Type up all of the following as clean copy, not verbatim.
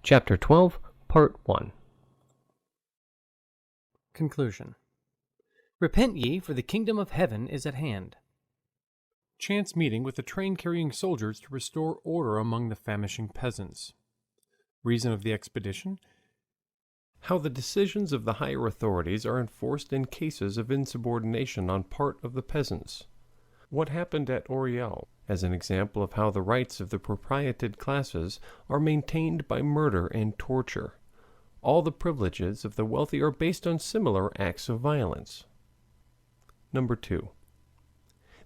Chapter 12, Part 1. Conclusion. Repent ye, for the kingdom of heaven is at hand. Chance meeting with the train-carrying soldiers to restore order among the famishing peasants. Reason of the expedition: how the decisions of the higher authorities are enforced in cases of insubordination on part of the peasants. What happened at Orel, as an example of how the rights of the proprietary classes are maintained by murder and torture. All the privileges of the wealthy are based on similar acts of violence. Number 2.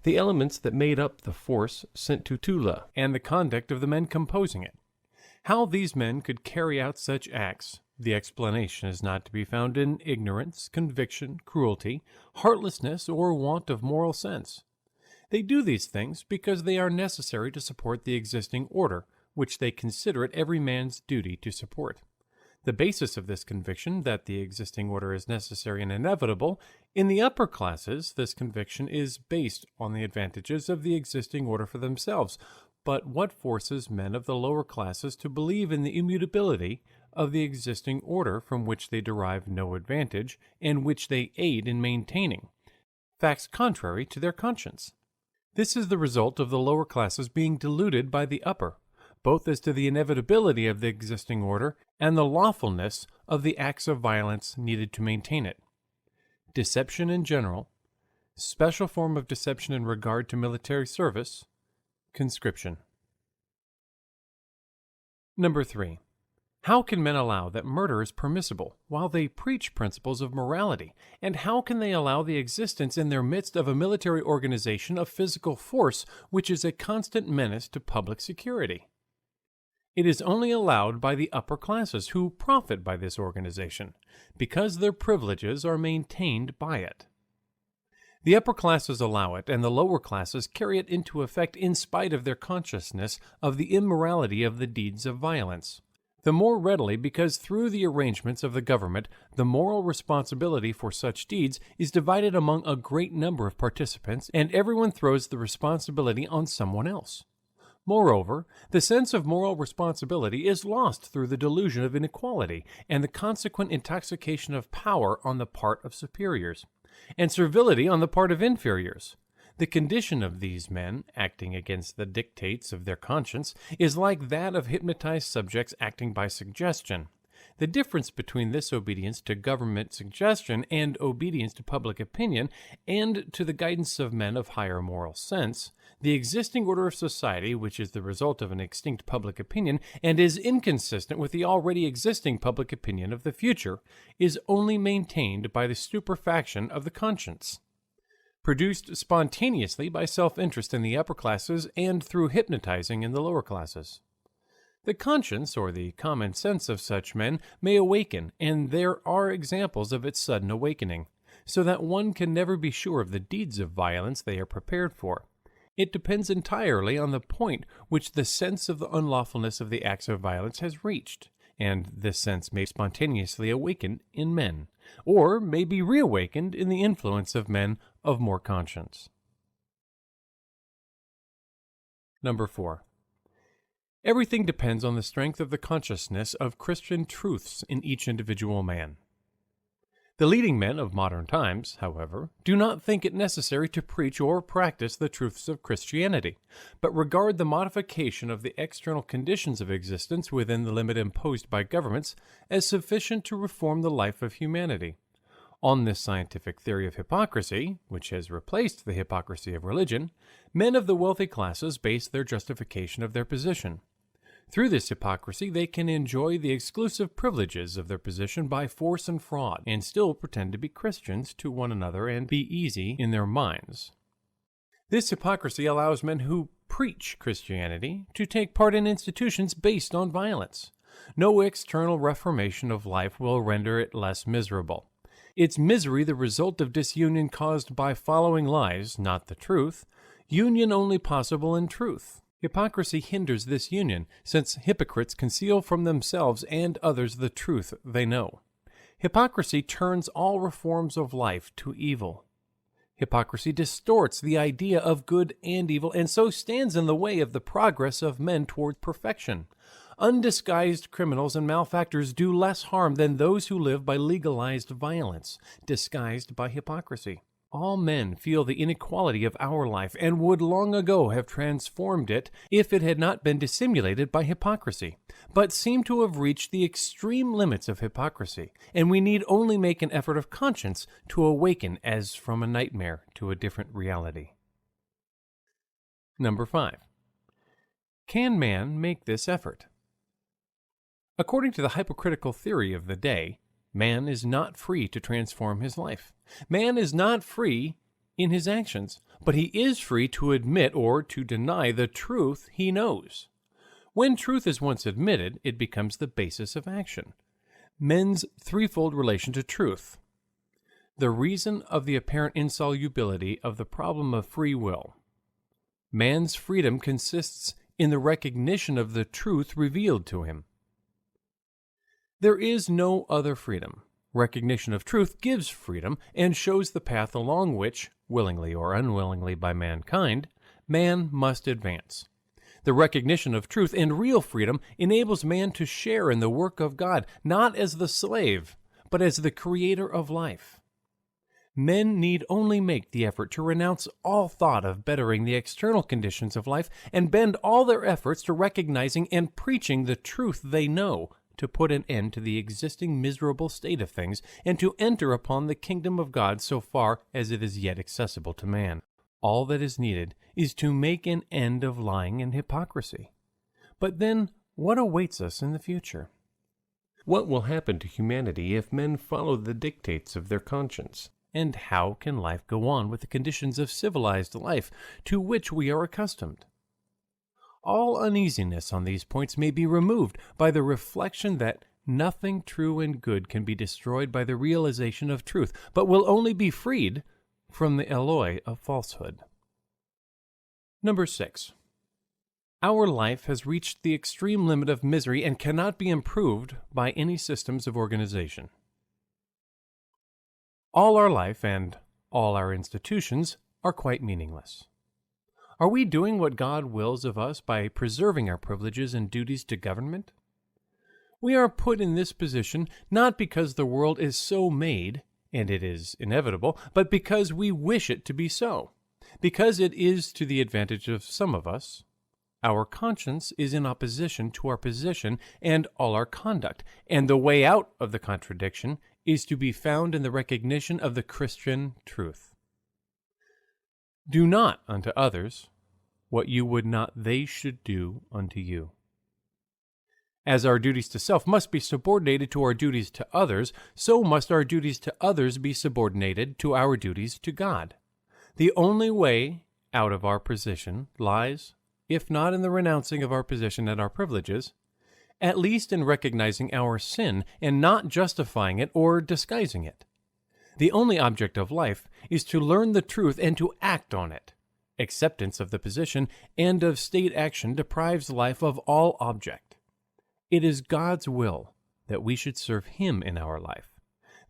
The elements that made up the force sent to Tula, and the conduct of the men composing it. How these men could carry out such acts, the explanation is not to be found in ignorance, conviction, cruelty, heartlessness, or want of moral sense. They do these things because they are necessary to support the existing order, which they consider it every man's duty to support. The basis of this conviction that the existing order is necessary and inevitable, in the upper classes, this conviction is based on the advantages of the existing order for themselves. But what forces men of the lower classes to believe in the immutability of the existing order from which they derive no advantage and which they aid in maintaining? Facts contrary to their conscience. This is the result of the lower classes being deluded by the upper, both as to the inevitability of the existing order and the lawfulness of the acts of violence needed to maintain it. Deception in general, special form of deception in regard to military service, conscription. Number 3. How can men allow that murder is permissible while they preach principles of morality? And how can they allow the existence in their midst of a military organization of physical force which is a constant menace to public security? It is only allowed by the upper classes who profit by this organization, because their privileges are maintained by it. The upper classes allow it, and the lower classes carry it into effect in spite of their consciousness of the immorality of the deeds of violence. The more readily because through the arrangements of the government, the moral responsibility for such deeds is divided among a great number of participants, and everyone throws the responsibility on someone else. Moreover, the sense of moral responsibility is lost through the delusion of inequality and the consequent intoxication of power on the part of superiors, and servility on the part of inferiors. The condition of these men, acting against the dictates of their conscience, is like that of hypnotized subjects acting by suggestion. The difference between this obedience to government suggestion and obedience to public opinion and to the guidance of men of higher moral sense, the existing order of society, which is the result of an extinct public opinion and is inconsistent with the already existing public opinion of the future, is only maintained by the stupefaction of the conscience, produced spontaneously by self-interest in the upper classes and through hypnotizing in the lower classes. The conscience, or the common sense of such men, may awaken, and there are examples of its sudden awakening, so that one can never be sure of the deeds of violence they are prepared for. It depends entirely on the point which the sense of the unlawfulness of the acts of violence has reached, and this sense may spontaneously awaken in men, or may be reawakened in the influence of men of more conscience. Number 4. Everything depends on the strength of the consciousness of Christian truths in each individual man. The leading men of modern times, however, do not think it necessary to preach or practice the truths of Christianity, but regard the modification of the external conditions of existence within the limit imposed by governments as sufficient to reform the life of humanity. On this scientific theory of hypocrisy, which has replaced the hypocrisy of religion, men of the wealthy classes base their justification of their position. Through this hypocrisy, they can enjoy the exclusive privileges of their position by force and fraud, and still pretend to be Christians to one another and be easy in their minds. This hypocrisy allows men who preach Christianity to take part in institutions based on violence. No external reformation of life will render it less miserable. Its misery the result of disunion caused by following lies, not the truth, union only possible in truth. Hypocrisy hinders this union, since hypocrites conceal from themselves and others the truth they know. Hypocrisy turns all reforms of life to evil. Hypocrisy distorts the idea of good and evil, and so stands in the way of the progress of men toward perfection. Undisguised criminals and malefactors do less harm than those who live by legalized violence, disguised by hypocrisy. All men feel the inequality of our life and would long ago have transformed it if it had not been dissimulated by hypocrisy, but seem to have reached the extreme limits of hypocrisy, and we need only make an effort of conscience to awaken as from a nightmare to a different reality. Number 5. Can man make this effort? According to the hypocritical theory of the day, man is not free to transform his life. Man is not free in his actions, but he is free to admit or to deny the truth he knows. When truth is once admitted, it becomes the basis of action. Men's threefold relation to truth. The reason of the apparent insolubility of the problem of free will. Man's freedom consists in the recognition of the truth revealed to him. There is no other freedom. Recognition of truth gives freedom and shows the path along which, willingly or unwillingly by mankind, man must advance. The recognition of truth and real freedom enables man to share in the work of God, not as the slave, but as the creator of life. Men need only make the effort to renounce all thought of bettering the external conditions of life and bend all their efforts to recognizing and preaching the truth they know, to put an end to the existing miserable state of things and to enter upon the kingdom of God so far as it is yet accessible to man. All that is needed is to make an end of lying and hypocrisy. But then, what awaits us in the future? What will happen to humanity if men follow the dictates of their conscience? And how can life go on with the conditions of civilized life to which we are accustomed? All uneasiness on these points may be removed by the reflection that nothing true and good can be destroyed by the realization of truth, but will only be freed from the alloy of falsehood. Number 6. Our life has reached the extreme limit of misery and cannot be improved by any systems of organization. All our life and all our institutions are quite meaningless. Are we doing what God wills of us by preserving our privileges and duties to government? We are put in this position not because the world is so made, and it is inevitable, but because we wish it to be so. Because it is to the advantage of some of us. Our conscience is in opposition to our position and all our conduct, and the way out of the contradiction is to be found in the recognition of the Christian truth. Do not unto others what you would not they should do unto you. As our duties to self must be subordinated to our duties to others, so must our duties to others be subordinated to our duties to God. The only way out of our position lies, if not in the renouncing of our position and our privileges, at least in recognizing our sin and not justifying it or disguising it. The only object of life is to learn the truth and to act on it. Acceptance of the position and of state action deprives life of all object. It is God's will that we should serve Him in our life.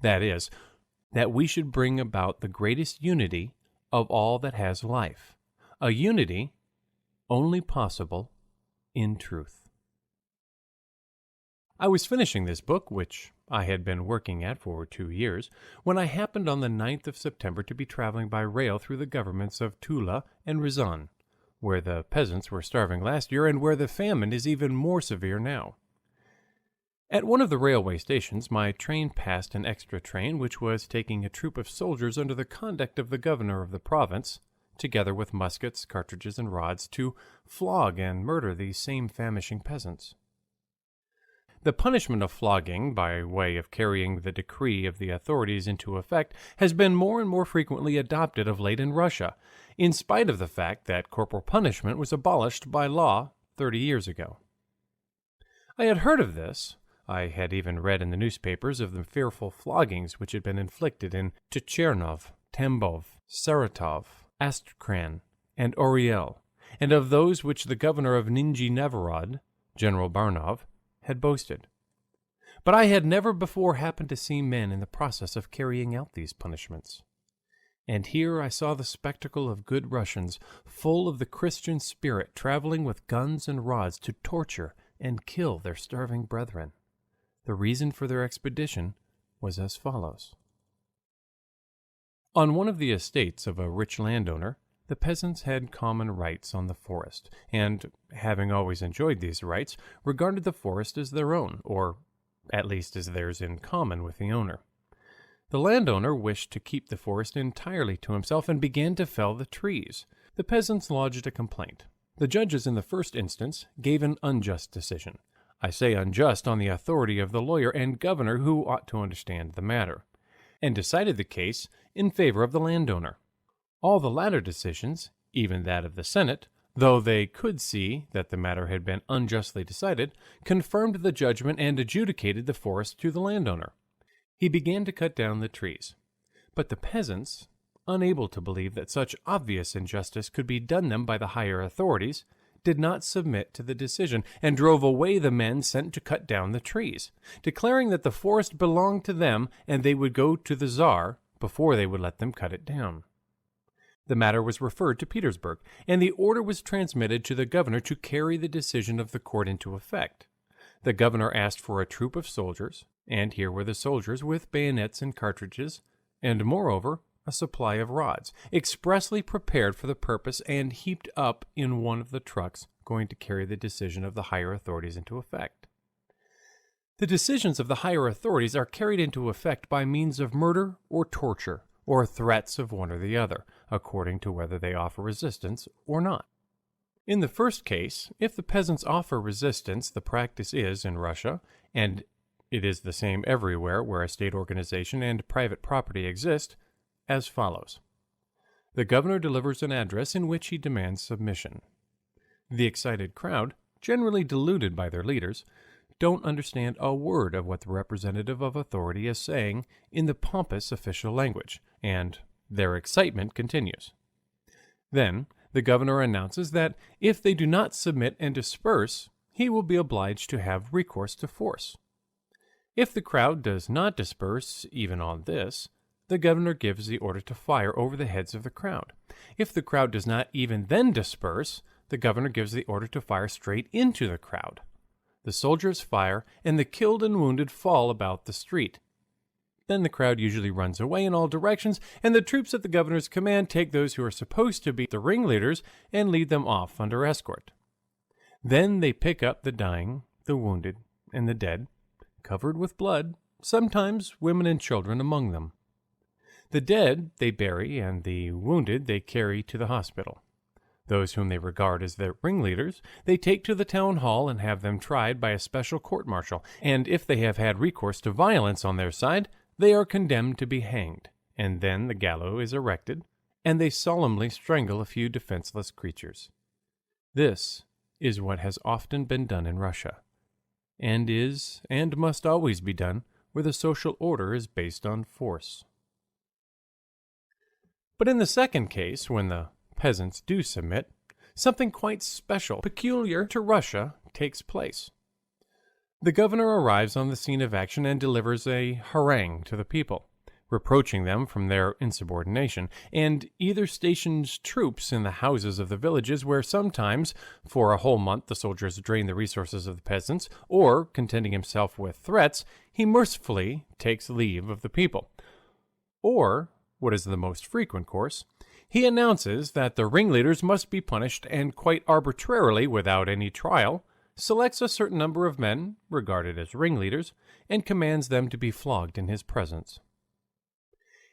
That is, that we should bring about the greatest unity of all that has life, a unity only possible in truth. I was finishing this book, which I had been working at for 2 years, when I happened on the 9th of September to be traveling by rail through the governments of Tula and Rizan, where the peasants were starving last year and where the famine is even more severe now. At one of the railway stations, my train passed an extra train which was taking a troop of soldiers under the conduct of the governor of the province, together with muskets, cartridges, and rods, to flog and murder these same famishing peasants. The punishment of flogging, by way of carrying the decree of the authorities into effect, has been more and more frequently adopted of late in Russia, in spite of the fact that corporal punishment was abolished by law 30 years ago. I had heard of this. I had even read in the newspapers of the fearful floggings which had been inflicted in Chernov, Tambov, Saratov, Astrakhan, and Oriel, and of those which the governor of Nizhny Novgorod, General Barnov, had boasted. But I had never before happened to see men in the process of carrying out these punishments. And here I saw the spectacle of good Russians, full of the Christian spirit, traveling with guns and rods to torture and kill their starving brethren. The reason for their expedition was as follows. On one of the estates of a rich landowner, the peasants had common rights on the forest, and, having always enjoyed these rights, regarded the forest as their own, or at least as theirs in common with the owner. The landowner wished to keep the forest entirely to himself and began to fell the trees. The peasants lodged a complaint. The judges in the first instance gave an unjust decision. I say unjust on the authority of the lawyer and governor who ought to understand the matter, and decided the case in favor of the landowner. All the latter decisions, even that of the Senate, though they could see that the matter had been unjustly decided, confirmed the judgment and adjudicated the forest to the landowner. He began to cut down the trees, but the peasants, unable to believe that such obvious injustice could be done them by the higher authorities, did not submit to the decision and drove away the men sent to cut down the trees, declaring that the forest belonged to them and they would go to the Tsar before they would let them cut it down. The matter was referred to Petersburg, and the order was transmitted to the governor to carry the decision of the court into effect. The governor asked for a troop of soldiers, and here were the soldiers with bayonets and cartridges, and moreover, a supply of rods, expressly prepared for the purpose and heaped up in one of the trucks going to carry the decision of the higher authorities into effect. The decisions of the higher authorities are carried into effect by means of murder or torture, or threats of one or the other, according to whether they offer resistance or not. In the first case, if the peasants offer resistance, the practice is, in Russia, and it is the same everywhere where a state organization and private property exist, as follows. The governor delivers an address in which he demands submission. The excited crowd, generally deluded by their leaders, don't understand a word of what the representative of authority is saying in the pompous official language, and their excitement continues. Then, the governor announces that if they do not submit and disperse, he will be obliged to have recourse to force. If the crowd does not disperse even on this, the governor gives the order to fire over the heads of the crowd. If the crowd does not even then disperse, the governor gives the order to fire straight into the crowd. The soldiers fire, and the killed and wounded fall about the street. Then the crowd usually runs away in all directions, and the troops at the governor's command take those who are supposed to be the ringleaders and lead them off under escort. Then they pick up the dying, the wounded, and the dead, covered with blood, sometimes women and children among them. The dead they bury, and the wounded they carry to the hospital. Those whom they regard as their ringleaders, they take to the town hall and have them tried by a special court-martial, and if they have had recourse to violence on their side, they are condemned to be hanged, and then the gallows is erected, and they solemnly strangle a few defenseless creatures. This is what has often been done in Russia, and is, and must always be done, where the social order is based on force. But in the second case, when the peasants do submit, something quite special, peculiar to Russia, takes place. The governor arrives on the scene of action and delivers a harangue to the people, reproaching them from their insubordination, and either stations troops in the houses of the villages where sometimes, for a whole month, the soldiers drain the resources of the peasants, or, contenting himself with threats, he mercifully takes leave of the people. Or, what is the most frequent course, he announces that the ringleaders must be punished and quite arbitrarily, without any trial, selects a certain number of men, regarded as ringleaders, and commands them to be flogged in his presence.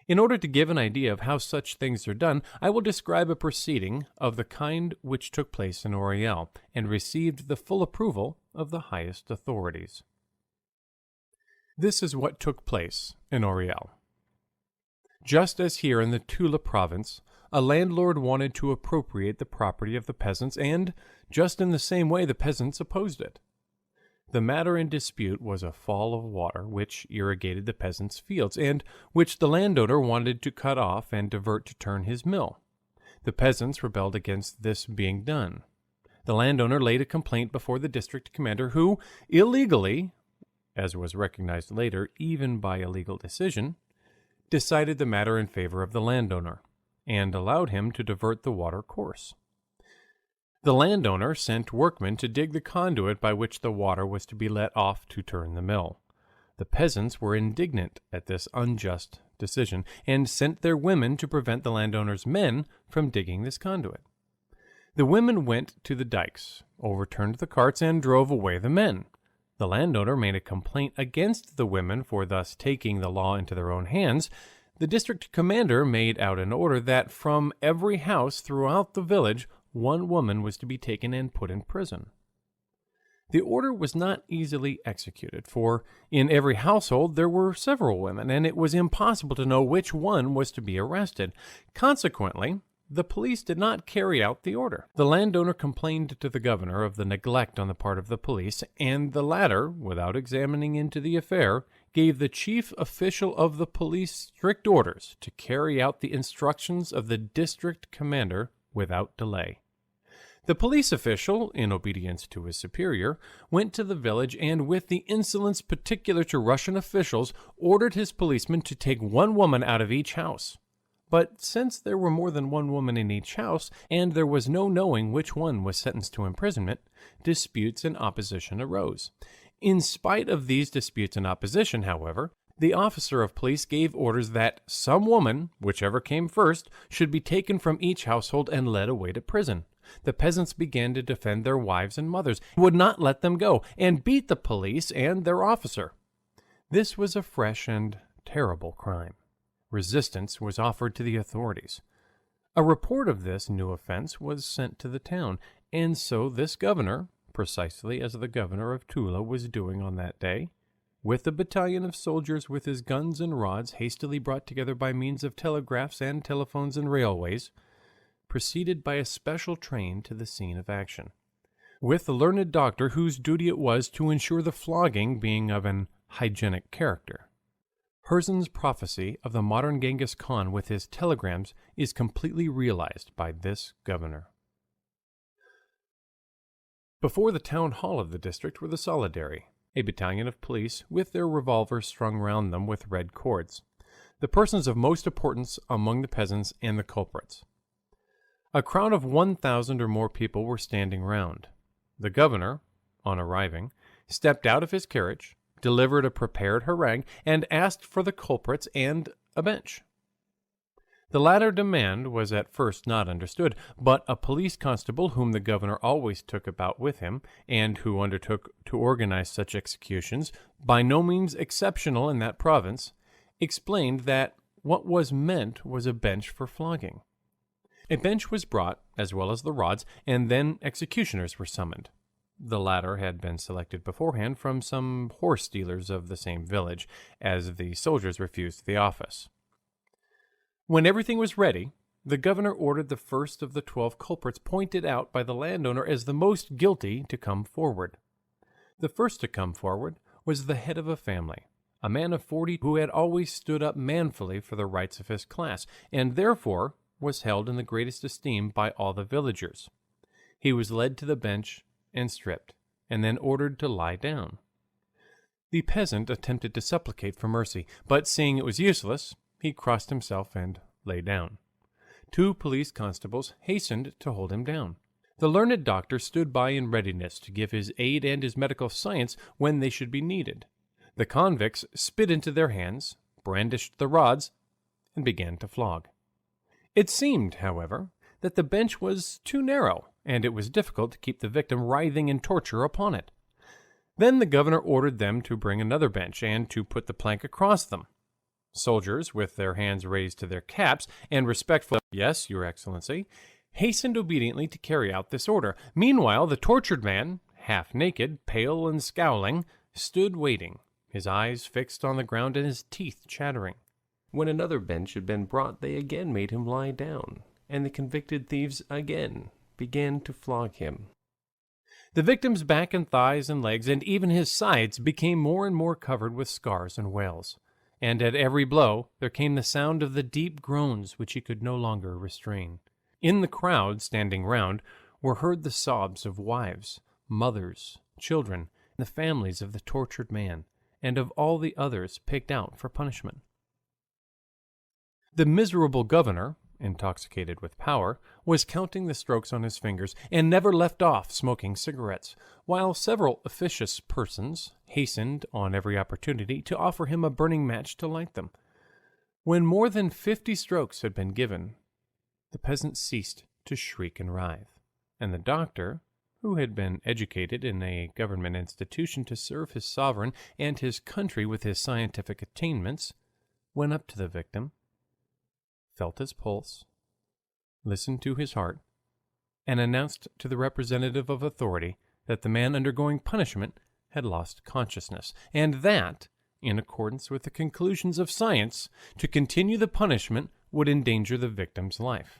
In order to give an idea of how such things are done, I will describe a proceeding of the kind which took place in Oriel, and received the full approval of the highest authorities. This is what took place in Oriel. Just as here in the Tula province, a landlord wanted to appropriate the property of the peasants, and just in the same way the peasants opposed it. The matter in dispute was a fall of water which irrigated the peasants' fields, and which the landowner wanted to cut off and divert to turn his mill. The peasants rebelled against this being done. The landowner laid a complaint before the district commander, who, illegally, as was recognized later even by a legal decision, decided the matter in favor of the landowner, and allowed him to divert the water course. The landowner sent workmen to dig the conduit by which the water was to be let off to turn the mill. The peasants were indignant at this unjust decision and sent their women to prevent the landowner's men from digging this conduit. The women went to the dikes, overturned the carts, and drove away the men. The landowner made a complaint against the women for thus taking the law into their own hands. The district commander made out an order that from every house throughout the village, one woman was to be taken and put in prison. The order was not easily executed, for in every household there were several women, and it was impossible to know which one was to be arrested. Consequently, the police did not carry out the order. The landowner complained to the governor of the neglect on the part of the police, and the latter, without examining into the affair, gave the chief official of the police strict orders to carry out the instructions of the district commander without delay. The police official, in obedience to his superior, went to the village and, with the insolence particular to Russian officials, ordered his policemen to take one woman out of each house. But since there were more than one woman in each house, and there was no knowing which one was sentenced to imprisonment, disputes and opposition arose. In spite of these disputes and opposition, however, the officer of police gave orders that some woman, whichever came first, should be taken from each household and led away to prison. The peasants began to defend their wives and mothers, would not let them go, and beat the police and their officer. This was a fresh and terrible crime. Resistance was offered to the authorities. A report of this new offense was sent to the town, and so this governor, precisely as the governor of Tula was doing on that day, with a battalion of soldiers with his guns and rods hastily brought together by means of telegraphs and telephones and railways, proceeded by a special train to the scene of action, with the learned doctor whose duty it was to ensure the flogging being of an hygienic character. Herzen's prophecy of the modern Genghis Khan with his telegrams is completely realized by this governor. Before the town hall of the district were the Solidary, a battalion of police with their revolvers strung round them with red cords, the persons of most importance among the peasants and the culprits. A crowd of 1,000 or more people were standing round. The governor, on arriving, stepped out of his carriage, delivered a prepared harangue, and asked for the culprits and a bench. The latter demand was at first not understood, but a police constable whom the governor always took about with him, and who undertook to organize such executions, by no means exceptional in that province, explained that what was meant was a bench for flogging. A bench was brought, as well as the rods, and then executioners were summoned. The latter had been selected beforehand from some horse dealers of the same village, as the soldiers refused the office. When everything was ready, the governor ordered the first of the 12 culprits pointed out by the landowner as the most guilty to come forward. The first to come forward was the head of a family, a man of 40 who had always stood up manfully for the rights of his class, and therefore was held in the greatest esteem by all the villagers. He was led to the bench and stripped, and then ordered to lie down. The peasant attempted to supplicate for mercy, but seeing it was useless, he crossed himself and lay down. 2 police constables hastened to hold him down. The learned doctor stood by in readiness to give his aid and his medical science when they should be needed. The convicts spit into their hands, brandished the rods, and began to flog. It seemed, however, that the bench was too narrow, and it was difficult to keep the victim writhing in torture upon it. Then the governor ordered them to bring another bench, and to put the plank across them. Soldiers, with their hands raised to their caps, and respectful, "Yes, Your Excellency," hastened obediently to carry out this order. Meanwhile, the tortured man, half naked, pale and scowling, stood waiting, his eyes fixed on the ground and his teeth chattering. When another bench had been brought, they again made him lie down, and the convicted thieves again began to flog him. The victim's back and thighs and legs, and even his sides, became more and more covered with scars and wales, and at every blow there came the sound of the deep groans which he could no longer restrain. In the crowd standing round were heard the sobs of wives, mothers, children, and the families of the tortured man, and of all the others picked out for punishment. The miserable governor, intoxicated with power, was counting the strokes on his fingers and never left off smoking cigarettes, while several officious persons hastened on every opportunity to offer him a burning match to light them. When more than 50 strokes had been given, the peasant ceased to shriek and writhe, and the doctor, who had been educated in a government institution to serve his sovereign and his country with his scientific attainments, went up to the victim, felt his pulse, listened to his heart, and announced to the representative of authority that the man undergoing punishment had lost consciousness, and that, in accordance with the conclusions of science, to continue the punishment would endanger the victim's life.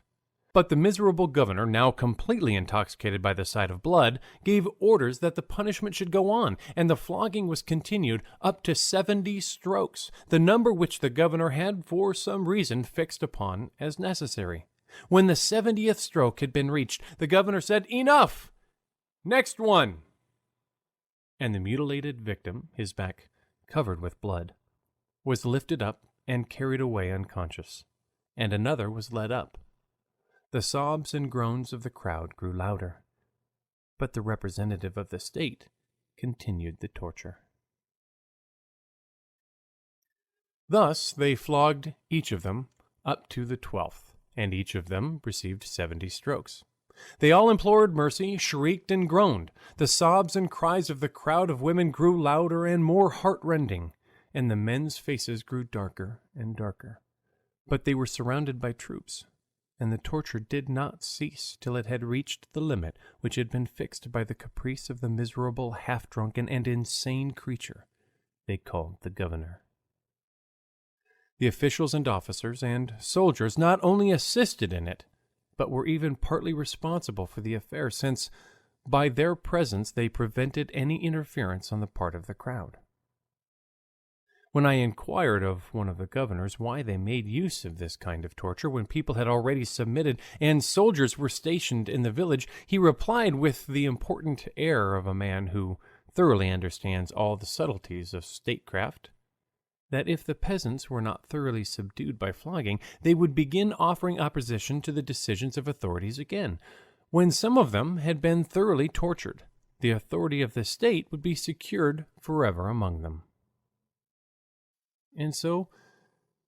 But the miserable governor, now completely intoxicated by the sight of blood, gave orders that the punishment should go on, and the flogging was continued up to 70 strokes, the number which the governor had for some reason fixed upon as necessary. When the 70th stroke had been reached, the governor said, "Enough! Next one!" And the mutilated victim, his back covered with blood, was lifted up and carried away unconscious, and another was led up. The sobs and groans of the crowd grew louder, but the representative of the state continued the torture. Thus they flogged each of them up to the 12th, and each of them received 70 strokes. They all implored mercy, shrieked and groaned. The sobs and cries of the crowd of women grew louder and more heart-rending, and the men's faces grew darker and darker. But they were surrounded by troops, and the torture did not cease till it had reached the limit which had been fixed by the caprice of the miserable, half-drunken, and insane creature they called the governor. The officials and officers and soldiers not only assisted in it, but were even partly responsible for the affair, since by their presence they prevented any interference on the part of the crowd. When I inquired of one of the governors why they made use of this kind of torture when people had already submitted and soldiers were stationed in the village, he replied with the important air of a man who thoroughly understands all the subtleties of statecraft, that if the peasants were not thoroughly subdued by flogging, they would begin offering opposition to the decisions of authorities again. When some of them had been thoroughly tortured, the authority of the state would be secured forever among them. And so,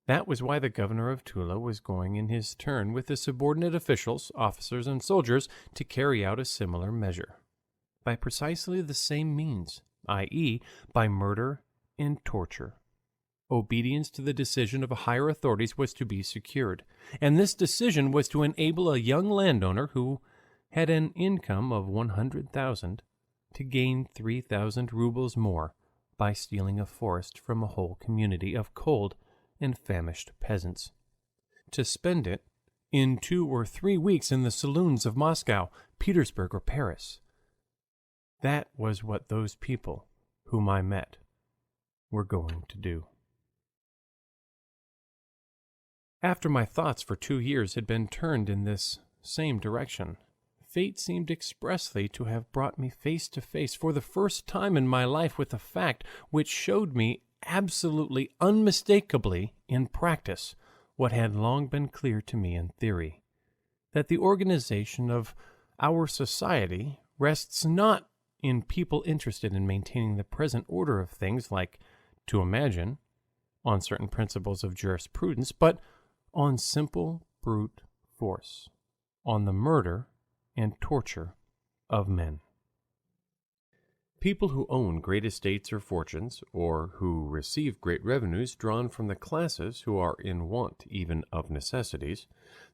that was why the governor of Tula was going in his turn with the subordinate officials, officers, and soldiers to carry out a similar measure, by precisely the same means, i.e., by murder and torture. Obedience to the decision of higher authorities was to be secured, and this decision was to enable a young landowner who had an income of 100,000 to gain 3,000 rubles more by stealing a forest from a whole community of cold and famished peasants, to spend it in 2 or 3 weeks in the saloons of Moscow, Petersburg, or Paris. That was what those people whom I met were going to do. After my thoughts for 2 years had been turned in this same direction, fate seemed expressly to have brought me face to face for the first time in my life with a fact which showed me absolutely unmistakably in practice what had long been clear to me in theory, that the organization of our society rests not in people interested in maintaining the present order of things, like to imagine, on certain principles of jurisprudence, but on simple brute force, on the murder and torture of men. People who own great estates or fortunes, or who receive great revenues drawn from the classes who are in want even of necessities,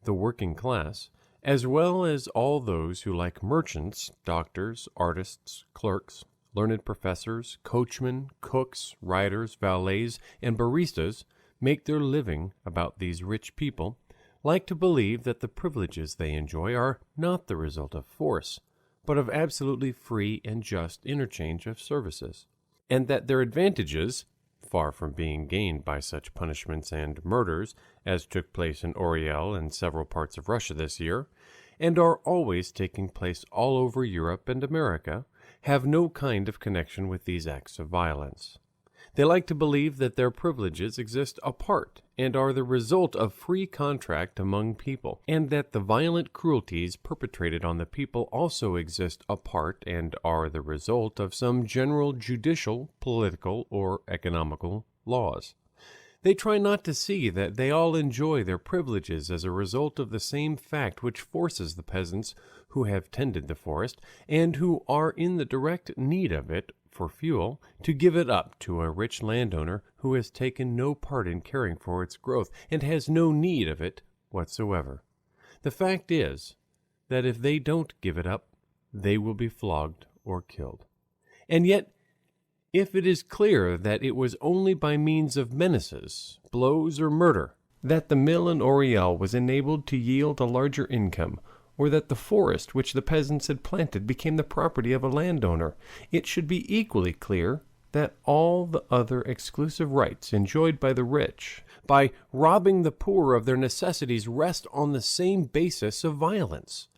the working class, as well as all those who, like merchants, doctors, artists, clerks, learned professors, coachmen, cooks, riders, valets, and baristas, make their living about these rich people, like to believe that the privileges they enjoy are not the result of force, but of absolutely free and just interchange of services, and that their advantages, far from being gained by such punishments and murders as took place in Oriel and several parts of Russia this year, and are always taking place all over Europe and America, have no kind of connection with these acts of violence. They like to believe that their privileges exist apart and are the result of free contract among people, and that the violent cruelties perpetrated on the people also exist apart and are the result of some general judicial, political, or economical laws. They try not to see that they all enjoy their privileges as a result of the same fact which forces the peasants who have tended the forest, and who are in the direct need of it for fuel, to give it up to a rich landowner who has taken no part in caring for its growth and has no need of it whatsoever. The fact is that if they don't give it up, they will be flogged or killed. And yet, if it is clear that it was only by means of menaces, blows, or murder that the mill in Oriel was enabled to yield a larger income, or that the forest which the peasants had planted became the property of a landowner, it should be equally clear that all the other exclusive rights enjoyed by the rich, by robbing the poor of their necessities, rest on the same basis of violence.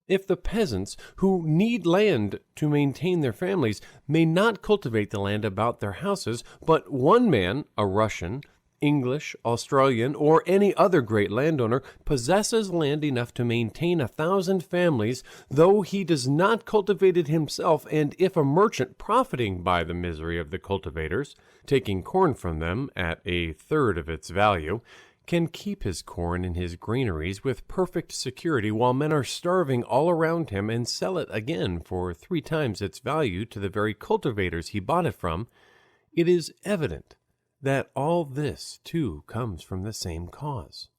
If the peasants, who need land to maintain their families, may not cultivate the land about their houses, but one man, a Russian, English, Australian, or any other great landowner, possesses land enough to maintain 1,000 families, though he does not cultivate it himself, and if a merchant profiting by the misery of the cultivators, taking corn from them at a third of its value, can keep his corn in his granaries with perfect security while men are starving all around him, and sell it again for 3 times its value to the very cultivators he bought it from, it is evident that all this, too, comes from the same cause.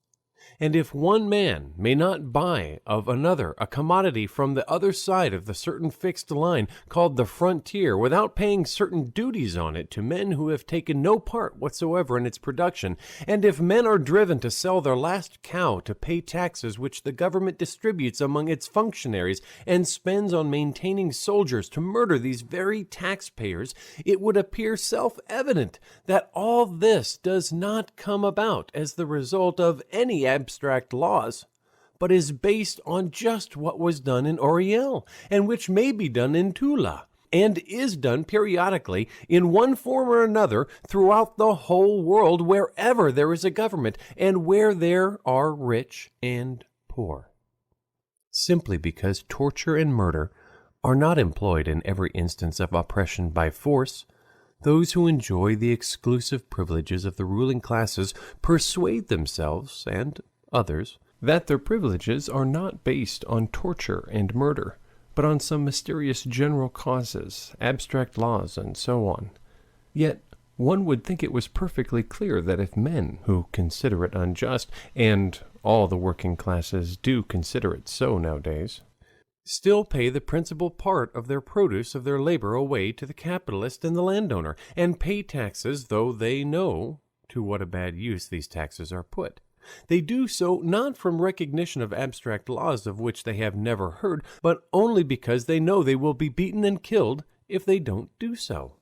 And if one man may not buy of another a commodity from the other side of the certain fixed line called the frontier, without paying certain duties on it to men who have taken no part whatsoever in its production, and if men are driven to sell their last cow to pay taxes which the government distributes among its functionaries and spends on maintaining soldiers to murder these very taxpayers, it would appear self-evident that all this does not come about as the result of any abstract laws, but is based on just what was done in Oriel, and which may be done in Tula, and is done periodically in one form or another throughout the whole world, wherever there is a government, and where there are rich and poor. Simply because torture and murder are not employed in every instance of oppression by force, those who enjoy the exclusive privileges of the ruling classes persuade themselves, and others, that their privileges are not based on torture and murder, but on some mysterious general causes, abstract laws, and so on. Yet one would think it was perfectly clear that if men who consider it unjust, and all the working classes do consider it so nowadays, still pay the principal part of their produce of their labor away to the capitalist and the landowner, and pay taxes, though they know to what a bad use these taxes are put. They do so not from recognition of abstract laws of which they have never heard, but only because they know they will be beaten and killed if they don't do so.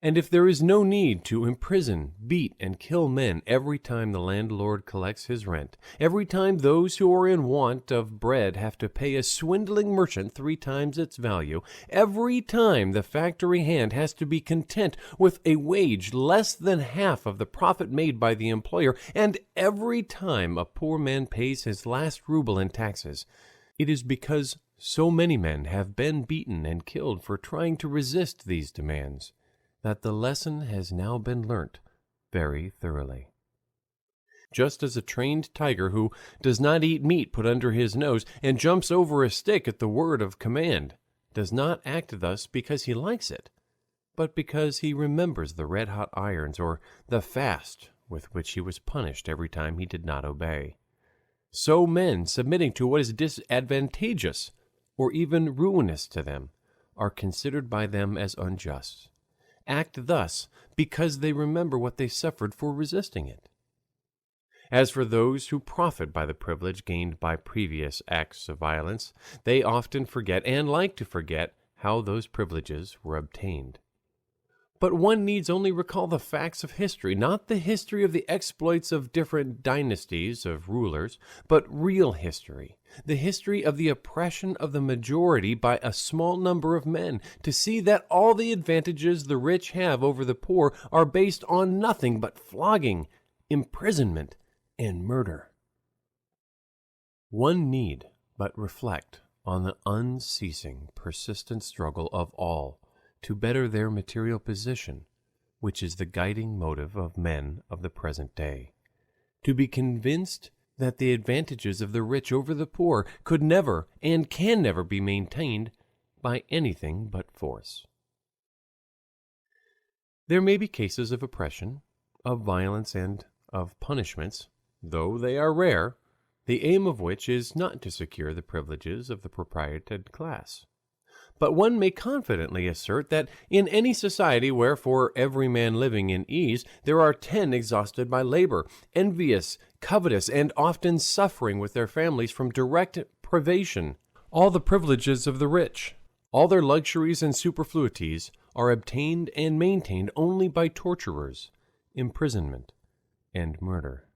And if there is no need to imprison, beat, and kill men every time the landlord collects his rent, every time those who are in want of bread have to pay a swindling merchant 3 times its value, every time the factory hand has to be content with a wage less than half of the profit made by the employer, and every time a poor man pays his last ruble in taxes, it is because so many men have been beaten and killed for trying to resist these demands, that the lesson has now been learnt very thoroughly. Just as a trained tiger who does not eat meat put under his nose and jumps over a stick at the word of command does not act thus because he likes it, but because he remembers the red-hot irons or the fast with which he was punished every time he did not obey, so men submitting to what is disadvantageous or even ruinous to them are considered by them as unjust, act thus because they remember what they suffered for resisting it. As for those who profit by the privilege gained by previous acts of violence, they often forget, and like to forget, how those privileges were obtained. But one needs only recall the facts of history, not the history of the exploits of different dynasties of rulers, but real history, the history of the oppression of the majority by a small number of men, to see that all the advantages the rich have over the poor are based on nothing but flogging, imprisonment, and murder. One need but reflect on the unceasing, persistent struggle of all to better their material position, which is the guiding motive of men of the present day, to be convinced that the advantages of the rich over the poor could never and can never be maintained by anything but force. There may be cases of oppression, of violence, and of punishments, though they are rare, the aim of which is not to secure the privileges of the propertied class. But one may confidently assert that in any society where for every man living in ease there are 10 exhausted by labor, envious, covetous, and often suffering with their families from direct privation, all the privileges of the rich, all their luxuries and superfluities, are obtained and maintained only by torturers, imprisonment, and murder.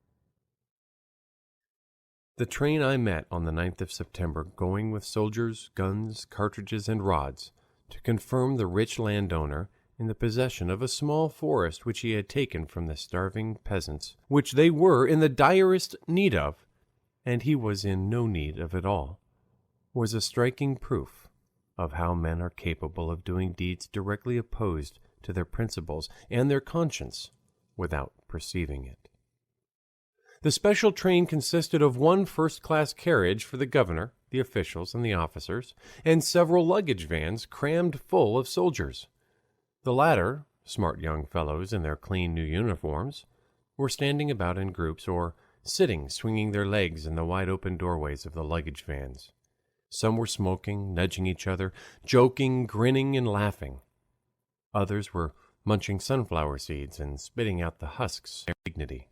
The train I met on the 9th of September, going with soldiers, guns, cartridges, and rods, to confirm the rich landowner in the possession of a small forest which he had taken from the starving peasants, which they were in the direst need of, and he was in no need of at all, was a striking proof of how men are capable of doing deeds directly opposed to their principles and their conscience without perceiving it. The special train consisted of one first-class carriage for the governor, the officials, and the officers, and several luggage vans crammed full of soldiers. The latter, smart young fellows in their clean new uniforms, were standing about in groups or sitting swinging their legs in the wide-open doorways of the luggage vans. Some were smoking, nudging each other, joking, grinning, and laughing. Others were munching sunflower seeds and spitting out the husks with dignity.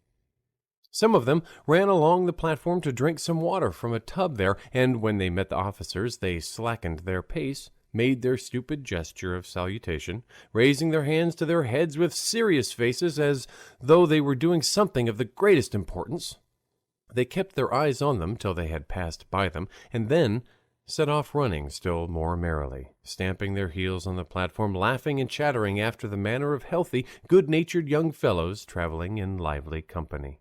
Some of them ran along the platform to drink some water from a tub there, and when they met the officers, they slackened their pace, made their stupid gesture of salutation, raising their hands to their heads with serious faces as though they were doing something of the greatest importance. They kept their eyes on them till they had passed by them, and then set off running still more merrily, stamping their heels on the platform, laughing and chattering after the manner of healthy, good-natured young fellows traveling in lively company.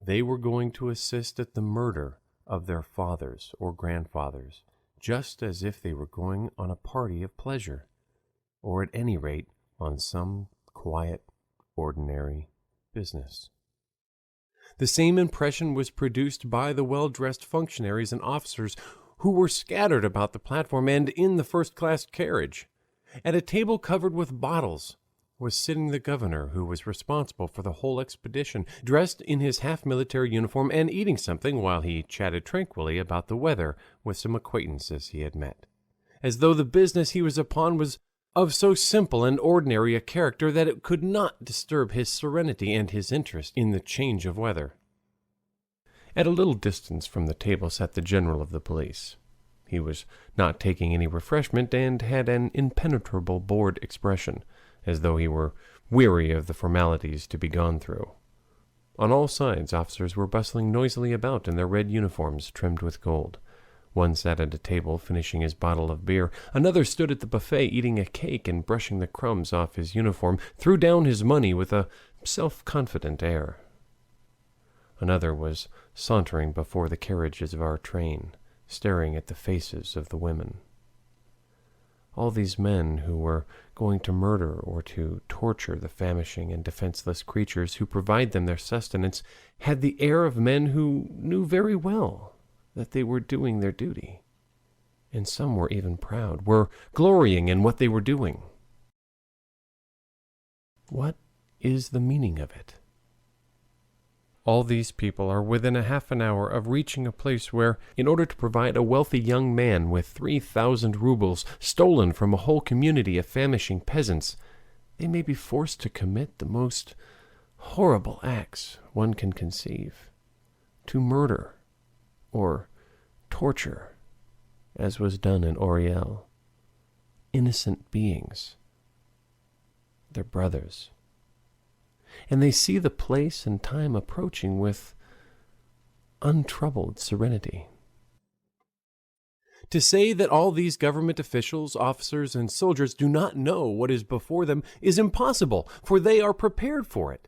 They were going to assist at the murder of their fathers or grandfathers, just as if they were going on a party of pleasure, or at any rate on some quiet, ordinary business. The same impression was produced by the well-dressed functionaries and officers who were scattered about the platform and in the first-class carriage. At a table covered with bottles was sitting the governor, who was responsible for the whole expedition, dressed in his half-military uniform and eating something while he chatted tranquilly about the weather with some acquaintances he had met, as though the business he was upon was of so simple and ordinary a character that it could not disturb his serenity and his interest in the change of weather. At a little distance from the table sat the general of the police. He was not taking any refreshment and had an impenetrable bored expression, as though he were weary of the formalities to be gone through. On all sides, officers were bustling noisily about in their red uniforms trimmed with gold. One sat at a table finishing his bottle of beer. Another stood at the buffet eating a cake and brushing the crumbs off his uniform, threw down his money with a self-confident air. Another was sauntering before the carriages of our train, staring at the faces of the women. All these men who were going to murder or to torture the famishing and defenseless creatures who provide them their sustenance had the air of men who knew very well that they were doing their duty, and some were even proud, were glorying in what they were doing. What is the meaning of it? All these people are within a half an hour of reaching a place where, in order to provide a wealthy young man with 3,000 rubles stolen from a whole community of famishing peasants, they may be forced to commit the most horrible acts one can conceive, to murder or torture, as was done in Oriel, innocent beings, their brothers. And they see the place and time approaching with untroubled serenity. To say that all these government officials, officers, and soldiers do not know what is before them is impossible, for they are prepared for it.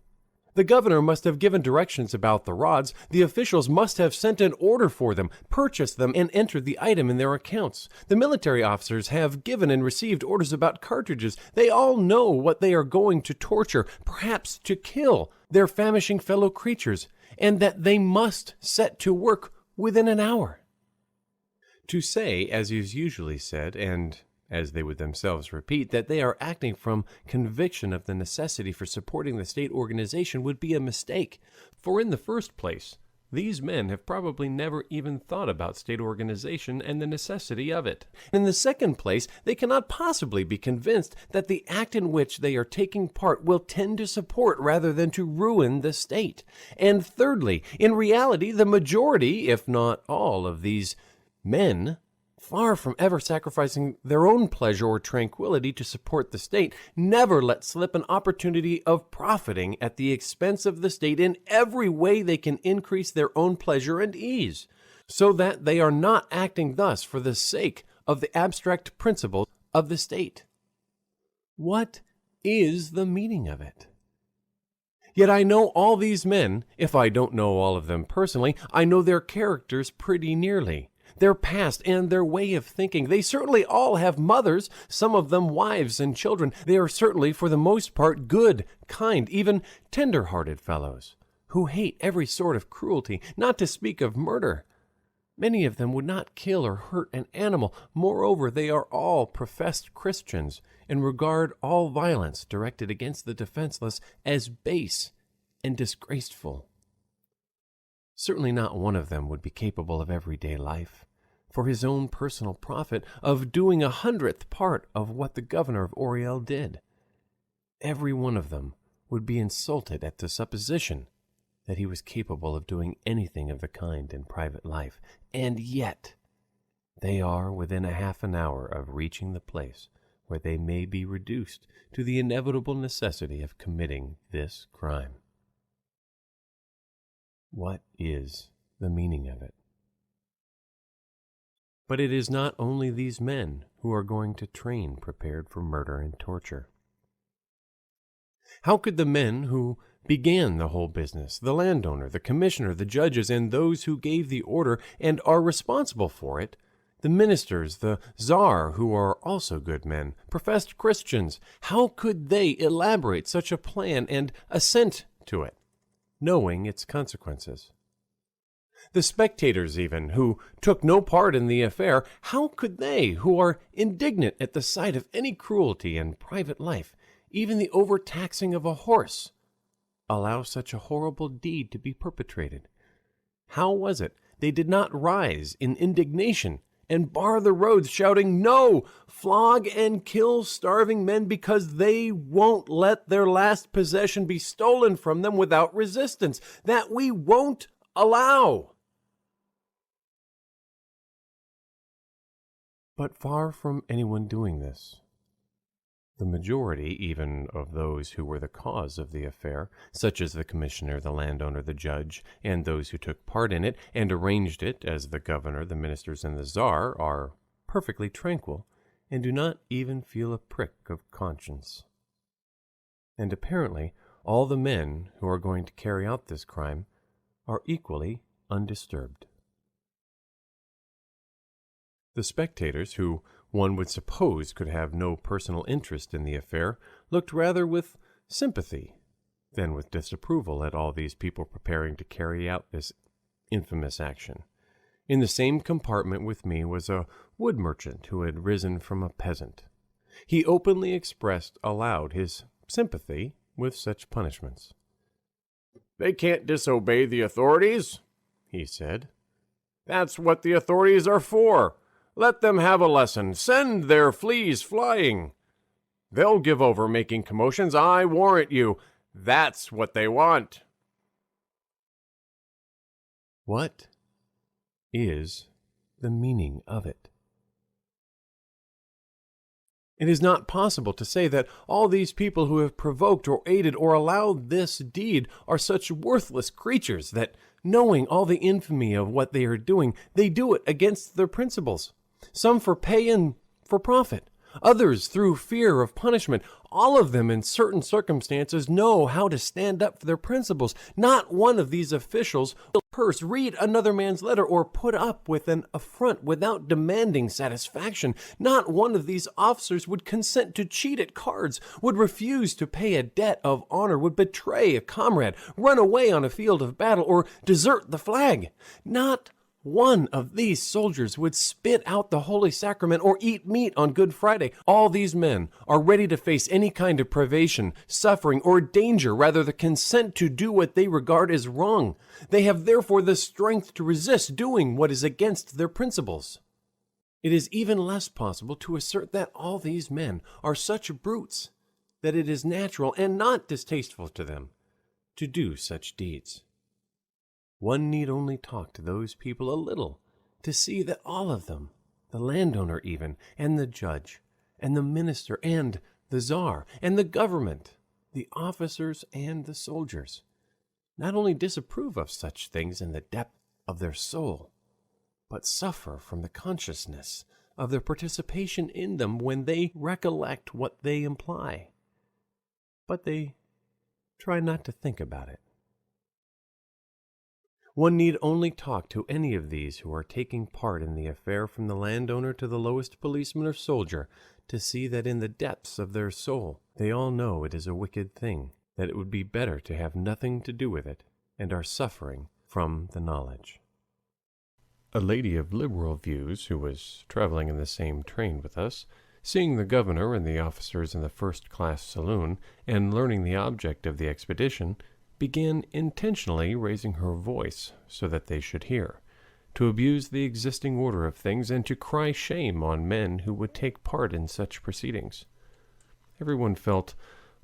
The governor must have given directions about the rods, the officials must have sent an order for them, purchased them, and entered the item in their accounts. The military officers have given and received orders about cartridges. They all know what they are going to torture, perhaps to kill, their famishing fellow creatures, and that they must set to work within an hour. To say, as is usually said, and as they would themselves repeat, that they are acting from conviction of the necessity for supporting the state organization would be a mistake. For in the first place, these men have probably never even thought about state organization and the necessity of it. In the second place, they cannot possibly be convinced that the act in which they are taking part will tend to support rather than to ruin the state. And thirdly, in reality, the majority, if not all, of these men, far from ever sacrificing their own pleasure or tranquility to support the state, never let slip an opportunity of profiting at the expense of the state in every way they can increase their own pleasure and ease, so that they are not acting thus for the sake of the abstract principles of the state. What is the meaning of it? Yet I know all these men. If I don't know all of them personally, I know their characters pretty nearly, their past and their way of thinking. They certainly all have mothers, some of them wives and children. They are certainly, for the most part, good, kind, even tender-hearted fellows, who hate every sort of cruelty, not to speak of murder. Many of them would not kill or hurt an animal. Moreover, they are all professed Christians, and regard all violence directed against the defenseless as base and disgraceful. Certainly not one of them would be capable of everyday life, for his own personal profit, of doing 100th part of what the governor of Oriel did. Every one of them would be insulted at the supposition that he was capable of doing anything of the kind in private life, and yet they are within a half an hour of reaching the place where they may be reduced to the inevitable necessity of committing this crime. What is the meaning of it? But it is not only these men who are going to train prepared for murder and torture. How could the men who began the whole business, the landowner, the commissioner, the judges, and those who gave the order and are responsible for it, the ministers, the czar, who are also good men, professed Christians, how could they elaborate such a plan and assent to it, knowing its consequences? The spectators even, who took no part in the affair, how could they, who are indignant at the sight of any cruelty in private life, even the overtaxing of a horse, allow such a horrible deed to be perpetrated? How was it they did not rise in indignation and bar the roads, shouting, "No! Flog and kill starving men because they won't let their last possession be stolen from them without resistance. That we won't allow." But far from anyone doing this, the majority, even of those who were the cause of the affair, such as the commissioner, the landowner, the judge, and those who took part in it and arranged it, as the governor, the ministers, and the czar, are perfectly tranquil and do not even feel a prick of conscience. And apparently all the men who are going to carry out this crime are equally undisturbed. The spectators, who one would suppose could have no personal interest in the affair, looked rather with sympathy than with disapproval at all these people preparing to carry out this infamous action. In the same compartment with me was a wood merchant who had risen from a peasant. He openly expressed aloud his sympathy with such punishments. "They can't disobey the authorities," he said. "That's what the authorities are for. Let them have a lesson. Send their fleas flying. They'll give over making commotions, I warrant you. That's what they want." What is the meaning of it? It is not possible to say that all these people who have provoked or aided or allowed this deed are such worthless creatures that, knowing all the infamy of what they are doing, they do it against their principles. Some for pay and for profit, others through fear of punishment. All of them in certain circumstances know how to stand up for their principles. Not one of these officials will curse, read another man's letter, or put up with an affront without demanding satisfaction. Not one of these officers would consent to cheat at cards, would refuse to pay a debt of honor, would betray a comrade, run away on a field of battle, or desert the flag. Not one of these soldiers would spit out the Holy Sacrament or eat meat on Good Friday. All these men are ready to face any kind of privation, suffering, or danger rather than consent to do what they regard as wrong. They have therefore the strength to resist doing what is against their principles. It is even less possible to assert that all these men are such brutes that it is natural and not distasteful to them to do such deeds. One need only talk to those people a little to see that all of them, the landowner even, and the judge, and the minister, and the czar, and the government, the officers and the soldiers, not only disapprove of such things in the depth of their soul, but suffer from the consciousness of their participation in them when they recollect what they imply. But they try not to think about it. One need only talk to any of these who are taking part in the affair, from the landowner to the lowest policeman or soldier, to see that in the depths of their soul they all know it is a wicked thing, that it would be better to have nothing to do with it, and are suffering from the knowledge. A lady of liberal views, who was traveling in the same train with us, seeing the governor and the officers in the first-class saloon, and learning the object of the expedition, began intentionally raising her voice so that they should hear, to abuse the existing order of things, and to cry shame on men who would take part in such proceedings. Everyone felt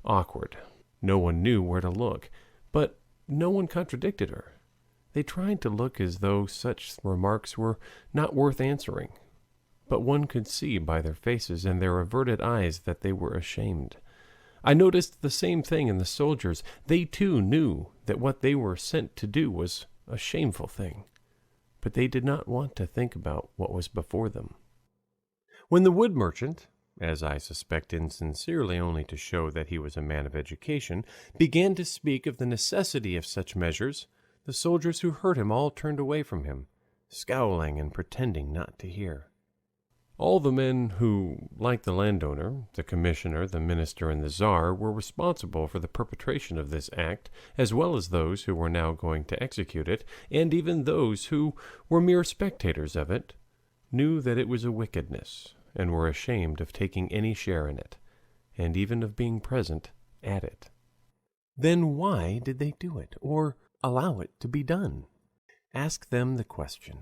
awkward. No one knew where to look, but no one contradicted her. They tried to look as though such remarks were not worth answering, but one could see by their faces and their averted eyes that they were ashamed. I noticed the same thing in the soldiers. They too knew that what they were sent to do was a shameful thing, but they did not want to think about what was before them. When the wood merchant, as I suspect insincerely only to show that he was a man of education, began to speak of the necessity of such measures, the soldiers who heard him all turned away from him, scowling and pretending not to hear. All the men who, like the landowner, the commissioner, the minister, and the czar, were responsible for the perpetration of this act, as well as those who were now going to execute it, and even those who were mere spectators of it, knew that it was a wickedness, and were ashamed of taking any share in it, and even of being present at it. Then why did they do it, or allow it to be done? Ask them the question.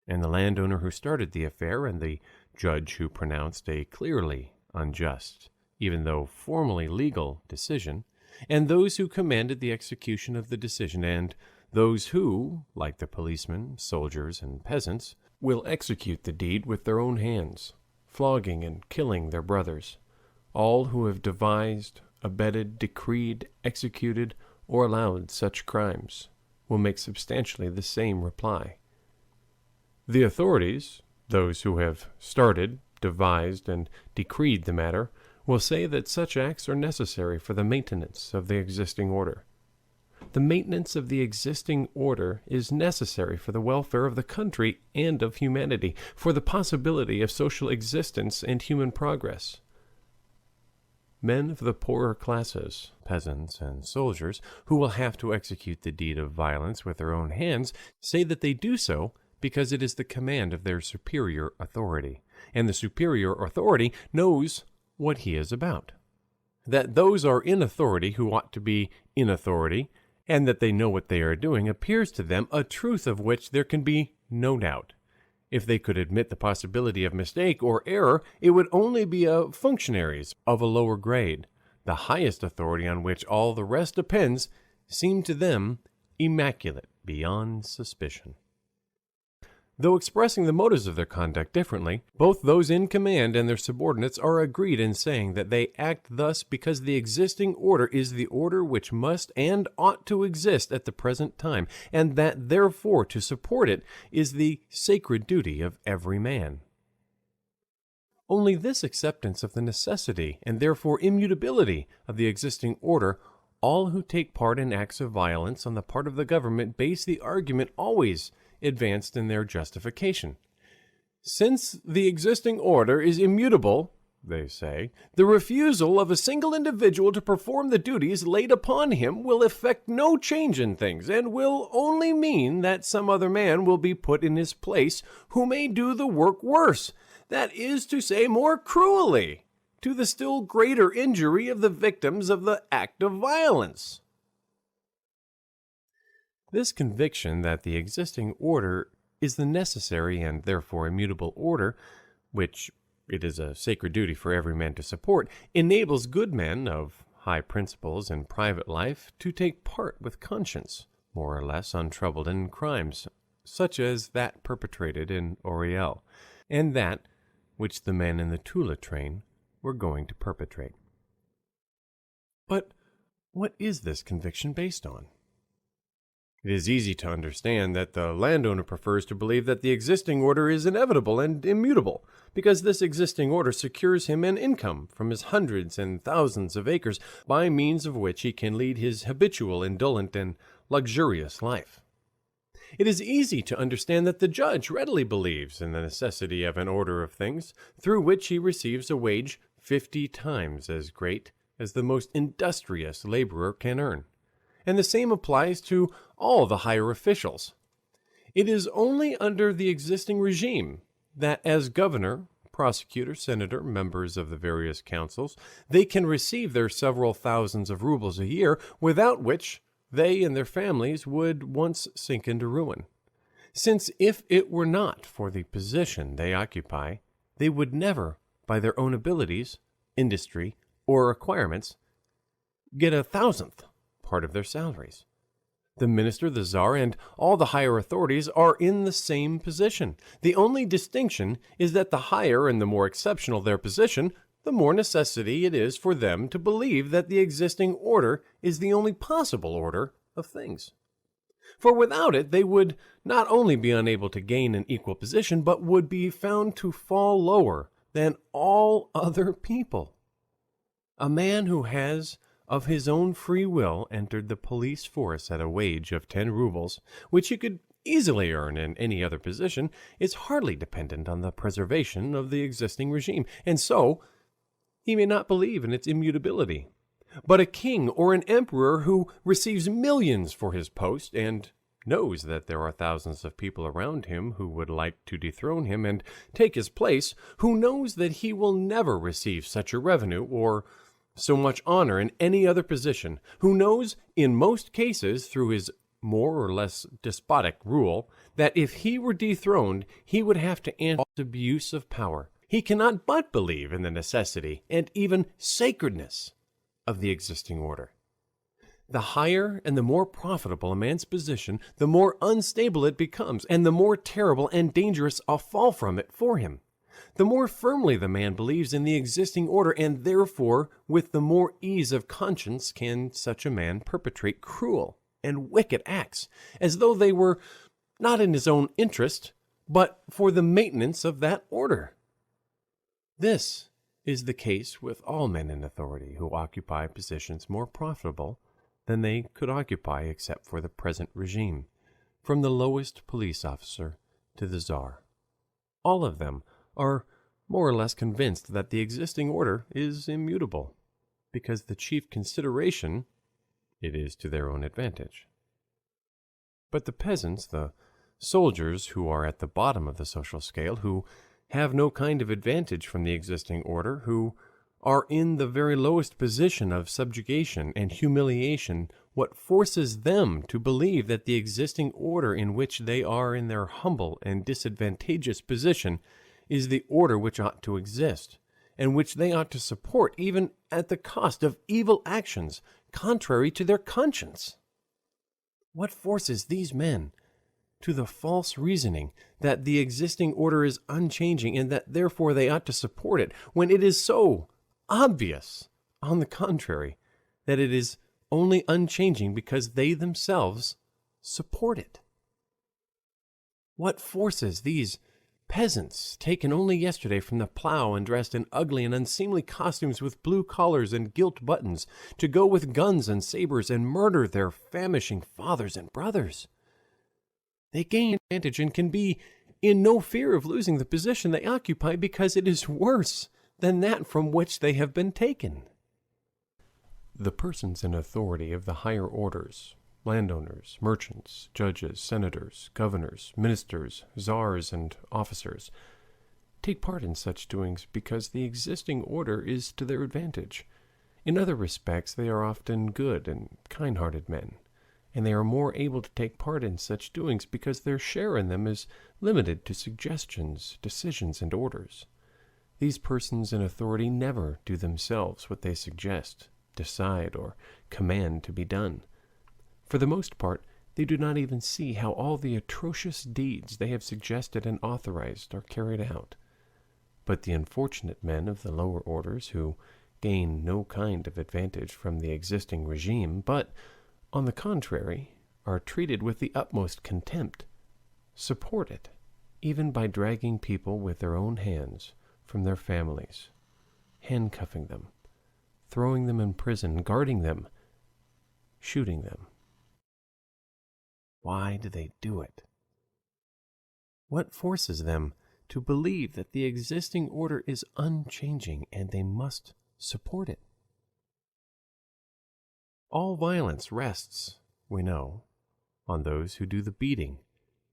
And the landowner who started the affair, and the judge who pronounced a clearly unjust, even though formally legal, decision, and those who commanded the execution of the decision, and those who, like the policemen, soldiers, and peasants, will execute the deed with their own hands, flogging and killing their brothers, all who have devised, abetted, decreed, executed, or allowed such crimes, will make substantially the same reply. The authorities, those who have started, devised, and decreed the matter, will say that such acts are necessary for the maintenance of the existing order. The maintenance of the existing order is necessary for the welfare of the country and of humanity, for the possibility of social existence and human progress. Men of the poorer classes, peasants and soldiers, who will have to execute the deed of violence with their own hands, say that they do so because it is the command of their superior authority, and the superior authority knows what he is about. That those are in authority who ought to be in authority, and that they know what they are doing, appears to them a truth of which there can be no doubt. If they could admit the possibility of mistake or error, it would only be of functionaries of a lower grade. The highest authority on which all the rest depends seemed to them immaculate beyond suspicion. Though expressing the motives of their conduct differently, both those in command and their subordinates are agreed in saying that they act thus because the existing order is the order which must and ought to exist at the present time, and that therefore to support it is the sacred duty of every man. Only this acceptance of the necessity and therefore immutability of the existing order, all who take part in acts of violence on the part of the government base the argument always advanced in their justification. Since the existing order is immutable, they say, the refusal of a single individual to perform the duties laid upon him will effect no change in things, and will only mean that some other man will be put in his place who may do the work worse, that is to say, more cruelly, to the still greater injury of the victims of the act of violence. This conviction that the existing order is the necessary and therefore immutable order, which it is a sacred duty for every man to support, enables good men of high principles in private life to take part with conscience, more or less untroubled in crimes, such as that perpetrated in Oriel, and that which the men in the Tula train were going to perpetrate. But what is this conviction based on? It is easy to understand that the landowner prefers to believe that the existing order is inevitable and immutable, because this existing order secures him an income from his hundreds and thousands of acres, by means of which he can lead his habitual, indolent, and luxurious life. It is easy to understand that the judge readily believes in the necessity of an order of things, through which he receives a wage 50 times as great as the most industrious laborer can earn. And the same applies to all the higher officials. It is only under the existing regime that as governor, prosecutor, senator, members of the various councils, they can receive their several thousands of rubles a year, without which they and their families would once sink into ruin. Since if it were not for the position they occupy, they would never, by their own abilities, industry, or acquirements, get 1,000th part of their salaries. The minister, the czar, and all the higher authorities are in the same position. The only distinction is that the higher and the more exceptional their position, the more necessity it is for them to believe that the existing order is the only possible order of things. For without it, they would not only be unable to gain an equal position, but would be found to fall lower than all other people. A man who has of his own free will entered the police force at a wage of 10 rubles, which he could easily earn in any other position, is hardly dependent on the preservation of the existing regime, and so he may not believe in its immutability. But a king or an emperor who receives millions for his post, and knows that there are thousands of people around him who would like to dethrone him and take his place, who knows that he will never receive such a revenue or so much honor in any other position, who knows in most cases through his more or less despotic rule that if he were dethroned he would have to answer for abuse of power, he cannot but believe in the necessity and even sacredness of the existing order. The higher and the more profitable a man's position, the more unstable it becomes, and the more terrible and dangerous a fall from it for him. The more firmly the man believes in the existing order, and therefore with the more ease of conscience can such a man perpetrate cruel and wicked acts, as though they were not in his own interest, but for the maintenance of that order. This is the case with all men in authority who occupy positions more profitable than they could occupy except for the present regime, from the lowest police officer to the czar. All of them are more or less convinced that the existing order is immutable, because the chief consideration it is to their own advantage. But the peasants, the soldiers who are at the bottom of the social scale, who have no kind of advantage from the existing order, who are in the very lowest position of subjugation and humiliation, what forces them to believe that the existing order in which they are in their humble and disadvantageous position is the order which ought to exist, and which they ought to support even at the cost of evil actions contrary to their conscience? What forces these men to the false reasoning that the existing order is unchanging and that therefore they ought to support it, when it is so obvious, on the contrary, that it is only unchanging because they themselves support it. What forces these peasants, taken only yesterday from the plow and dressed in ugly and unseemly costumes with blue collars and gilt buttons, to go with guns and sabers and murder their famishing fathers and brothers? They gain advantage and can be in no fear of losing the position they occupy because it is worse than that from which they have been taken. The persons in authority of the higher orders, landowners, merchants, judges, senators, governors, ministers, czars, and officers, take part in such doings because the existing order is to their advantage. In other respects, they are often good and kind-hearted men, and they are more able to take part in such doings because their share in them is limited to suggestions, decisions, and orders. These persons in authority never do themselves what they suggest, decide, or command to be done. For the most part, they do not even see how all the atrocious deeds they have suggested and authorized are carried out. But the unfortunate men of the lower orders, who gain no kind of advantage from the existing regime, but, on the contrary, are treated with the utmost contempt, support it, even by dragging people with their own hands from their families, handcuffing them, throwing them in prison, guarding them, shooting them. Why do they do it? What forces them to believe that the existing order is unchanging and they must support it? All violence rests, we know, on those who do the beating,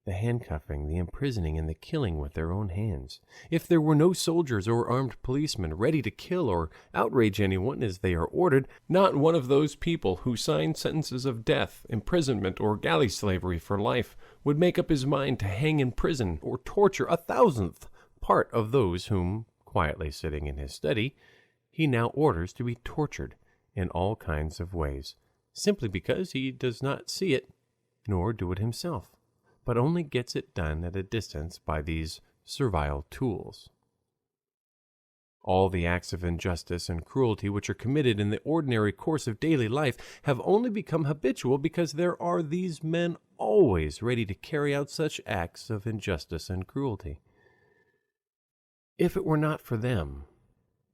the handcuffing, the imprisoning, and the killing with their own hands. If there were no soldiers or armed policemen ready to kill or outrage anyone as they are ordered, not one of those people who sign sentences of death, imprisonment, or galley slavery for life would make up his mind to hang in prison or torture 1,000th part of those whom, quietly sitting in his study, he now orders to be tortured in all kinds of ways, simply because he does not see it nor do it himself, but only gets it done at a distance by these servile tools. All the acts of injustice and cruelty which are committed in the ordinary course of daily life have only become habitual because there are these men always ready to carry out such acts of injustice and cruelty. If it were not for them,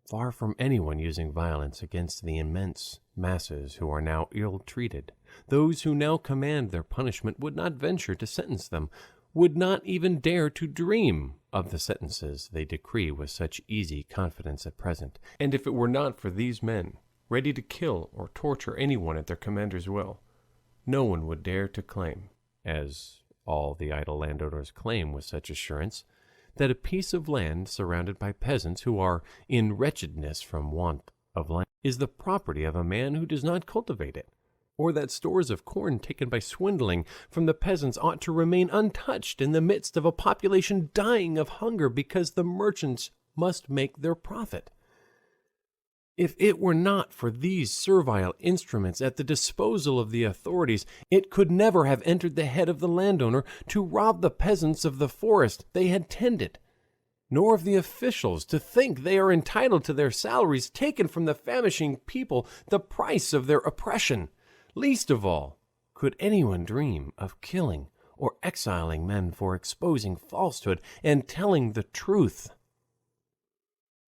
far from anyone using violence against the immense masses who are now ill-treated, those who now command their punishment would not venture to sentence them, would not even dare to dream of the sentences they decree with such easy confidence at present. And if it were not for these men, ready to kill or torture anyone at their commander's will, no one would dare to claim, as all the idle landowners claim with such assurance, that a piece of land surrounded by peasants who are in wretchedness from want of land is the property of a man who does not cultivate it, or that stores of corn taken by swindling from the peasants ought to remain untouched in the midst of a population dying of hunger because the merchants must make their profit. If it were not for these servile instruments at the disposal of the authorities, it could never have entered the head of the landowner to rob the peasants of the forest they had tended, nor of the officials to think they are entitled to their salaries taken from the famishing people, the price of their oppression. Least of all could anyone dream of killing or exiling men for exposing falsehood and telling the truth.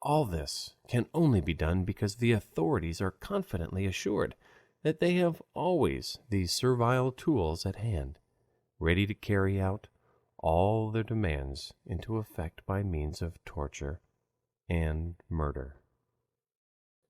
All this can only be done because the authorities are confidently assured that they have always these servile tools at hand, ready to carry out all their demands into effect by means of torture and murder.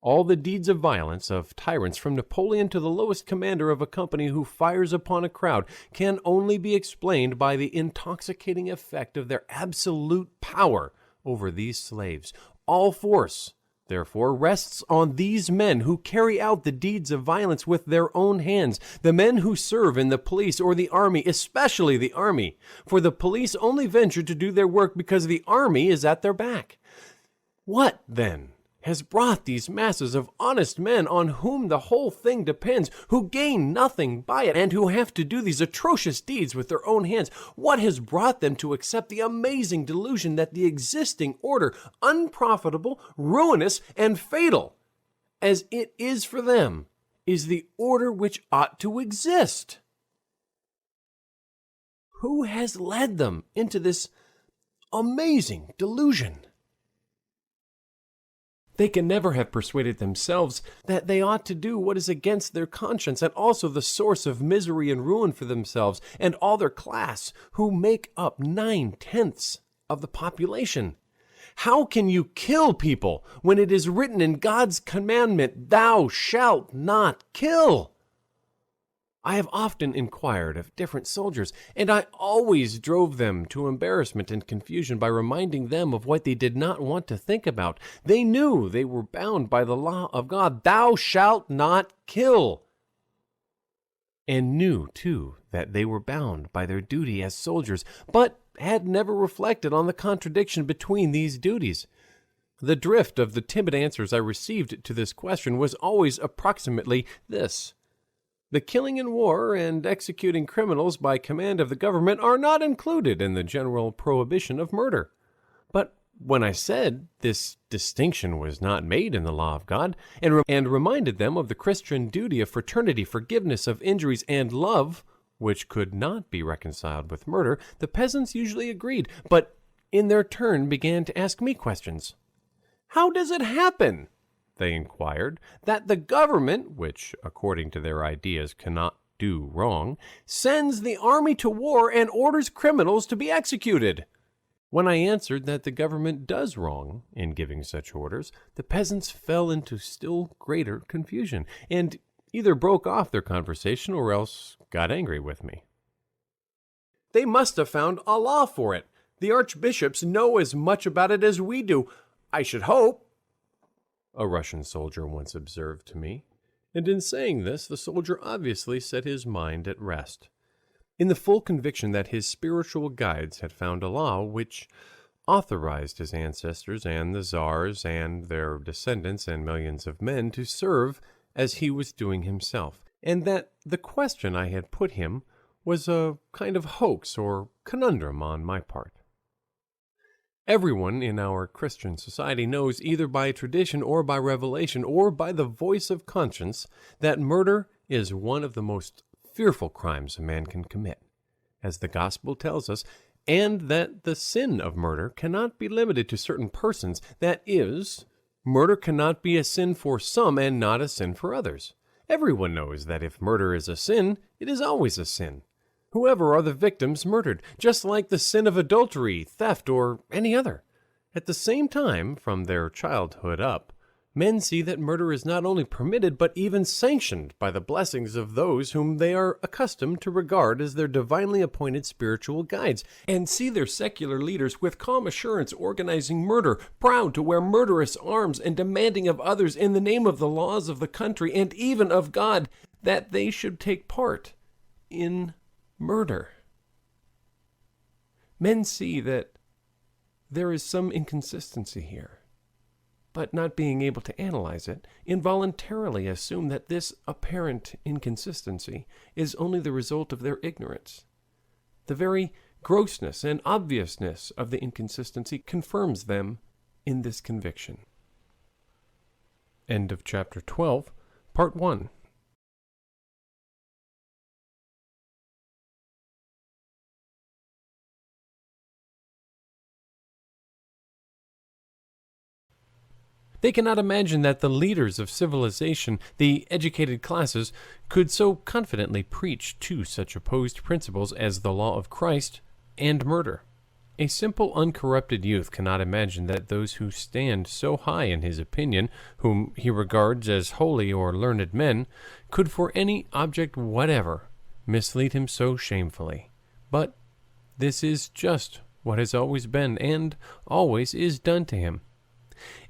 All the deeds of violence of tyrants, from Napoleon to the lowest commander of a company who fires upon a crowd, can only be explained by the intoxicating effect of their absolute power over these slaves. All force, therefore, rests on these men who carry out the deeds of violence with their own hands, the men who serve in the police or the army, especially the army, for the police only venture to do their work because the army is at their back. What, then, has brought these masses of honest men on whom the whole thing depends, who gain nothing by it, and who have to do these atrocious deeds with their own hands? What has brought them to accept the amazing delusion that the existing order, unprofitable, ruinous, and fatal as it is for them, is the order which ought to exist? Who has led them into this amazing delusion? They can never have persuaded themselves that they ought to do what is against their conscience, and also the source of misery and ruin for themselves and all their class, who make up 9/10 of the population. How can you kill people when it is written in God's commandment, "Thou shalt not kill"? I have often inquired of different soldiers, and I always drove them to embarrassment and confusion by reminding them of what they did not want to think about. They knew they were bound by the law of God, "Thou shalt not kill," and knew, too, that they were bound by their duty as soldiers, but had never reflected on the contradiction between these duties. The drift of the timid answers I received to this question was always approximately this: the killing in war and executing criminals by command of the government are not included in the general prohibition of murder. But when I said this distinction was not made in the law of God, and reminded them of the Christian duty of fraternity, forgiveness of injuries, and love, which could not be reconciled with murder, the peasants usually agreed, but in their turn began to ask me questions. "How does it happen," they inquired, "that the government, which, according to their ideas, cannot do wrong, sends the army to war and orders criminals to be executed?" When I answered that the government does wrong in giving such orders, the peasants fell into still greater confusion, and either broke off their conversation or else got angry with me. "They must have found a law for it. The archbishops know as much about it as we do, I should hope," a Russian soldier once observed to me, and in saying this, the soldier obviously set his mind at rest, in the full conviction that his spiritual guides had found a law which authorized his ancestors and the czars and their descendants and millions of men to serve as he was doing himself, and that the question I had put him was a kind of hoax or conundrum on my part. Everyone in our Christian society knows, either by tradition or by revelation or by the voice of conscience, that murder is one of the most fearful crimes a man can commit, as the gospel tells us, and that the sin of murder cannot be limited to certain persons. That is, murder cannot be a sin for some and not a sin for others. Everyone knows that if murder is a sin, it is always a sin, whoever are the victims murdered, just like the sin of adultery, theft, or any other. At the same time, from their childhood up, men see that murder is not only permitted, but even sanctioned by the blessings of those whom they are accustomed to regard as their divinely appointed spiritual guides, and see their secular leaders with calm assurance organizing murder, proud to wear murderous arms, and demanding of others in the name of the laws of the country and even of God that they should take part in murder. Men see that there is some inconsistency here, but not being able to analyze it, involuntarily assume that this apparent inconsistency is only the result of their ignorance. The very grossness and obviousness of the inconsistency confirms them in this conviction. End of chapter 12, part 1. They cannot imagine that the leaders of civilization, the educated classes, could so confidently preach two such opposed principles as the law of Christ and murder. A simple, uncorrupted youth cannot imagine that those who stand so high in his opinion, whom he regards as holy or learned men, could for any object whatever mislead him so shamefully. But this is just what has always been and always is done to him.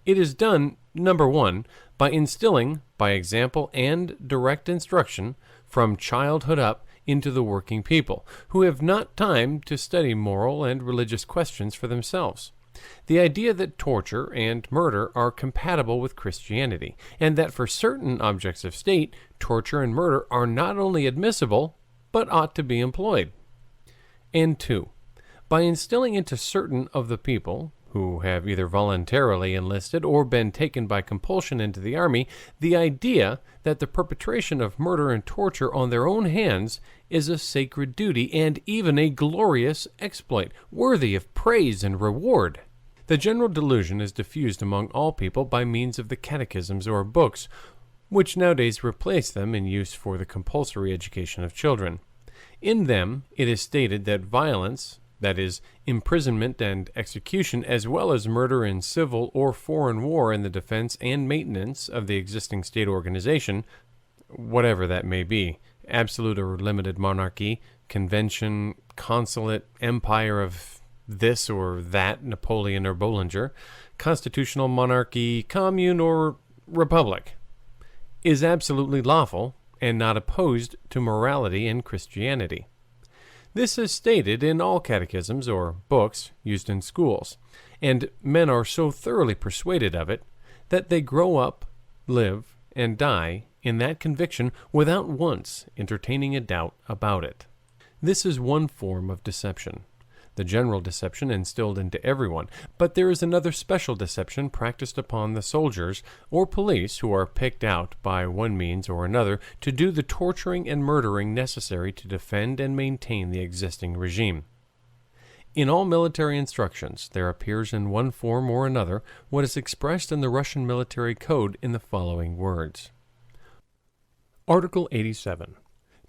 It is done, number one, by instilling, by example and direct instruction, from childhood up into the working people, who have not time to study moral and religious questions for themselves. The idea that torture and murder are compatible with Christianity, and that for certain objects of state, torture and murder are not only admissible, but ought to be employed. And 2. By instilling into certain of the people, who have either voluntarily enlisted or been taken by compulsion into the army, the idea that the perpetration of murder and torture on their own hands is a sacred duty and even a glorious exploit, worthy of praise and reward. The general delusion is diffused among all people by means of the catechisms or books, which nowadays replace them in use for the compulsory education of children. In them, it is stated that violence, that is, imprisonment and execution, as well as murder in civil or foreign war in the defense and maintenance of the existing state organization, whatever that may be, absolute or limited monarchy, convention, consulate, empire of this or that, Napoleon or Bollinger, constitutional monarchy, commune, or republic, is absolutely lawful and not opposed to morality and Christianity. This is stated in all catechisms or books used in schools, and men are so thoroughly persuaded of it that they grow up, live, and die in that conviction without once entertaining a doubt about it. This is one form of deception, the general deception instilled into everyone, but there is another special deception practiced upon the soldiers or police who are picked out by one means or another to do the torturing and murdering necessary to defend and maintain the existing regime. In all military instructions, there appears in one form or another what is expressed in the Russian military code in the following words. Article 87.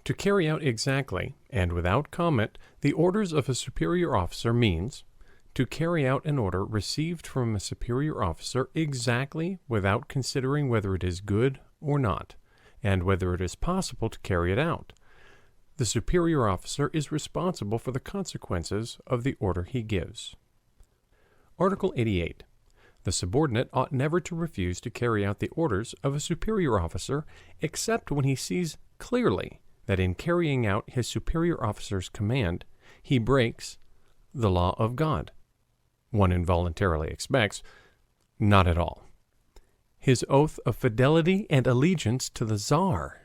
To carry out exactly, and without comment, the orders of a superior officer means to carry out an order received from a superior officer exactly without considering whether it is good or not, and whether it is possible to carry it out. The superior officer is responsible for the consequences of the order he gives. Article 88. The subordinate ought never to refuse to carry out the orders of a superior officer except when he sees clearly that in carrying out his superior officer's command, he breaks the law of God. One involuntarily expects, not at all, his oath of fidelity and allegiance to the Tsar.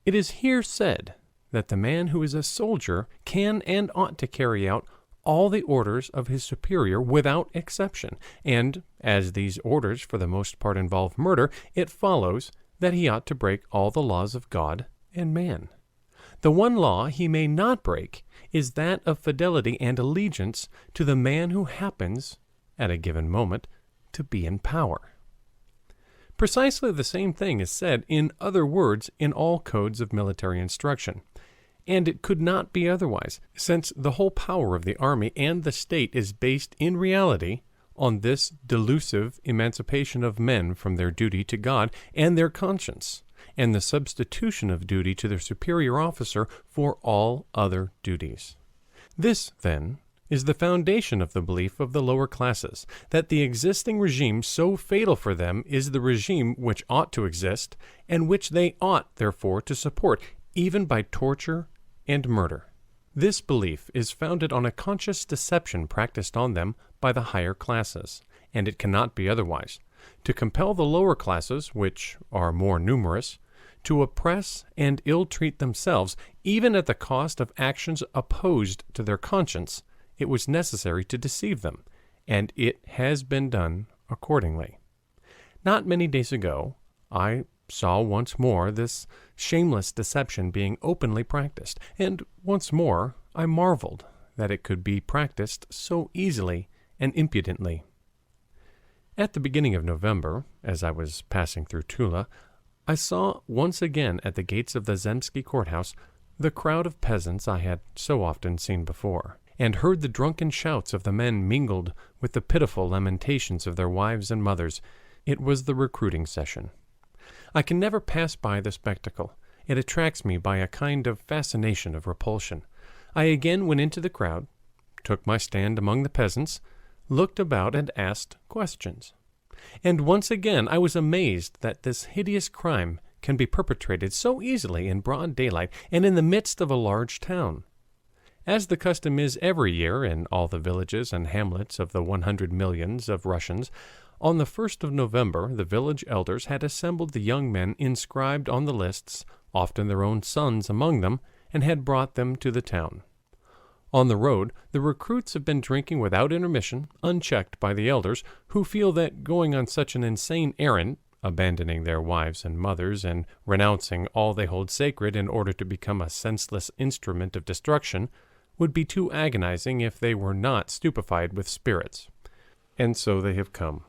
It is here said that the man who is a soldier can and ought to carry out all the orders of his superior without exception, and as these orders for the most part involve murder, it follows that he ought to break all the laws of God and man. The one law he may not break is that of fidelity and allegiance to the man who happens, at a given moment, to be in power. Precisely the same thing is said in other words in all codes of military instruction, and it could not be otherwise, since the whole power of the army and the state is based in reality on this delusive emancipation of men from their duty to God and their conscience, and the substitution of duty to their superior officer for all other duties. This, then, is the foundation of the belief of the lower classes, that the existing regime so fatal for them is the regime which ought to exist, and which they ought, therefore, to support, even by torture and murder. This belief is founded on a conscious deception practiced on them by the higher classes, and it cannot be otherwise, to compel the lower classes, which are more numerous, to oppress and ill-treat themselves, even at the cost of actions opposed to their conscience. It was necessary to deceive them, and it has been done accordingly. Not many days ago, I saw once more this shameless deception being openly practiced, and once more I marveled that it could be practiced so easily and impudently. At the beginning of November, as I was passing through Tula, I saw once again at the gates of the Zemsky courthouse the crowd of peasants I had so often seen before, and heard the drunken shouts of the men mingled with the pitiful lamentations of their wives and mothers. It was the recruiting session. I can never pass by the spectacle. It attracts me by a kind of fascination of repulsion. I again went into the crowd, took my stand among the peasants, looked about and asked questions. And once again I was amazed that this hideous crime can be perpetrated so easily in broad daylight and in the midst of a large town. As the custom is every year in all the villages and hamlets of the 100 millions of Russians, on the 1st of November the village elders had assembled the young men inscribed on the lists, often their own sons among them, and had brought them to the town. On the road, the recruits have been drinking without intermission, unchecked by the elders, who feel that going on such an insane errand, abandoning their wives and mothers and renouncing all they hold sacred in order to become a senseless instrument of destruction, would be too agonizing if they were not stupefied with spirits. And so they have come,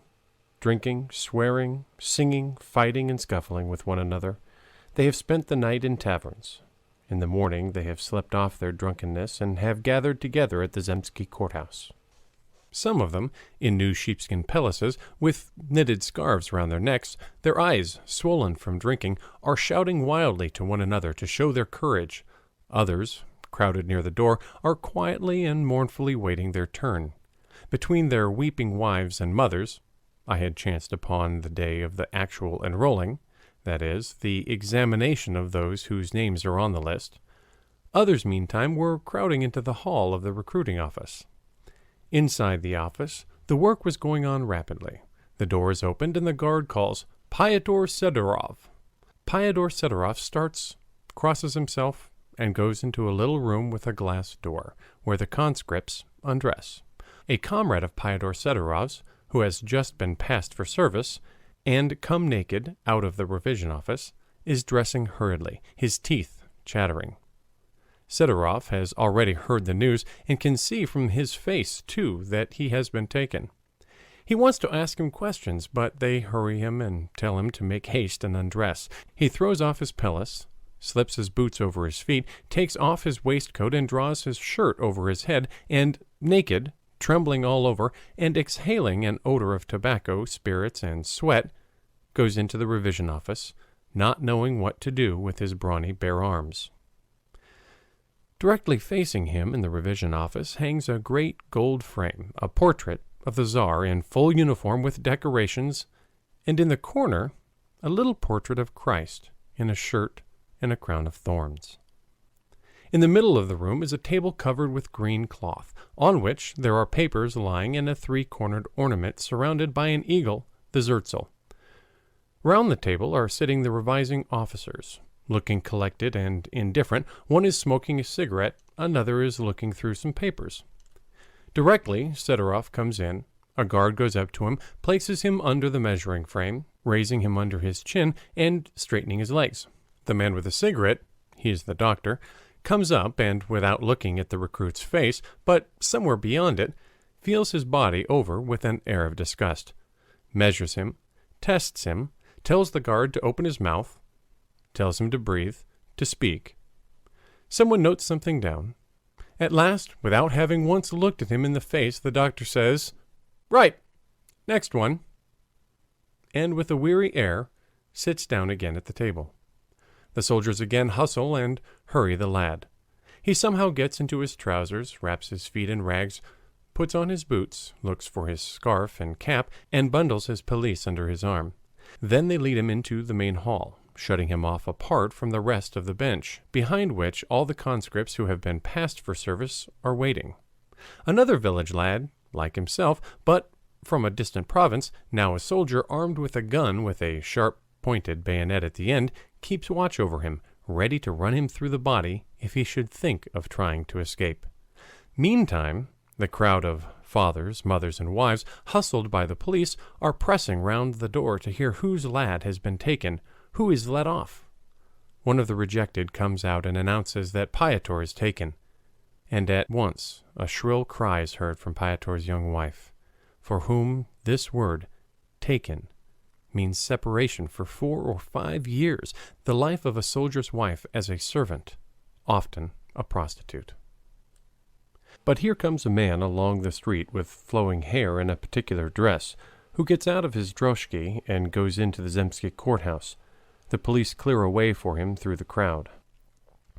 drinking, swearing, singing, fighting, and scuffling with one another. They have spent the night in taverns. In the morning they have slept off their drunkenness and have gathered together at the Zemsky courthouse. Some of them, in new sheepskin pelisses, with knitted scarves round their necks, their eyes swollen from drinking, are shouting wildly to one another to show their courage. Others, crowded near the door, are quietly and mournfully waiting their turn. Between their weeping wives and mothers, I had chanced upon the day of the actual enrolling, that is, the examination of those whose names are on the list. Others, meantime, were crowding into the hall of the recruiting office. Inside the office, the work was going on rapidly. The door is opened, and the guard calls, "Pyotr Sidorov." Pyotr Sidorov starts, crosses himself, and goes into a little room with a glass door, where the conscripts undress. A comrade of Pyotr Sidorov's, who has just been passed for service, and come naked out of the revision office, is dressing hurriedly, his teeth chattering. Sidorov has already heard the news, and can see from his face, too, that he has been taken. He wants to ask him questions, but they hurry him and tell him to make haste and undress. He throws off his pelisse, slips his boots over his feet, takes off his waistcoat and draws his shirt over his head, and naked, trembling all over, and exhaling an odor of tobacco, spirits, and sweat, goes into the revision office, not knowing what to do with his brawny bare arms. Directly facing him in the revision office hangs a great gold frame, a portrait of the Tsar in full uniform with decorations, and in the corner a little portrait of Christ in a shirt and a crown of thorns. In the middle of the room is a table covered with green cloth, on which there are papers lying and a three-cornered ornament surrounded by an eagle, the zerzel. Round the table are sitting the revising officers, looking collected and indifferent. One is smoking a cigarette, another is looking through some papers. Directly Sidorov comes in, a guard goes up to him, places him under the measuring frame, raising him under his chin and straightening his legs. The man with the cigarette, he is the doctor, comes up and, without looking at the recruit's face, but somewhere beyond it, feels his body over with an air of disgust, measures him, tests him, tells the guard to open his mouth, tells him to breathe, to speak. Someone notes something down. At last, without having once looked at him in the face, the doctor says, "Right, next one," and with a weary air sits down again at the table. The soldiers again hustle and hurry the lad. He somehow gets into his trousers, wraps his feet in rags, puts on his boots, looks for his scarf and cap, and bundles his pelisse under his arm. Then they lead him into the main hall, shutting him off apart from the rest of the bench, behind which all the conscripts who have been passed for service are waiting. Another village lad, like himself, but from a distant province, now a soldier armed with a gun with a sharp-pointed bayonet at the end, keeps watch over him, ready to run him through the body if he should think of trying to escape. Meantime, the crowd of fathers, mothers, and wives, hustled by the police, are pressing round the door to hear whose lad has been taken, who is let off. One of the rejected comes out and announces that Pyotr is taken, and at once a shrill cry is heard from Pyotr's young wife, for whom this word, taken, means separation for 4 or 5 years, the life of a soldier's wife as a servant, often a prostitute. But here comes a man along the street with flowing hair and a particular dress, who gets out of his droshky and goes into the Zemsky courthouse. The police clear a way for him through the crowd.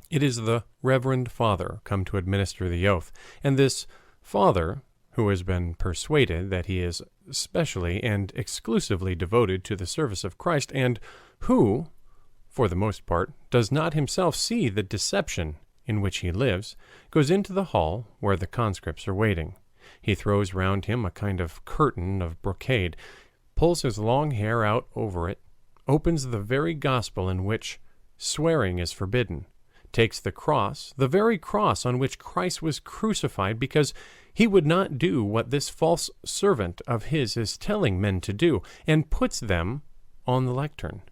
It is the Reverend Father come to administer the oath, and this Father, who has been persuaded that he is specially and exclusively devoted to the service of Christ, and who, for the most part, does not himself see the deception in which he lives, goes into the hall where the conscripts are waiting. He throws round him a kind of curtain of brocade, pulls his long hair out over it, opens the very gospel in which swearing is forbidden, takes the cross, the very cross on which Christ was crucified, because he would not do what this false servant of his is telling men to do, and puts them on the lectern.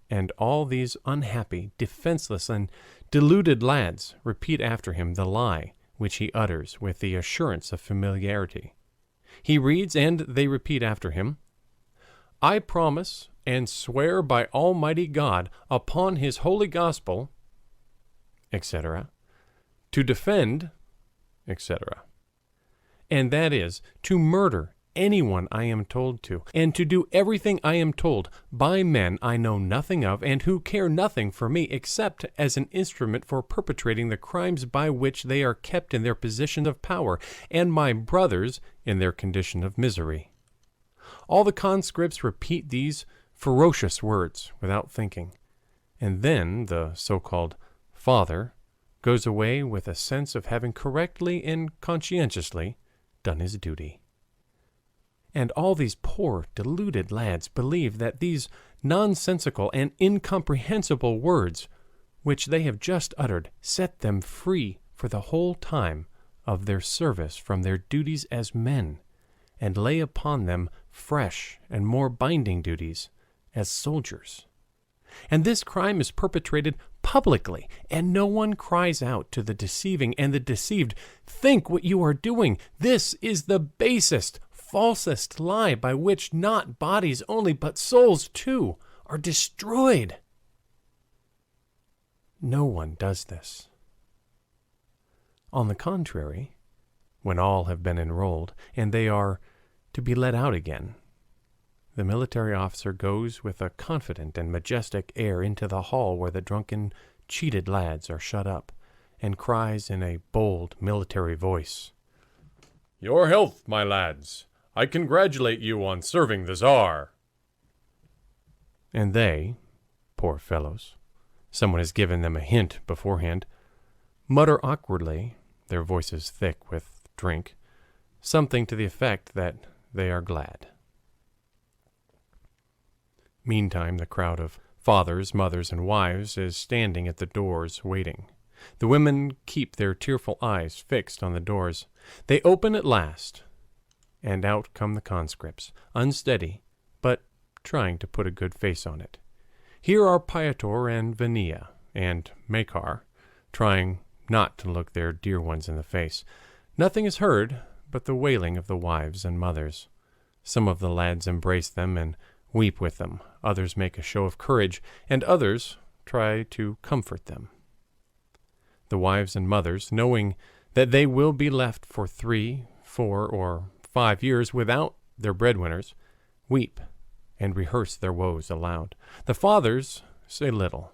And all these unhappy, defenseless, and deluded lads repeat after him the lie which he utters with the assurance of familiarity. He reads, and they repeat after him, "I promise and swear by Almighty God upon his holy gospel," etc., "to defend," etc. And that is, to murder anyone I am told to, and to do everything I am told by men I know nothing of, and who care nothing for me except as an instrument for perpetrating the crimes by which they are kept in their position of power, and my brothers in their condition of misery. All the conscripts repeat these ferocious words without thinking, and then the so-called father goes away with a sense of having correctly and conscientiously done his duty. And all these poor, deluded lads believe that these nonsensical and incomprehensible words which they have just uttered set them free for the whole time of their service from their duties as men, and lay upon them fresh and more binding duties as soldiers. And this crime is perpetrated publicly, and no one cries out to the deceiving and the deceived, "Think what you are doing. This is the basest, falsest lie by which not bodies only, but souls too, are destroyed." No one does this. On the contrary, when all have been enrolled, and they are to be let out again, the military officer goes with a confident and majestic air into the hall where the drunken, cheated lads are shut up, and cries in a bold military voice, "Your health, my lads! I congratulate you on serving the Tsar." And they, poor fellows, someone has given them a hint beforehand, mutter awkwardly, their voices thick with drink, something to the effect that they are glad. Meantime, the crowd of fathers, mothers, and wives is standing at the doors waiting. The women keep their tearful eyes fixed on the doors. They open at last, and out come the conscripts, unsteady, but trying to put a good face on it. Here are Piotr and Vania and Makar, trying not to look their dear ones in the face. Nothing is heard but the wailing of the wives and mothers. Some of the lads embrace them and weep with them, others make a show of courage, and others try to comfort them. The wives and mothers, knowing that they will be left for 3, 4, or 5 years without their breadwinners, weep and rehearse their woes aloud. The fathers say little.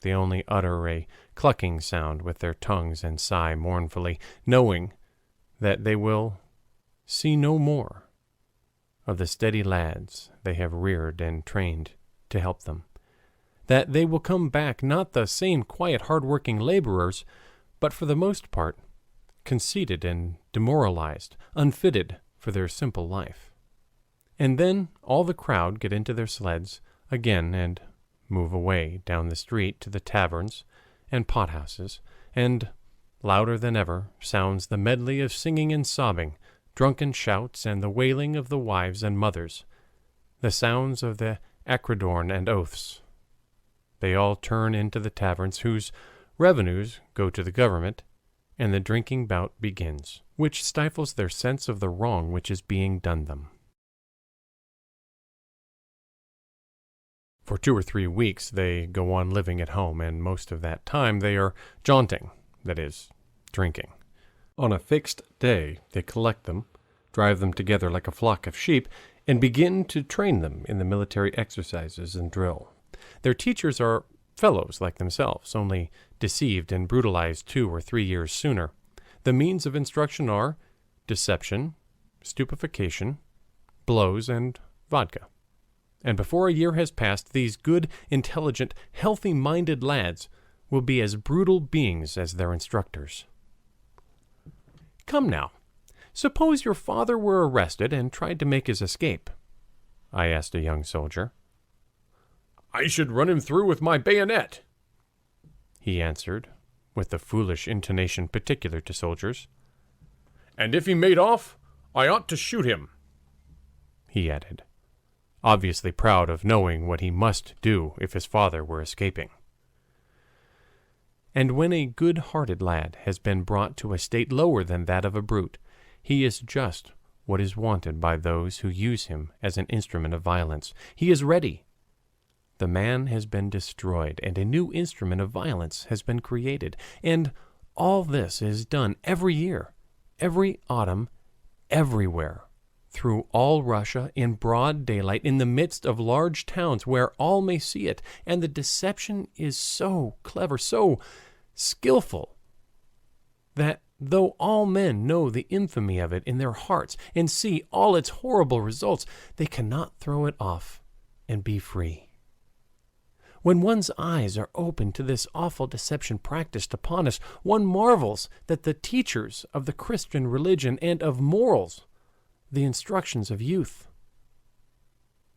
They only utter a clucking sound with their tongues and sigh mournfully, knowing that they will see no more of the steady lads they have reared and trained to help them, that they will come back not the same quiet, hard-working laborers, but for the most part conceited and demoralized, unfitted for their simple life. And then all the crowd get into their sleds again and move away down the street to the taverns and pothouses, and louder than ever sounds the medley of singing and sobbing, drunken shouts, and the wailing of the wives and mothers, the sounds of the acridorn and oaths. They all turn into the taverns, whose revenues go to the government, and the drinking bout begins, which stifles their sense of the wrong which is being done them. For 2 or 3 weeks they go on living at home, and most of that time they are jaunting, that is, drinking. On a fixed day they collect them, drive them together like a flock of sheep, and begin to train them in the military exercises and drill. Their teachers are fellows like themselves, only deceived and brutalized 2 or 3 years sooner. The means of instruction are deception, stupefaction, blows, and vodka. And before a year has passed, these good, intelligent, healthy-minded lads will be as brutal beings as their instructors. Come now, suppose your father were arrested and tried to make his escape, I asked a young soldier. I should run him through with my bayonet, he answered, with the foolish intonation particular to soldiers. And if he made off, I ought to shoot him, he added, obviously proud of knowing what he must do if his father were escaping. And when a good-hearted lad has been brought to a state lower than that of a brute, he is just what is wanted by those who use him as an instrument of violence. He is ready. The man has been destroyed, and a new instrument of violence has been created. And all this is done every year, every autumn, everywhere, through all Russia, in broad daylight, in the midst of large towns where all may see it. And the deception is so clever, so skillful, that though all men know the infamy of it in their hearts and see all its horrible results, they cannot throw it off and be free. When one's eyes are opened to this awful deception practiced upon us, one marvels that the teachers of the Christian religion and of morals, the instructions of youth,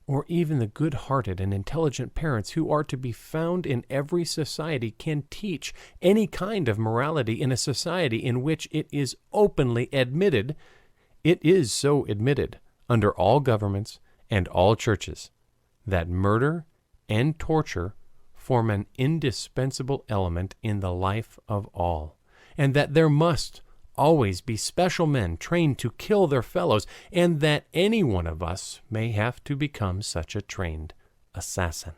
or even the good-hearted and intelligent parents who are to be found in every society, can teach any kind of morality in a society in which it is openly admitted, it is so admitted under all governments and all churches, that murder and torture form an indispensable element in the life of all, and that there must always be special men trained to kill their fellows, and that any one of us may have to become such a trained assassin.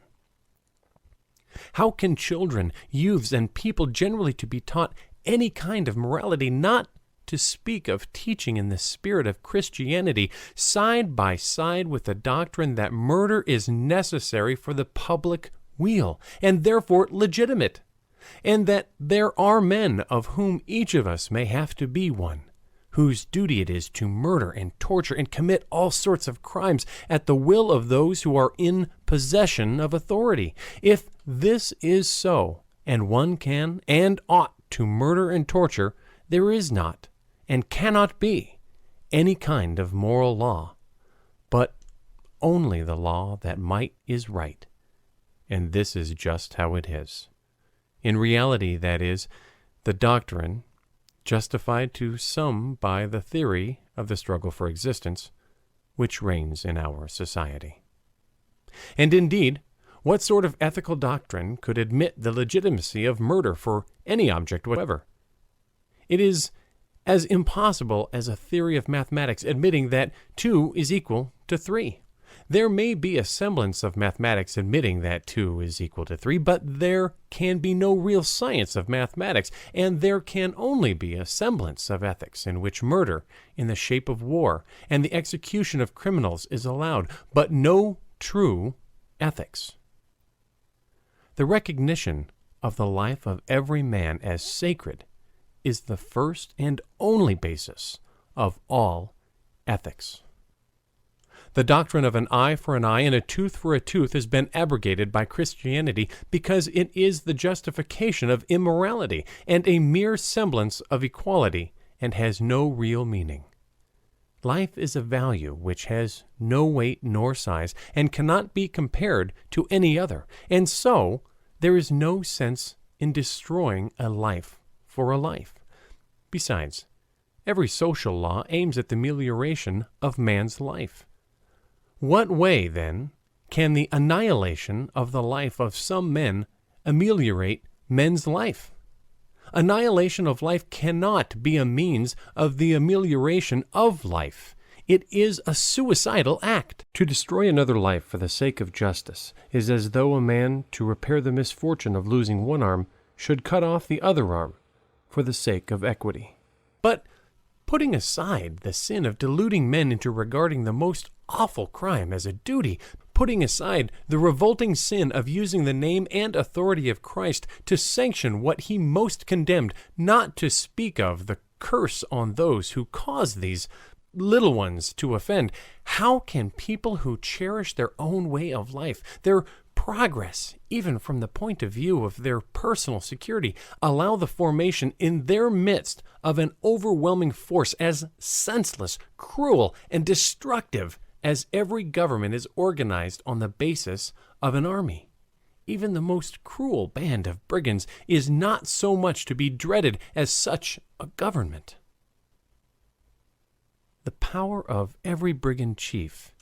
How can children, youths, and people generally to be taught any kind of morality, not to speak of teaching in the spirit of Christianity, side by side with the doctrine that murder is necessary for the public weal, and therefore legitimate, and that there are men, of whom each of us may have to be one, whose duty it is to murder and torture and commit all sorts of crimes at the will of those who are in possession of authority? If this is so, and one can and ought to murder and torture, there is not, and cannot be, any kind of moral law, but only the law that might is right. And this is just how it is. In reality, that is, the doctrine, justified to some by the theory of the struggle for existence, which reigns in our society. And indeed, what sort of ethical doctrine could admit the legitimacy of murder for any object whatever? It is as impossible as a theory of mathematics admitting that 2 is equal to 3. There may be a semblance of mathematics admitting that 2 is equal to 3, but there can be no real science of mathematics, and there can only be a semblance of ethics in which murder in the shape of war and the execution of criminals is allowed, but no true ethics. The recognition of the life of every man as sacred is the first and only basis of all ethics. The doctrine of an eye for an eye and a tooth for a tooth has been abrogated by Christianity because it is the justification of immorality and a mere semblance of equality and has no real meaning. Life is a value which has no weight nor size and cannot be compared to any other, and so there is no sense in destroying a life for a life. Besides, every social law aims at the amelioration of man's life. What way, then, can the annihilation of the life of some men ameliorate men's life? Annihilation of life cannot be a means of the amelioration of life. It is a suicidal act. To destroy another life for the sake of justice is as though a man, to repair the misfortune of losing one arm, should cut off the other arm for the sake of equity. But putting aside the sin of deluding men into regarding the most awful crime as a duty, putting aside the revolting sin of using the name and authority of Christ to sanction what he most condemned, not to speak of the curse on those who cause these little ones to offend, how can people who cherish their own way of life, their progress, even from the point of view of their personal security, allow the formation in their midst of an overwhelming force as senseless, cruel, and destructive as every government is organized on the basis of an army. Even the most cruel band of brigands is not so much to be dreaded as such a government. The power of every brigand chief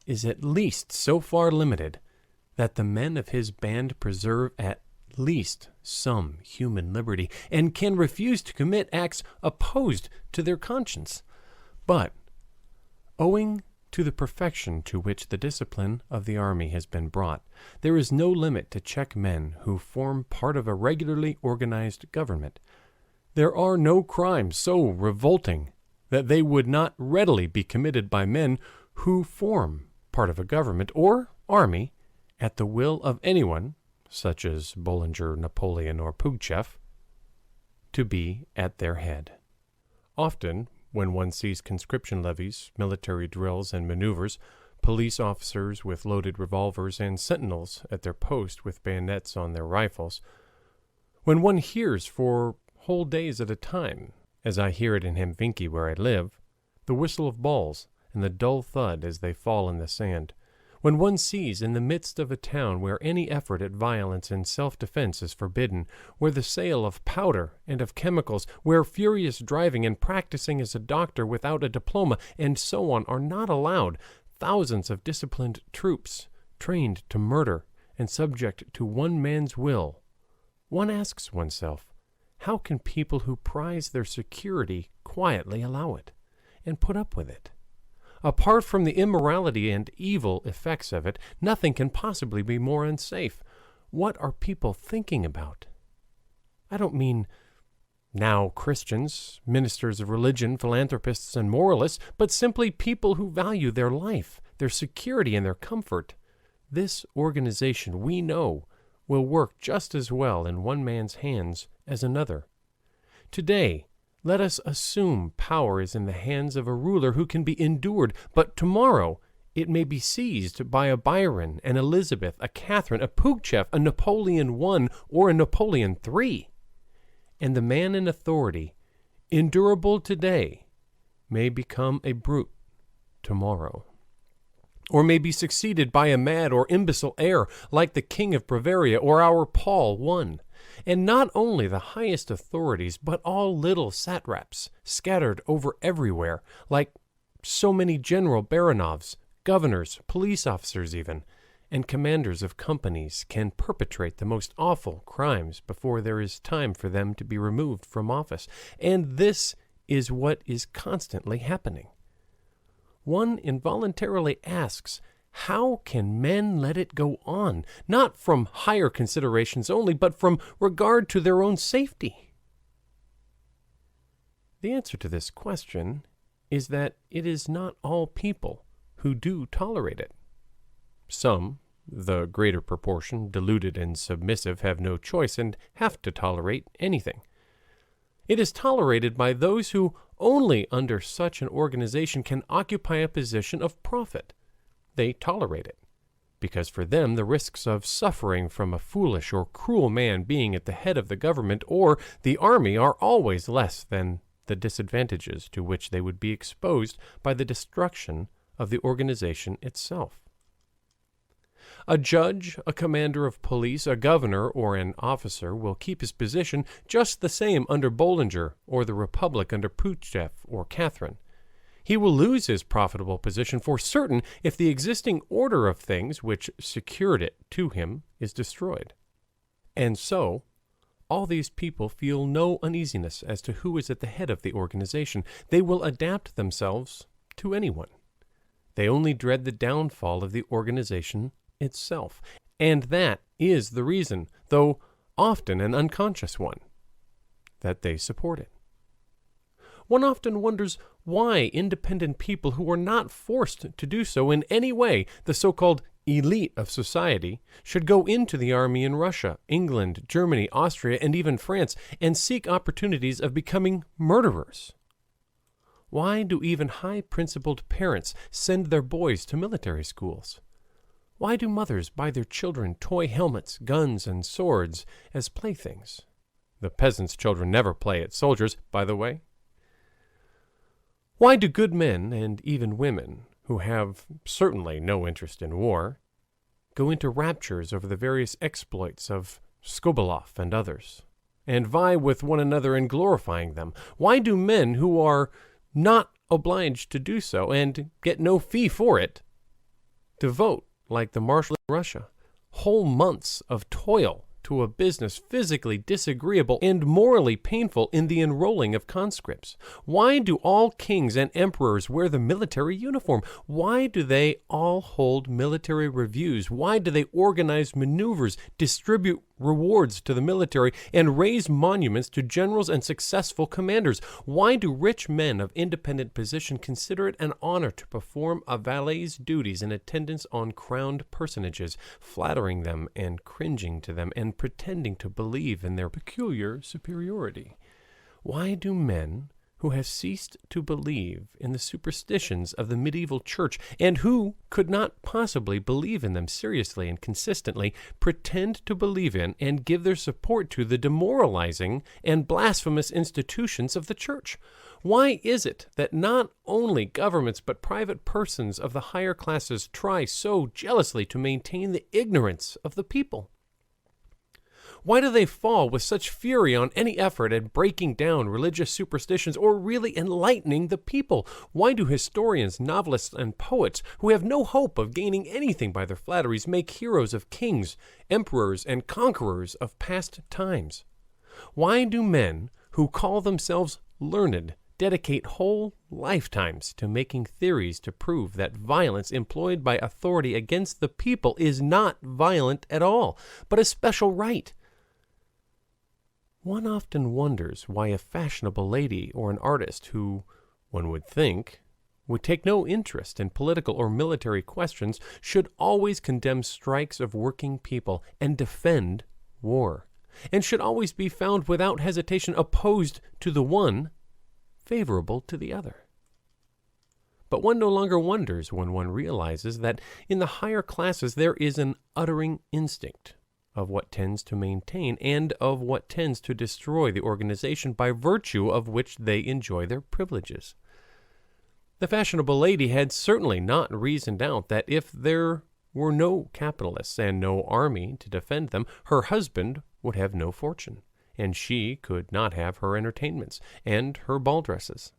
is at least so far limited that the men of his band preserve at least some human liberty and can refuse to commit acts opposed to their conscience. But, owing to the perfection to which the discipline of the army has been brought, there is no limit to check men who form part of a regularly organized government. There are no crimes so revolting that they would not readily be committed by men who form part of a government or army at the will of anyone, such as Bollinger, Napoleon, or Pugachev, to be at their head. Often, when one sees conscription levies, military drills and maneuvers, police officers with loaded revolvers, and sentinels at their post with bayonets on their rifles, when one hears for whole days at a time, as I hear it in Helsinki where I live, the whistle of balls and the dull thud as they fall in the sand, when one sees in the midst of a town where any effort at violence and self-defense is forbidden, where the sale of powder and of chemicals, where furious driving and practicing as a doctor without a diploma, and so on, are not allowed, thousands of disciplined troops, trained to murder and subject to one man's will, one asks oneself, how can people who prize their security quietly allow it and put up with it? Apart from the immorality and evil effects of it, nothing can possibly be more unsafe. What are people thinking about? I don't mean now Christians, ministers of religion, philanthropists, and moralists, but simply people who value their life, their security, and their comfort. This organization, we know, will work just as well in one man's hands as another. Today, let us assume power is in the hands of a ruler who can be endured, but tomorrow it may be seized by a Byron, an Elizabeth, a Catherine, a Pugachev, a Napoleon I, or a Napoleon III. And the man in authority, endurable today, may become a brute tomorrow, or may be succeeded by a mad or imbecile heir like the King of Bavaria or our Paul I. And not only the highest authorities, but all little satraps, scattered over everywhere, like so many General Baranovs, governors, police officers even, and commanders of companies, can perpetrate the most awful crimes before there is time for them to be removed from office. And this is what is constantly happening. One involuntarily asks, how can men let it go on, not from higher considerations only, but from regard to their own safety? The answer to this question is that it is not all people who do tolerate it. Some, the greater proportion, deluded and submissive, have no choice and have to tolerate anything. It is tolerated by those who only under such an organization can occupy a position of profit. They tolerate it, because for them the risks of suffering from a foolish or cruel man being at the head of the government or the army are always less than the disadvantages to which they would be exposed by the destruction of the organization itself. A judge, a commander of police, a governor, or an officer will keep his position just the same under Bollinger or the Republic under Pugachev or Catherine. He will lose his profitable position for certain if the existing order of things which secured it to him is destroyed. And so, all these people feel no uneasiness as to who is at the head of the organization. They will adapt themselves to anyone. They only dread the downfall of the organization itself. And that is the reason, though often an unconscious one, that they support it. One often wonders why independent people who are not forced to do so in any way, the so-called elite of society, should go into the army in Russia, England, Germany, Austria, and even France, and seek opportunities of becoming murderers. Why do even high-principled parents send their boys to military schools? Why do mothers buy their children toy helmets, guns, and swords as playthings? The peasants' children never play at soldiers, by the way. Why do good men, and even women, who have certainly no interest in war, go into raptures over the various exploits of Skobeloff and others, and vie with one another in glorifying them? Why do men who are not obliged to do so, and get no fee for it, devote, like the marshal in Russia, whole months of toil to a business physically disagreeable and morally painful in the enrolling of conscripts? Why do all kings and emperors wear the military uniform? Why do they all hold military reviews? Why do they organize maneuvers, distribute rewards to the military, and raise monuments to generals and successful commanders? Why do rich men of independent position consider it an honor to perform a valet's duties in attendance on crowned personages, flattering them and cringing to them, and pretending to believe in their peculiar superiority? Why do men who have ceased to believe in the superstitions of the medieval church, and who could not possibly believe in them seriously and consistently, pretend to believe in and give their support to the demoralizing and blasphemous institutions of the church? Why is it that not only governments but private persons of the higher classes try so jealously to maintain the ignorance of the people? Why do they fall with such fury on any effort at breaking down religious superstitions or really enlightening the people? Why do historians, novelists, and poets, who have no hope of gaining anything by their flatteries, make heroes of kings, emperors, and conquerors of past times? Why do men who call themselves learned dedicate whole lifetimes to making theories to prove that violence employed by authority against the people is not violent at all, but a special right? One often wonders why a fashionable lady or an artist who, one would think, would take no interest in political or military questions should always condemn strikes of working people and defend war, and should always be found without hesitation opposed to the one, favorable to the other. But one no longer wonders when one realizes that in the higher classes there is an uttering instinct of what tends to maintain and of what tends to destroy the organization by virtue of which they enjoy their privileges. The fashionable lady had certainly not reasoned out that if there were no capitalists and no army to defend them, her husband would have no fortune, and she could not have her entertainments and her ball dresses.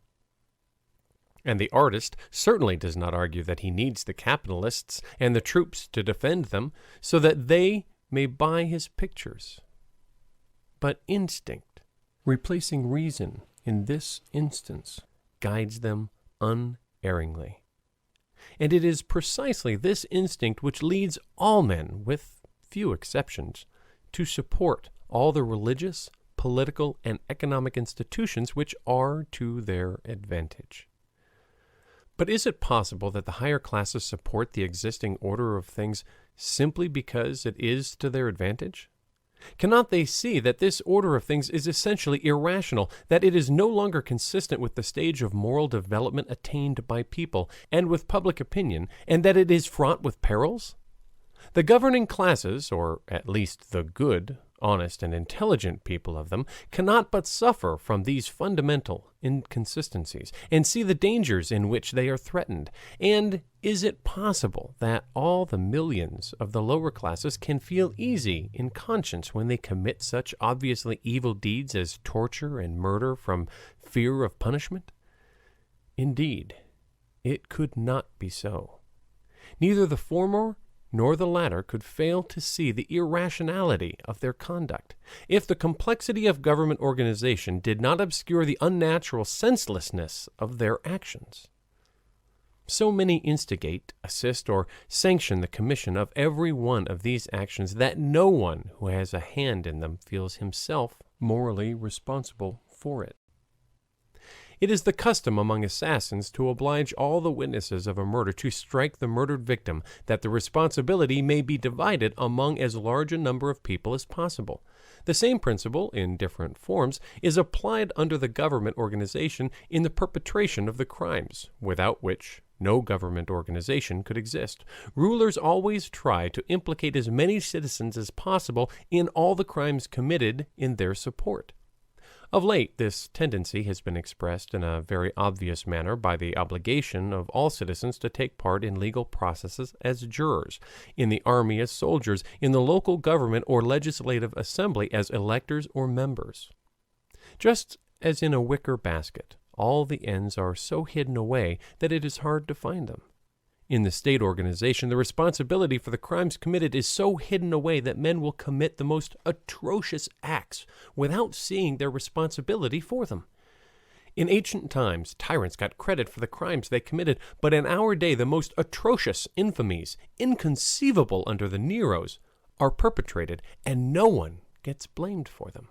And the artist certainly does not argue that he needs the capitalists and the troops to defend them so that they may buy his pictures. But instinct, replacing reason in this instance, guides them unerringly. And it is precisely this instinct which leads all men, with few exceptions, to support all the religious, political, and economic institutions which are to their advantage. But is it possible that the higher classes support the existing order of things simply because it is to their advantage? Cannot they see that this order of things is essentially irrational, that it is no longer consistent with the stage of moral development attained by people and with public opinion, and that it is fraught with perils? The governing classes, or at least the good, honest, and intelligent people of them, cannot but suffer from these fundamental inconsistencies and see the dangers in which they are threatened. And is it possible that all the millions of the lower classes can feel easy in conscience when they commit such obviously evil deeds as torture and murder from fear of punishment? Indeed, it could not be so. Neither the former nor the latter could fail to see the irrationality of their conduct, if the complexity of government organization did not obscure the unnatural senselessness of their actions. So many instigate, assist, or sanction the commission of every one of these actions that no one who has a hand in them feels himself morally responsible for it. It is the custom among assassins to oblige all the witnesses of a murder to strike the murdered victim, that the responsibility may be divided among as large a number of people as possible. The same principle, in different forms, is applied under the government organization in the perpetration of the crimes, without which no government organization could exist. Rulers always try to implicate as many citizens as possible in all the crimes committed in their support. Of late, this tendency has been expressed in a very obvious manner by the obligation of all citizens to take part in legal processes as jurors, in the army as soldiers, in the local government or legislative assembly as electors or members. Just as in a wicker basket, all the ends are so hidden away that it is hard to find them. In the state organization, the responsibility for the crimes committed is so hidden away that men will commit the most atrocious acts without seeing their responsibility for them. In ancient times, tyrants got credit for the crimes they committed, but in our day, the most atrocious infamies, inconceivable under the Neros, are perpetrated, and no one gets blamed for them.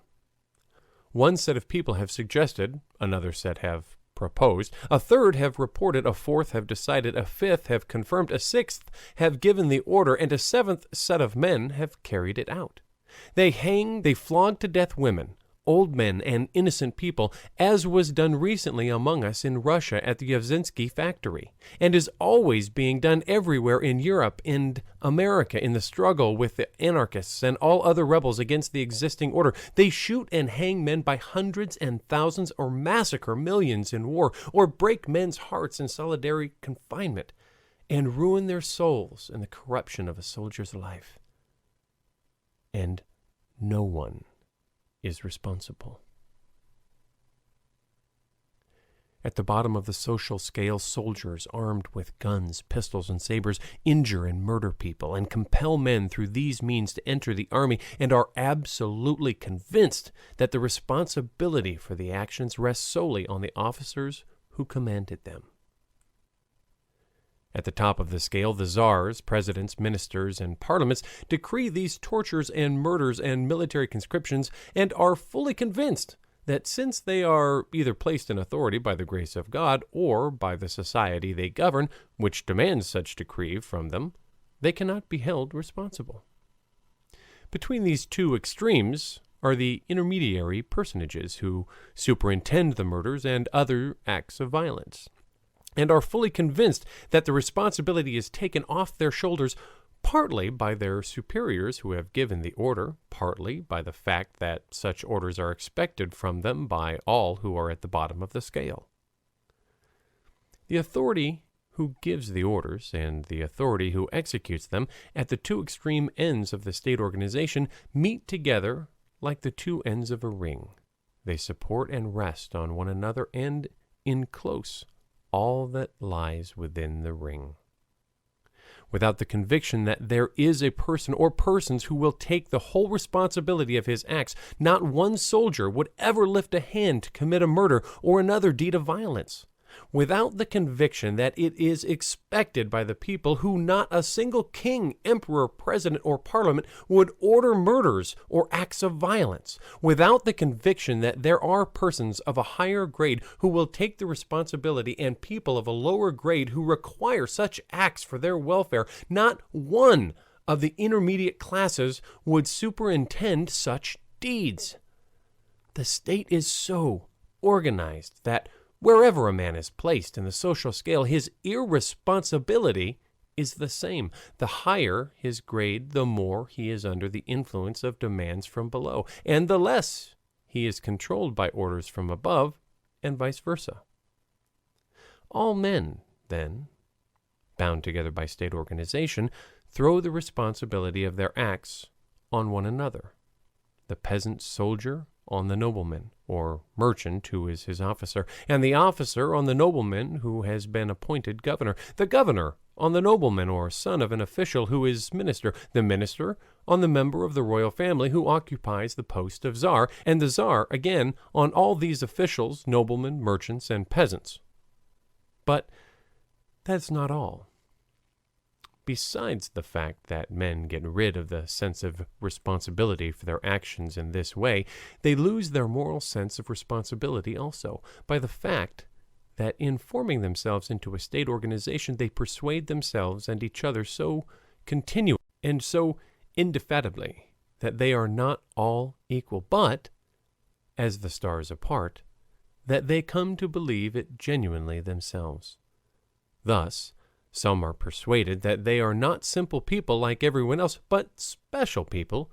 One set of people have suggested, another set have proposed, a third have reported, a fourth have decided, a fifth have confirmed, a sixth have given the order, and a seventh set of men have carried it out. They flog to death women, old men, and innocent people, as was done recently among us in Russia at the Yevzhinsky factory, and is always being done everywhere in Europe and America in the struggle with the anarchists and all other rebels against the existing order. They shoot and hang men by hundreds and thousands, or massacre millions in war, or break men's hearts in solitary confinement, and ruin their souls in the corruption of a soldier's life. And no one is responsible. At the bottom of the social scale, soldiers armed with guns, pistols, and sabers injure and murder people and compel men through these means to enter the army, and are absolutely convinced that the responsibility for the actions rests solely on the officers who commanded them. At the top of the scale, the czars, presidents, ministers, and parliaments decree these tortures and murders and military conscriptions, and are fully convinced that since they are either placed in authority by the grace of God or by the society they govern, which demands such decree from them, they cannot be held responsible. Between these two extremes are the intermediary personages who superintend the murders and other acts of violence, and are fully convinced that the responsibility is taken off their shoulders, partly by their superiors who have given the order, partly by the fact that such orders are expected from them by all who are at the bottom of the scale. The authority who gives the orders and the authority who executes them at the two extreme ends of the state organization meet together like the two ends of a ring. They support and rest on one another and enclose all that lies within the ring. Without the conviction that there is a person or persons who will take the whole responsibility of his acts, not one soldier would ever lift a hand to commit a murder or another deed of violence. Without the conviction that it is expected by the people, who not a single king, emperor, president, or parliament would order murders or acts of violence. Without the conviction that there are persons of a higher grade who will take the responsibility, and people of a lower grade who require such acts for their welfare, not one of the intermediate classes would superintend such deeds. The state is so organized that wherever a man is placed in the social scale, his irresponsibility is the same. The higher his grade, the more he is under the influence of demands from below, and the less he is controlled by orders from above, and vice versa. All men, then, bound together by state organization, throw the responsibility of their acts on one another. The peasant soldier on the nobleman or merchant who is his officer, and the officer on the nobleman who has been appointed governor, the governor on the nobleman or son of an official who is minister, the minister on the member of the royal family who occupies the post of czar, and the czar again on all these officials, noblemen, merchants, and peasants. But that's not all. Besides the fact that men get rid of the sense of responsibility for their actions in this way, they lose their moral sense of responsibility also by the fact that in forming themselves into a state organization, they persuade themselves and each other so continually and so indefatigably that they are not all equal, but, as the stars apart, that they come to believe it genuinely themselves. Thus, some are persuaded that they are not simple people like everyone else, but special people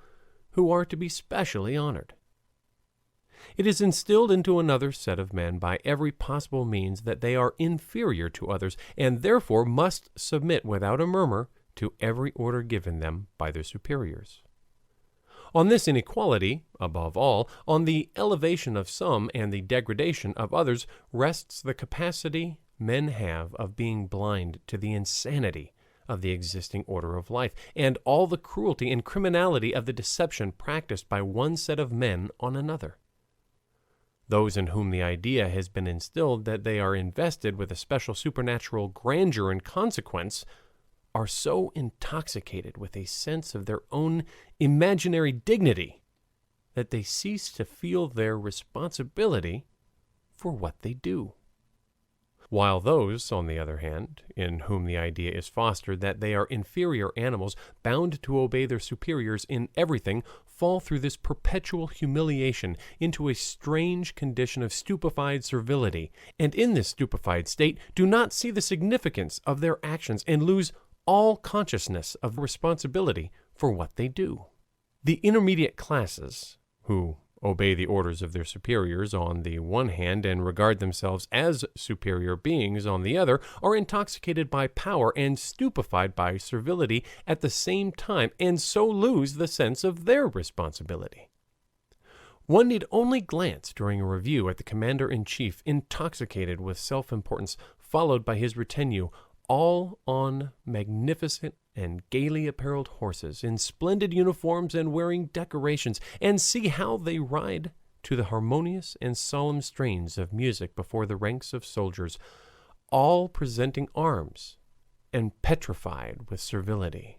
who are to be specially honored. It is instilled into another set of men by every possible means that they are inferior to others, and therefore must submit without a murmur to every order given them by their superiors. On this inequality, above all, on the elevation of some and the degradation of others, rests the capacity men have of being blind to the insanity of the existing order of life, and all the cruelty and criminality of the deception practiced by one set of men on another. Those in whom the idea has been instilled that they are invested with a special supernatural grandeur and consequence are so intoxicated with a sense of their own imaginary dignity that they cease to feel their responsibility for what they do. While those, on the other hand, in whom the idea is fostered that they are inferior animals bound to obey their superiors in everything, fall through this perpetual humiliation into a strange condition of stupefied servility, and in this stupefied state do not see the significance of their actions and lose all consciousness of responsibility for what they do. The intermediate classes, who obey the orders of their superiors on the one hand and regard themselves as superior beings on the other, are intoxicated by power and stupefied by servility at the same time, and so lose the sense of their responsibility. One need only glance during a review at the commander-in-chief, intoxicated with self-importance, followed by his retinue, all on magnificent and gaily apparelled horses, in splendid uniforms and wearing decorations, and see how they ride to the harmonious and solemn strains of music before the ranks of soldiers, all presenting arms and petrified with servility.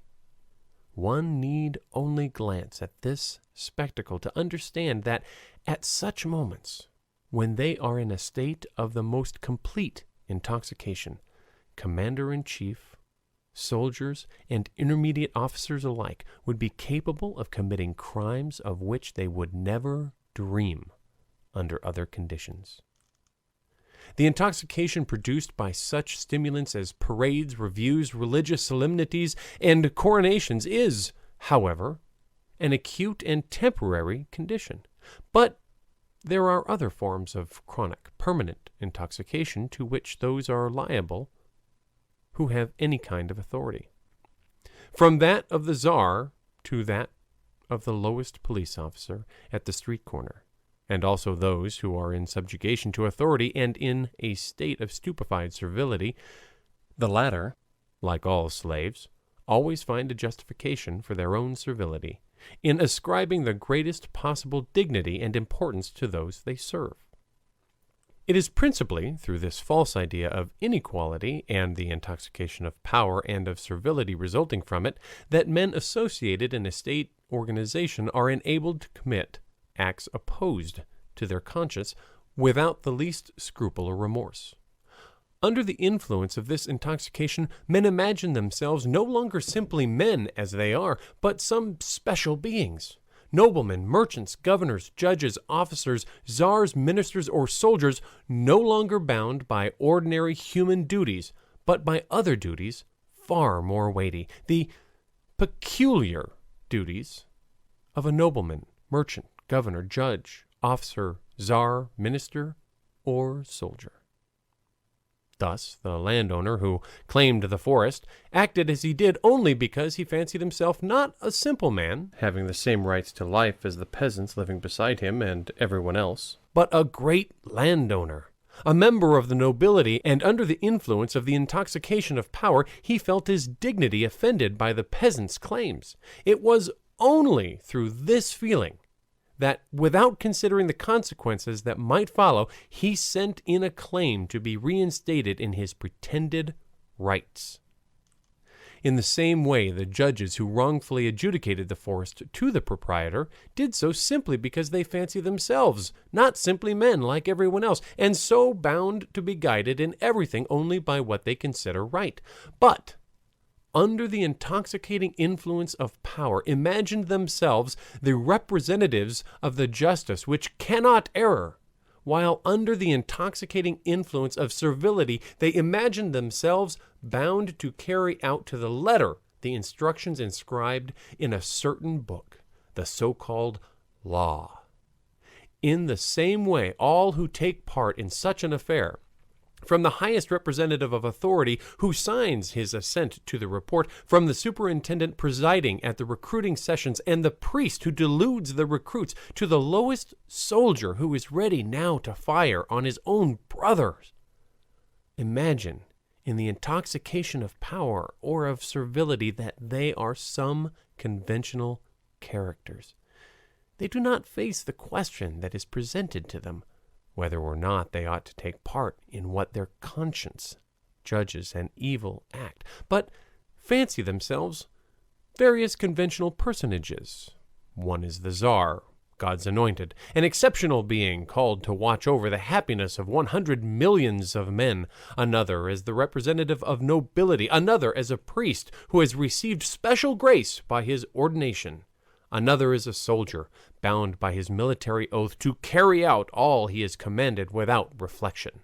One need only glance at this spectacle to understand that at such moments, when they are in a state of the most complete intoxication, commander-in-chief, soldiers, and intermediate officers alike would be capable of committing crimes of which they would never dream under other conditions. The intoxication produced by such stimulants as parades, reviews, religious solemnities, and coronations is, however, an acute and temporary condition. But there are other forms of chronic, permanent intoxication to which those are liable who have any kind of authority. From that of the Tsar to that of the lowest police officer at the street corner, and also those who are in subjugation to authority and in a state of stupefied servility, the latter, like all slaves, always find a justification for their own servility in ascribing the greatest possible dignity and importance to those they serve. It is principally through this false idea of inequality and the intoxication of power and of servility resulting from it that men associated in a state organization are enabled to commit acts opposed to their conscience without the least scruple or remorse. Under the influence of this intoxication, men imagine themselves no longer simply men as they are, but some special beings. Noblemen, merchants, governors, judges, officers, czars, ministers, or soldiers, no longer bound by ordinary human duties, but by other duties far more weighty, the peculiar duties of a nobleman, merchant, governor, judge, officer, czar, minister, or soldier. Thus, the landowner who claimed the forest acted as he did only because he fancied himself not a simple man, having the same rights to life as the peasants living beside him and everyone else, but a great landowner, a member of the nobility, and under the influence of the intoxication of power, he felt his dignity offended by the peasants' claims. It was only through this feeling that, without considering the consequences that might follow, he sent in a claim to be reinstated in his pretended rights. In the same way, the judges who wrongfully adjudicated the forest to the proprietor did so simply because they fancy themselves not simply men like everyone else, and so bound to be guided in everything only by what they consider right. But under the intoxicating influence of power, imagined themselves the representatives of the justice which cannot err, while under the intoxicating influence of servility, they imagine themselves bound to carry out to the letter the instructions inscribed in a certain book, the so-called law. In the same way, all who take part in such an affair, from the highest representative of authority who signs his assent to the report, from the superintendent presiding at the recruiting sessions, and the priest who deludes the recruits, to the lowest soldier who is ready now to fire on his own brothers, imagine in the intoxication of power or of servility that they are some conventional characters. They do not face the question that is presented to them, whether or not they ought to take part in what their conscience judges an evil act, but fancy themselves various conventional personages. One is the Tsar, God's anointed, an exceptional being called to watch over the happiness of 100 millions of men. Another as the representative of nobility. Another as a priest who has received special grace by his ordination. Another is a soldier, bound by his military oath to carry out all he is commanded without reflection.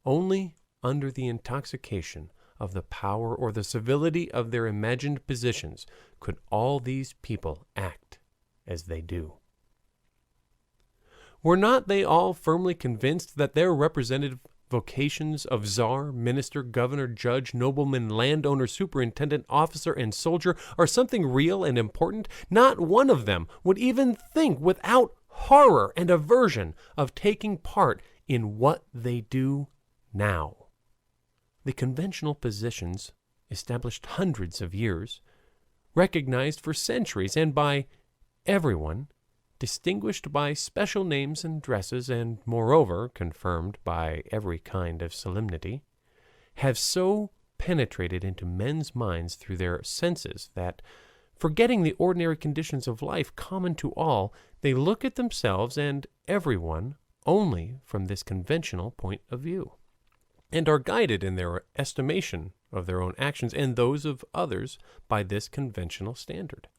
Only under the intoxication of the power or the civility of their imagined positions could all these people act as they do. Were not they all firmly convinced that their representative vocations of czar, minister, governor, judge, nobleman, landowner, superintendent, officer, and soldier are something real and important? Not one of them would even think without horror and aversion of taking part in what they do now. The conventional positions, established hundreds of years, recognized for centuries and by everyone, distinguished by special names and dresses, and moreover confirmed by every kind of solemnity, have so penetrated into men's minds through their senses that, forgetting the ordinary conditions of life common to all, they look at themselves and everyone only from this conventional point of view, and are guided in their estimation of their own actions and those of others by this conventional standard.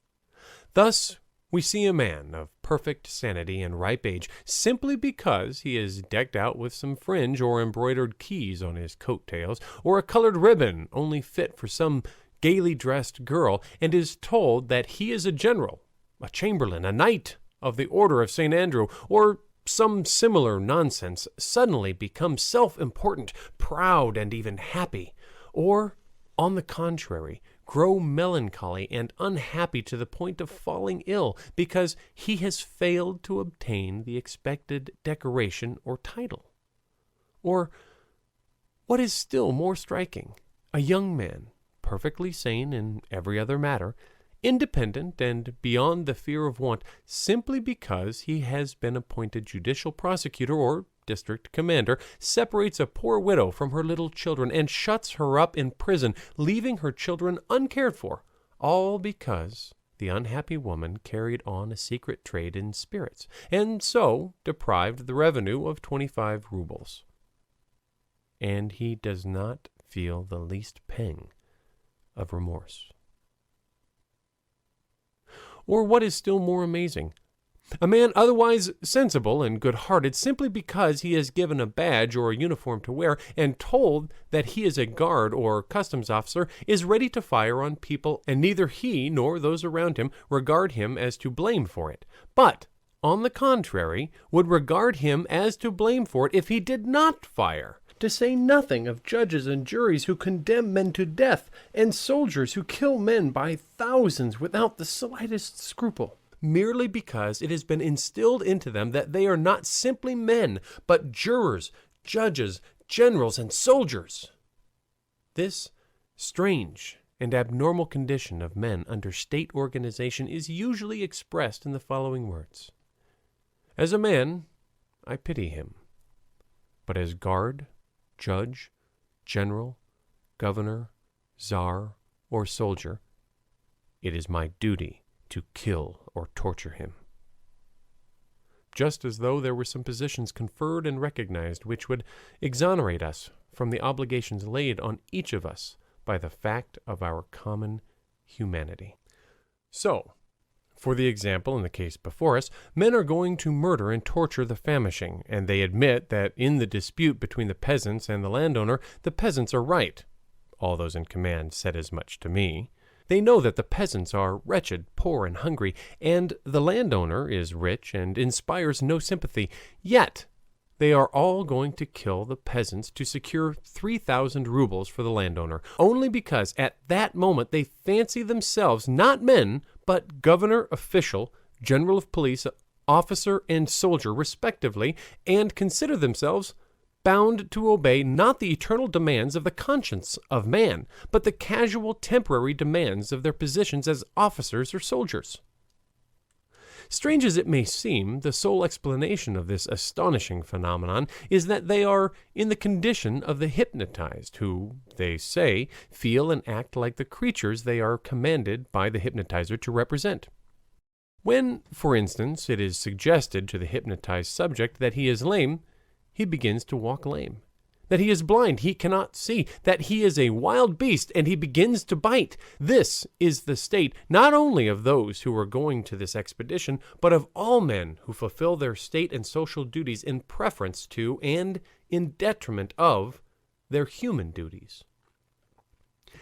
Thus, we see a man of perfect sanity and ripe age simply because he is decked out with some fringe or embroidered keys on his coat tails, or a colored ribbon only fit for some gaily dressed girl, and is told that he is a general, a chamberlain, a knight of the Order of St. Andrew, or some similar nonsense, suddenly become self-important, proud, and even happy, or, on the contrary, grow melancholy and unhappy to the point of falling ill because he has failed to obtain the expected decoration or title. Or, what is still more striking, a young man, perfectly sane in every other matter, independent and beyond the fear of want, simply because he has been appointed judicial prosecutor or district commander, separates a poor widow from her little children and shuts her up in prison, leaving her children uncared for, all because the unhappy woman carried on a secret trade in spirits, and so deprived the revenue of 25 rubles. And he does not feel the least pang of remorse. Or what is still more amazing, a man otherwise sensible and good-hearted, simply because he is given a badge or a uniform to wear and told that he is a guard or customs officer, is ready to fire on people, and neither he nor those around him regard him as to blame for it, but, on the contrary, would regard him as to blame for it if he did not fire. To say nothing of judges and juries who condemn men to death, and soldiers who kill men by thousands without the slightest scruple, merely because it has been instilled into them that they are not simply men, but jurors, judges, generals, and soldiers. This strange and abnormal condition of men under state organization is usually expressed in the following words: As a man, I pity him, but as guard, judge, general, governor, czar, or soldier, it is my duty to kill or torture him. Just as though there were some positions conferred and recognized which would exonerate us from the obligations laid on each of us by the fact of our common humanity. So, For the example in the case before us, men are going to murder and torture the famishing, and they admit that in the dispute between the peasants and the landowner, the peasants are right. All those in command said as much to me. They know that the peasants are wretched, poor, and hungry, and the landowner is rich and inspires no sympathy. Yet they are all going to kill the peasants to secure 3,000 rubles for the landowner, only because at that moment they fancy themselves not men, but governor, official, general of police, officer, and soldier, respectively, and consider themselves bound to obey not the eternal demands of the conscience of man, but the casual, temporary demands of their positions as officers or soldiers. Strange as it may seem, the sole explanation of this astonishing phenomenon is that they are in the condition of the hypnotized, who, they say, feel and act like the creatures they are commanded by the hypnotizer to represent. When, for instance, it is suggested to the hypnotized subject that he is lame, he begins to walk lame. That he is blind, he cannot see. That he is a wild beast, and he begins to bite. This is the state not only of those who are going to this expedition, but of all men who fulfill their state and social duties in preference to and in detriment of their human duties.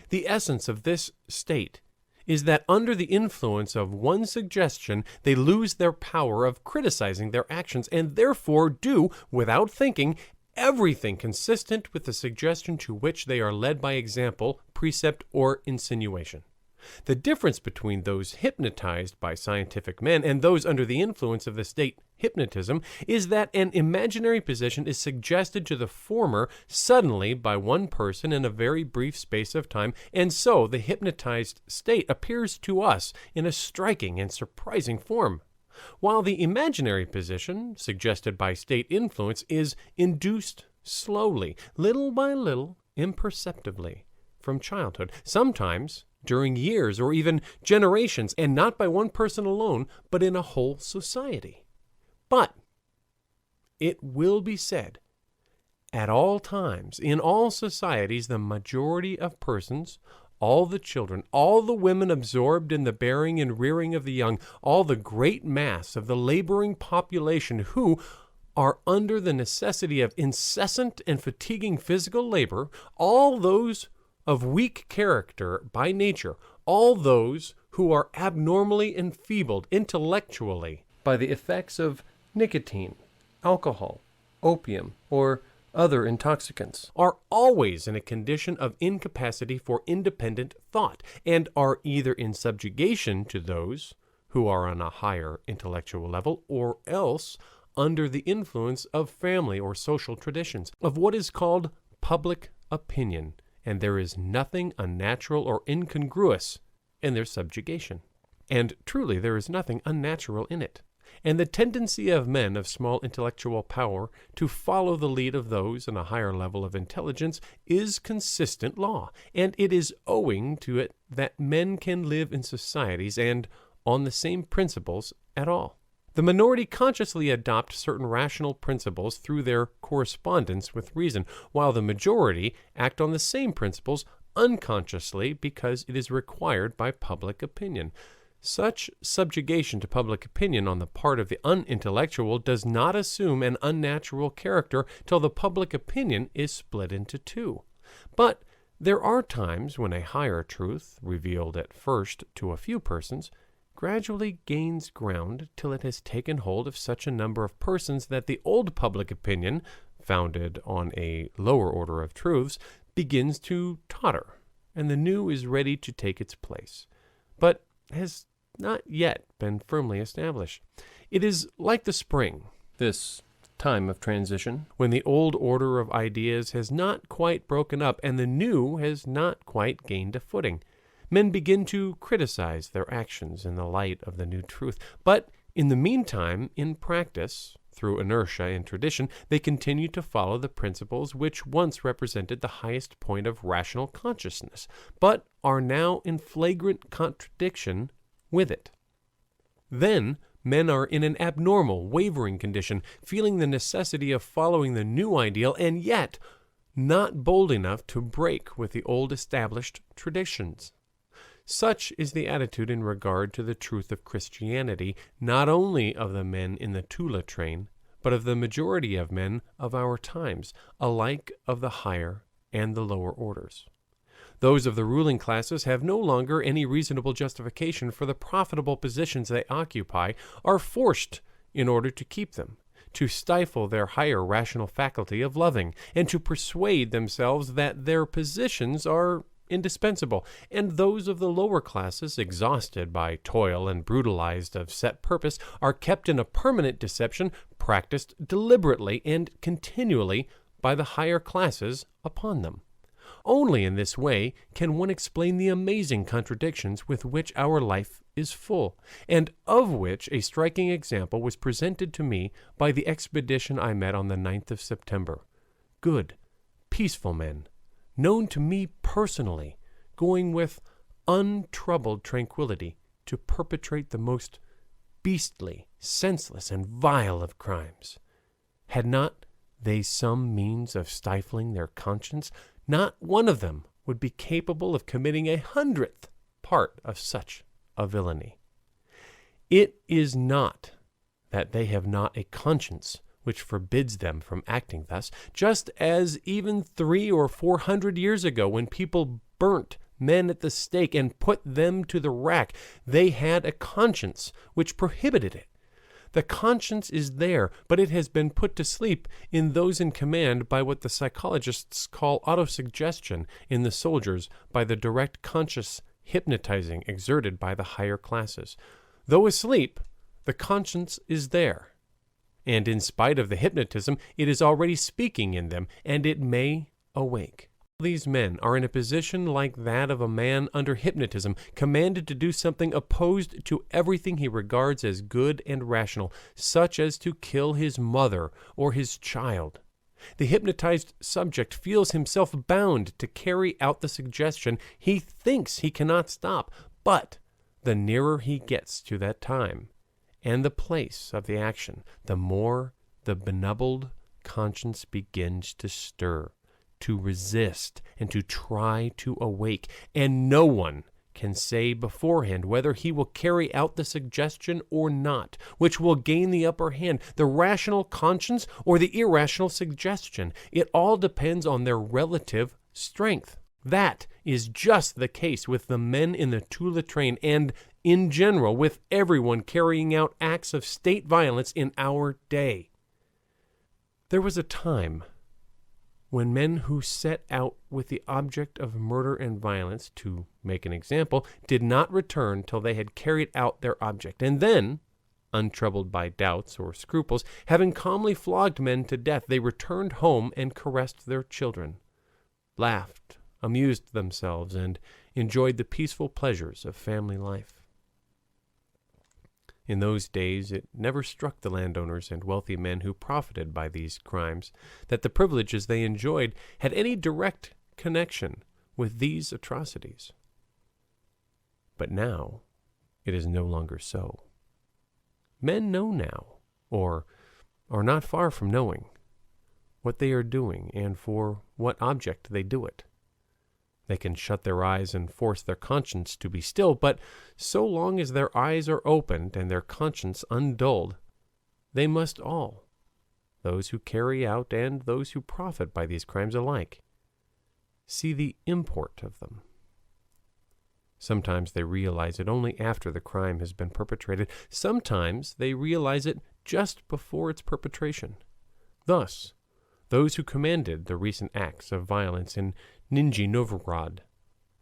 The essence of this state is that under the influence of one suggestion, they lose their power of criticizing their actions and therefore do, without thinking, everything consistent with the suggestion to which they are led by example, precept, or insinuation. The difference between those hypnotized by scientific men and those under the influence of the state hypnotism is that an imaginary position is suggested to the former suddenly by one person in a very brief space of time, and so the hypnotized state appears to us in a striking and surprising form, while the imaginary position, suggested by state influence, is induced slowly, little by little, imperceptibly, from childhood, sometimes during years or even generations, and not by one person alone, but in a whole society. But it will be said, at all times, in all societies, the majority of persons, all the children, all the women absorbed in the bearing and rearing of the young, all the great mass of the laboring population who are under the necessity of incessant and fatiguing physical labor, all those of weak character by nature, all those who are abnormally enfeebled intellectually by the effects of nicotine, alcohol, opium, or other intoxicants, are always in a condition of incapacity for independent thought, and are either in subjugation to those who are on a higher intellectual level, or else under the influence of family or social traditions, of what is called public opinion, and there is nothing unnatural or incongruous in their subjugation. And truly there is nothing unnatural in it. And the tendency of men of small intellectual power to follow the lead of those in a higher level of intelligence is consistent law, and it is owing to it that men can live in societies and on the same principles at all. The minority consciously adopt certain rational principles through their correspondence with reason, while the majority act on the same principles unconsciously because it is required by public opinion. Such subjugation to public opinion on the part of the unintellectual does not assume an unnatural character till the public opinion is split into two. But there are times when a higher truth, revealed at first to a few persons, gradually gains ground till it has taken hold of such a number of persons that the old public opinion, founded on a lower order of truths, begins to totter, and the new is ready to take its place, but has not yet been firmly established. It is like the spring, this time of transition, when the old order of ideas has not quite broken up and the new has not quite gained a footing. Men begin to criticize their actions in the light of the new truth, but in the meantime, in practice, through inertia and tradition, they continue to follow the principles which once represented the highest point of rational consciousness, but are now in flagrant contradiction with it. Then men are in an abnormal, wavering condition, feeling the necessity of following the new ideal, and yet not bold enough to break with the old established traditions. Such is the attitude in regard to the truth of Christianity, not only of the men in the Tula train, but of the majority of men of our times, alike of the higher and the lower orders. Those of the ruling classes have no longer any reasonable justification for the profitable positions they occupy, are forced, in order to keep them, to stifle their higher rational faculty of loving, and to persuade themselves that their positions are indispensable, and those of the lower classes, exhausted by toil and brutalized of set purpose, are kept in a permanent deception practiced deliberately and continually by the higher classes upon them. Only in this way can one explain the amazing contradictions with which our life is full, and of which a striking example was presented to me by the expedition I met on the 9th of September. Good, peaceful men, known to me personally, going with untroubled tranquility to perpetrate the most beastly, senseless, and vile of crimes. Had not they some means of stifling their conscience, not one of them would be capable of committing 100th part of such a villainy. It is not that they have not a conscience which forbids them from acting thus, just as even 300 or 400 years ago, when people burnt men at the stake and put them to the rack, they had a conscience which prohibited it. The conscience is there, but it has been put to sleep in those in command by what the psychologists call autosuggestion, in the soldiers by the direct conscious hypnotizing exerted by the higher classes. Though asleep, the conscience is there, and in spite of the hypnotism, it is already speaking in them, and it may awake. These men are in a position like that of a man under hypnotism, commanded to do something opposed to everything he regards as good and rational, such as to kill his mother or his child. The hypnotized subject feels himself bound to carry out the suggestion. He thinks he cannot stop, but the nearer he gets to that time and the place of the action, the more the benumbed conscience begins to stir, to resist, and to try to awake, and no one can say beforehand whether he will carry out the suggestion or not, which will gain the upper hand, the rational conscience or the irrational suggestion. It all depends on their relative strength. That is just the case with the men in the Tula train, and in general with everyone carrying out acts of state violence in our day. There was a time when men who set out with the object of murder and violence, to make an example, did not return till they had carried out their object, and then, untroubled by doubts or scruples, having calmly flogged men to death, they returned home and caressed their children, laughed, amused themselves, and enjoyed the peaceful pleasures of family life. In those days it never struck the landowners and wealthy men who profited by these crimes that the privileges they enjoyed had any direct connection with these atrocities. But now it is no longer so. Men know now, or are not far from knowing, what they are doing and for what object they do it. They can shut their eyes and force their conscience to be still, but so long as their eyes are opened and their conscience undulled, they must all, those who carry out and those who profit by these crimes alike, see the import of them. Sometimes they realize it only after the crime has been perpetrated. Sometimes they realize it just before its perpetration. Thus, those who commanded the recent acts of violence in Nizhny Novgorod,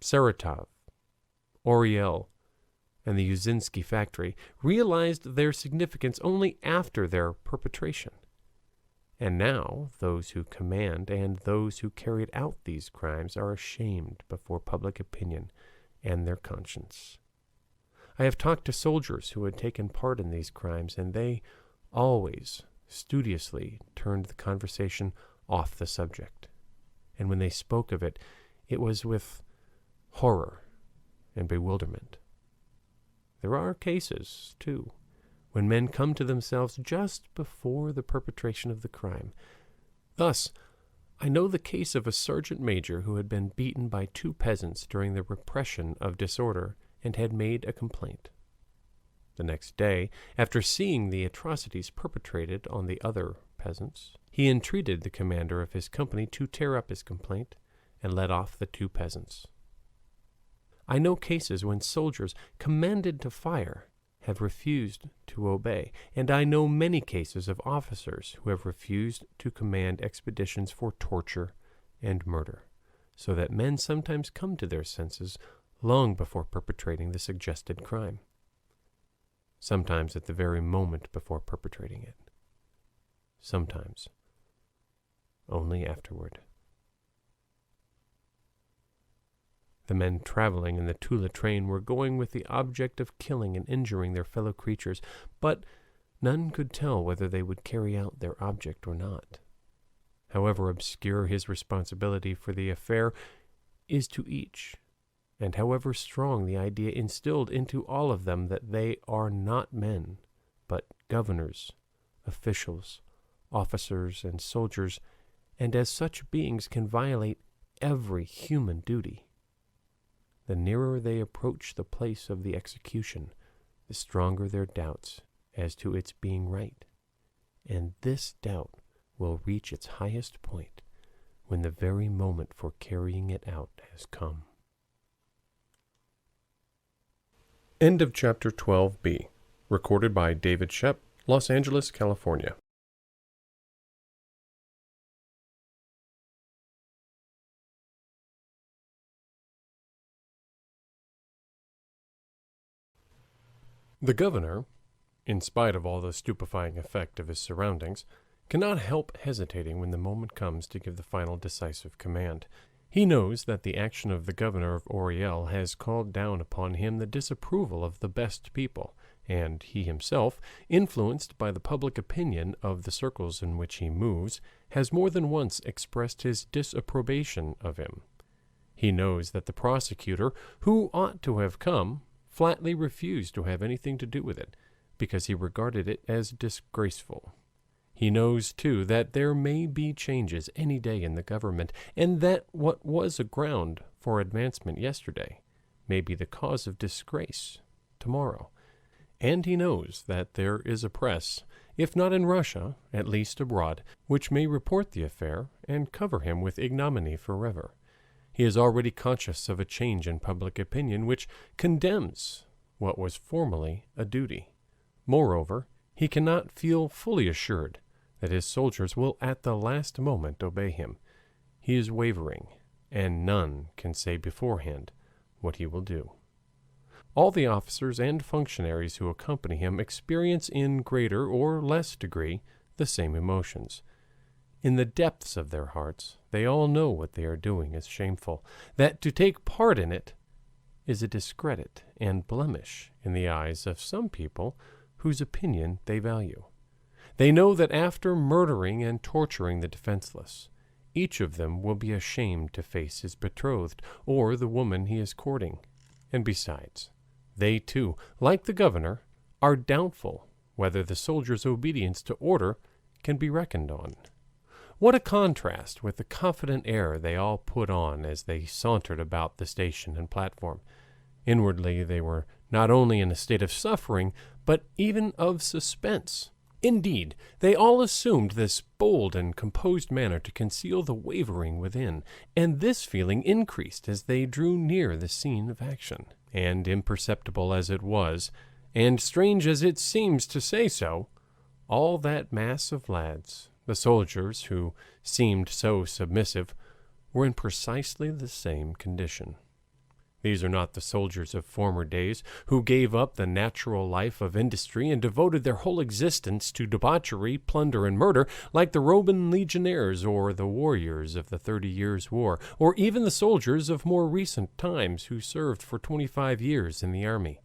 Saratov, Oriel, and the Uzinsky factory realized their significance only after their perpetration. And now those who command and those who carried out these crimes are ashamed before public opinion and their conscience. I have talked to soldiers who had taken part in these crimes, and they always studiously turned the conversation off the subject. And when they spoke of it, it was with horror and bewilderment. There are cases, too, when men come to themselves just before the perpetration of the crime. Thus, I know the case of a sergeant major who had been beaten by 2 peasants during the repression of disorder and had made a complaint. The next day, after seeing the atrocities perpetrated on the other peasants, he entreated the commander of his company to tear up his complaint and let off the 2 peasants. I know cases when soldiers commanded to fire have refused to obey, and I know many cases of officers who have refused to command expeditions for torture and murder, so that men sometimes come to their senses long before perpetrating the suggested crime, sometimes at the very moment before perpetrating it, sometimes only afterward. The men traveling in the Tula train were going with the object of killing and injuring their fellow creatures, but none could tell whether they would carry out their object or not. However obscure his responsibility for the affair is to each, and however strong the idea instilled into all of them that they are not men, but governors, officials, officers, and soldiers, and as such beings can violate every human duty. The nearer they approach the place of the execution, the stronger their doubts as to its being right. And this doubt will reach its highest point when the very moment for carrying it out has come. End of Chapter 12b. Recorded by David Shep, Los Angeles, California. The governor, in spite of all the stupefying effect of his surroundings, cannot help hesitating when the moment comes to give the final decisive command. He knows that the action of the governor of Oriel has called down upon him the disapproval of the best people, and he himself, influenced by the public opinion of the circles in which he moves, has more than once expressed his disapprobation of him. He knows that the prosecutor, who ought to have come, flatly refused to have anything to do with it, because he regarded it as disgraceful. He knows, too, that there may be changes any day in the government, and that what was a ground for advancement yesterday may be the cause of disgrace tomorrow. And he knows that there is a press, if not in Russia, at least abroad, which may report the affair and cover him with ignominy forever. He is already conscious of a change in public opinion which condemns what was formerly a duty. Moreover, he cannot feel fully assured that his soldiers will at the last moment obey him. He is wavering, and none can say beforehand what he will do. All the officers and functionaries who accompany him experience in greater or less degree the same emotions. In the depths of their hearts, they all know what they are doing is shameful, that to take part in it is a discredit and blemish in the eyes of some people whose opinion they value. They know that after murdering and torturing the defenseless, each of them will be ashamed to face his betrothed or the woman he is courting. And besides, they too, like the governor, are doubtful whether the soldier's obedience to order can be reckoned on. What a contrast with the confident air they all put on as they sauntered about the station and platform. Inwardly, they were not only in a state of suffering, but even of suspense. Indeed, they all assumed this bold and composed manner to conceal the wavering within, and this feeling increased as they drew near the scene of action. And imperceptible as it was, and strange as it seems to say so, all that mass of lads, the soldiers who seemed so submissive, were in precisely the same condition. These are not the soldiers of former days who gave up the natural life of industry and devoted their whole existence to debauchery, plunder, and murder, like the Roman legionaries or the warriors of the 30 Years' War, or even the soldiers of more recent times who served for 25 years in the army.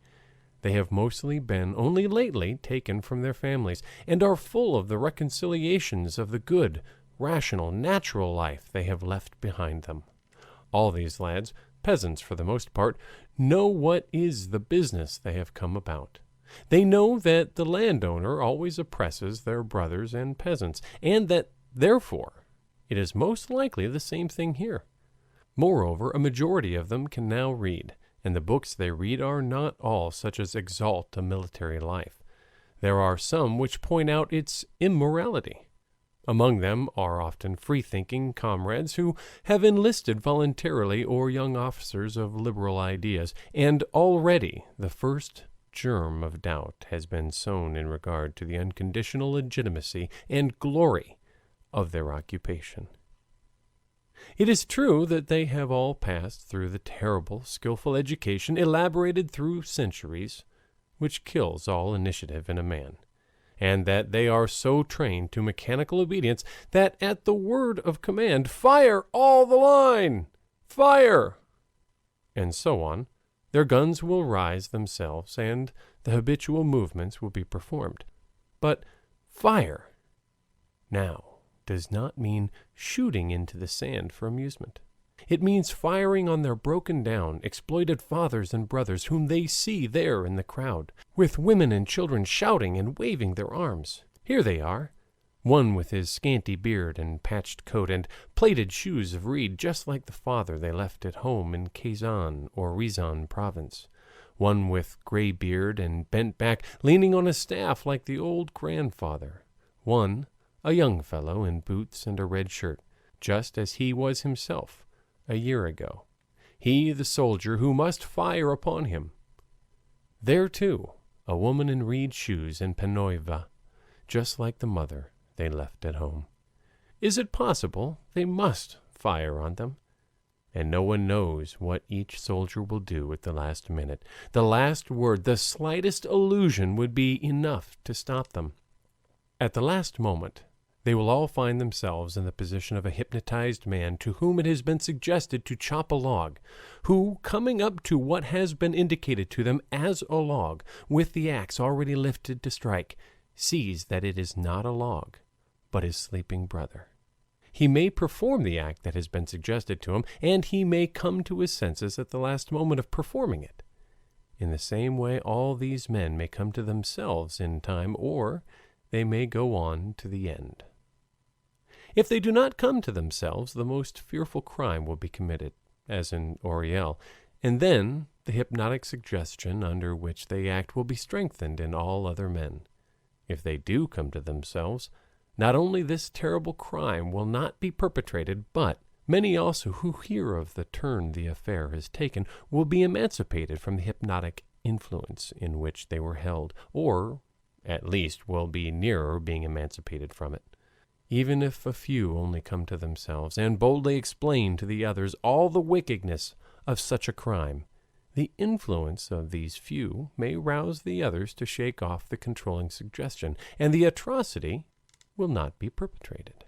They have mostly been only lately taken from their families, and are full of the reconciliations of the good, rational, natural life they have left behind them. All these lads, peasants for the most part, know what is the business they have come about. They know that the landowner always oppresses their brothers and peasants, and that, therefore, It is most likely the same thing here. Moreover, a majority of them can now read, and the books they read are not all such as exalt a military life. There are some which point out its immorality. Among them are often free-thinking comrades who have enlisted voluntarily or young officers of liberal ideas, and already the first germ of doubt has been sown in regard to the unconditional legitimacy and glory of their occupation. It is true that they have all passed through the terrible, skillful education elaborated through centuries, which kills all initiative in a man, and that they are so trained to mechanical obedience that at the word of command, "Fire all the line! Fire!" and so on, their guns will rise themselves, and the habitual movements will be performed. But fire now does not mean shooting into the sand for amusement. It means firing on their broken down, exploited fathers and brothers whom they see there in the crowd, with women and children shouting and waving their arms. Here they are, one with his scanty beard and patched coat and plaited shoes of reed, just like the father they left at home in Kazan or Rizan province. One with gray beard and bent back, leaning on a staff like the old grandfather. One, a young fellow in boots and a red shirt, just as he was himself a year ago. He, the soldier, who must fire upon him. There, too, a woman in reed shoes and panoiva, just like the mother they left at home. Is it possible they must fire on them? And no one knows what each soldier will do at the last minute. The last word, the slightest allusion would be enough to stop them. At the last moment, they will all find themselves in the position of a hypnotized man to whom it has been suggested to chop a log, who, coming up to what has been indicated to them as a log, with the axe already lifted to strike, sees that it is not a log, but his sleeping brother. He may perform the act that has been suggested to him, and he may come to his senses at the last moment of performing it. In the same way, all these men may come to themselves in time, or they may go on to the end. If they do not come to themselves, the most fearful crime will be committed, as in Oriel, and then the hypnotic suggestion under which they act will be strengthened in all other men. If they do come to themselves, not only this terrible crime will not be perpetrated, but many also who hear of the turn the affair has taken will be emancipated from the hypnotic influence in which they were held, or at least will be nearer being emancipated from it. Even if a few only come to themselves and boldly explain to the others all the wickedness of such a crime, the influence of these few may rouse the others to shake off the controlling suggestion, and the atrocity will not be perpetrated.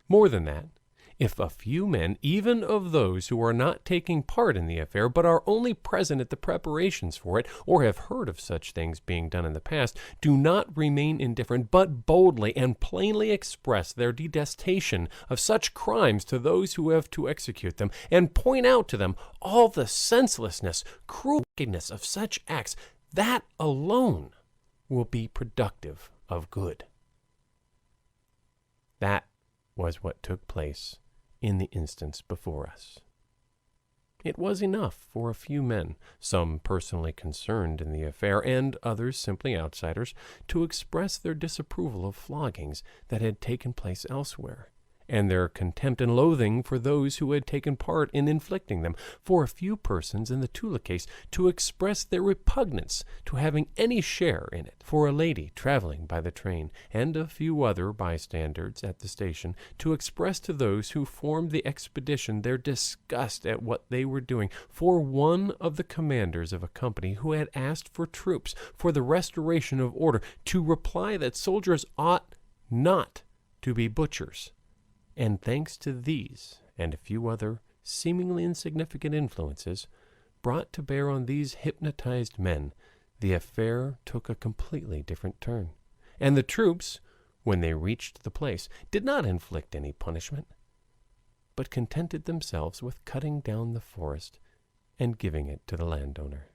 More than that, if a few men, even of those who are not taking part in the affair, but are only present at the preparations for it, or have heard of such things being done in the past, do not remain indifferent, but boldly and plainly express their detestation of such crimes to those who have to execute them, and point out to them all the senselessness, cruel wickedness of such acts, that alone will be productive of good. That was what took place in the instance before us. It was enough for a few men, some personally concerned in the affair and others simply outsiders, to express their disapproval of floggings that had taken place elsewhere, and their contempt and loathing for those who had taken part in inflicting them, for a few persons in the Tula case to express their repugnance to having any share in it, for a lady traveling by the train, and a few other bystanders at the station to express to those who formed the expedition their disgust at what they were doing, for one of the commanders of a company who had asked for troops for the restoration of order to reply that soldiers ought not to be butchers. And thanks to these and a few other seemingly insignificant influences brought to bear on these hypnotized men, the affair took a completely different turn. And the troops, when they reached the place, did not inflict any punishment, but contented themselves with cutting down the forest and giving it to the landowner.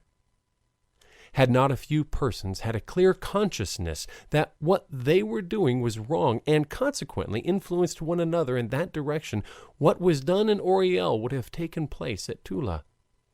Had not a few persons had a clear consciousness that what they were doing was wrong and consequently influenced one another in that direction, what was done in Oriel would have taken place at Tula.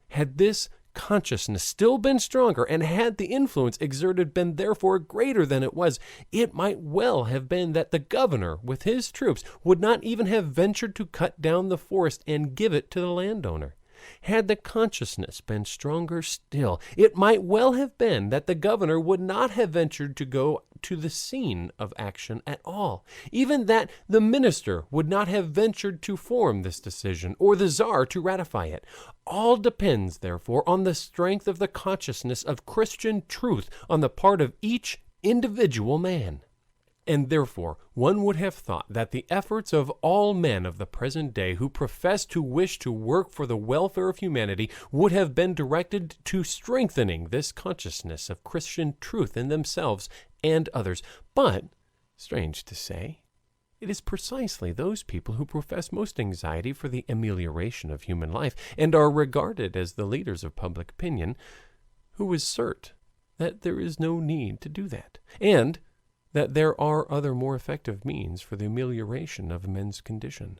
Had this consciousness still been stronger, and had the influence exerted been therefore greater than it was, it might well have been that the governor with his troops would not even have ventured to cut down the forest and give it to the landowner. Had the consciousness been stronger still, it might well have been that the governor would not have ventured to go to the scene of action at all, even that the minister would not have ventured to form this decision, or the Tsar to ratify it. All depends, therefore, on the strength of the consciousness of Christian truth on the part of each individual man. And therefore, one would have thought that the efforts of all men of the present day who profess to wish to work for the welfare of humanity would have been directed to strengthening this consciousness of Christian truth in themselves and others. But, strange to say, it is precisely those people who profess most anxiety for the amelioration of human life and are regarded as the leaders of public opinion who assert that there is no need to do that, and that there are other more effective means for the amelioration of men's condition.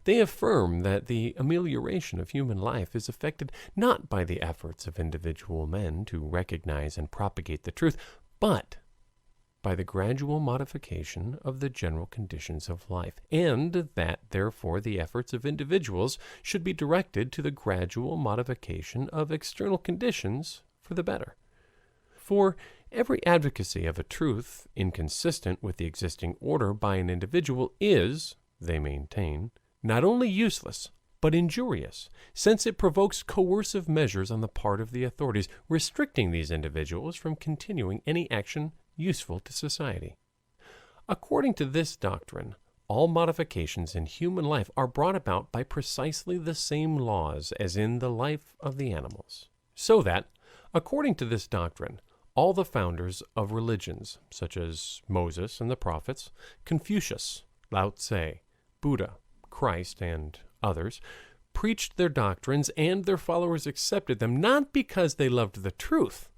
They affirm that the amelioration of human life is effected not by the efforts of individual men to recognize and propagate the truth, but by the gradual modification of the general conditions of life, and that, therefore, the efforts of individuals should be directed to the gradual modification of external conditions for the better. For every advocacy of a truth inconsistent with the existing order by an individual is, they maintain, not only useless, but injurious, since it provokes coercive measures on the part of the authorities, restricting these individuals from continuing any action useful to society. According to this doctrine, all modifications in human life are brought about by precisely the same laws as in the life of the animals, so that, according to this doctrine, all the founders of religions, such as Moses and the prophets, Confucius, Lao Tse, Buddha, Christ, and others, preached their doctrines, and their followers accepted them not because they loved the truth,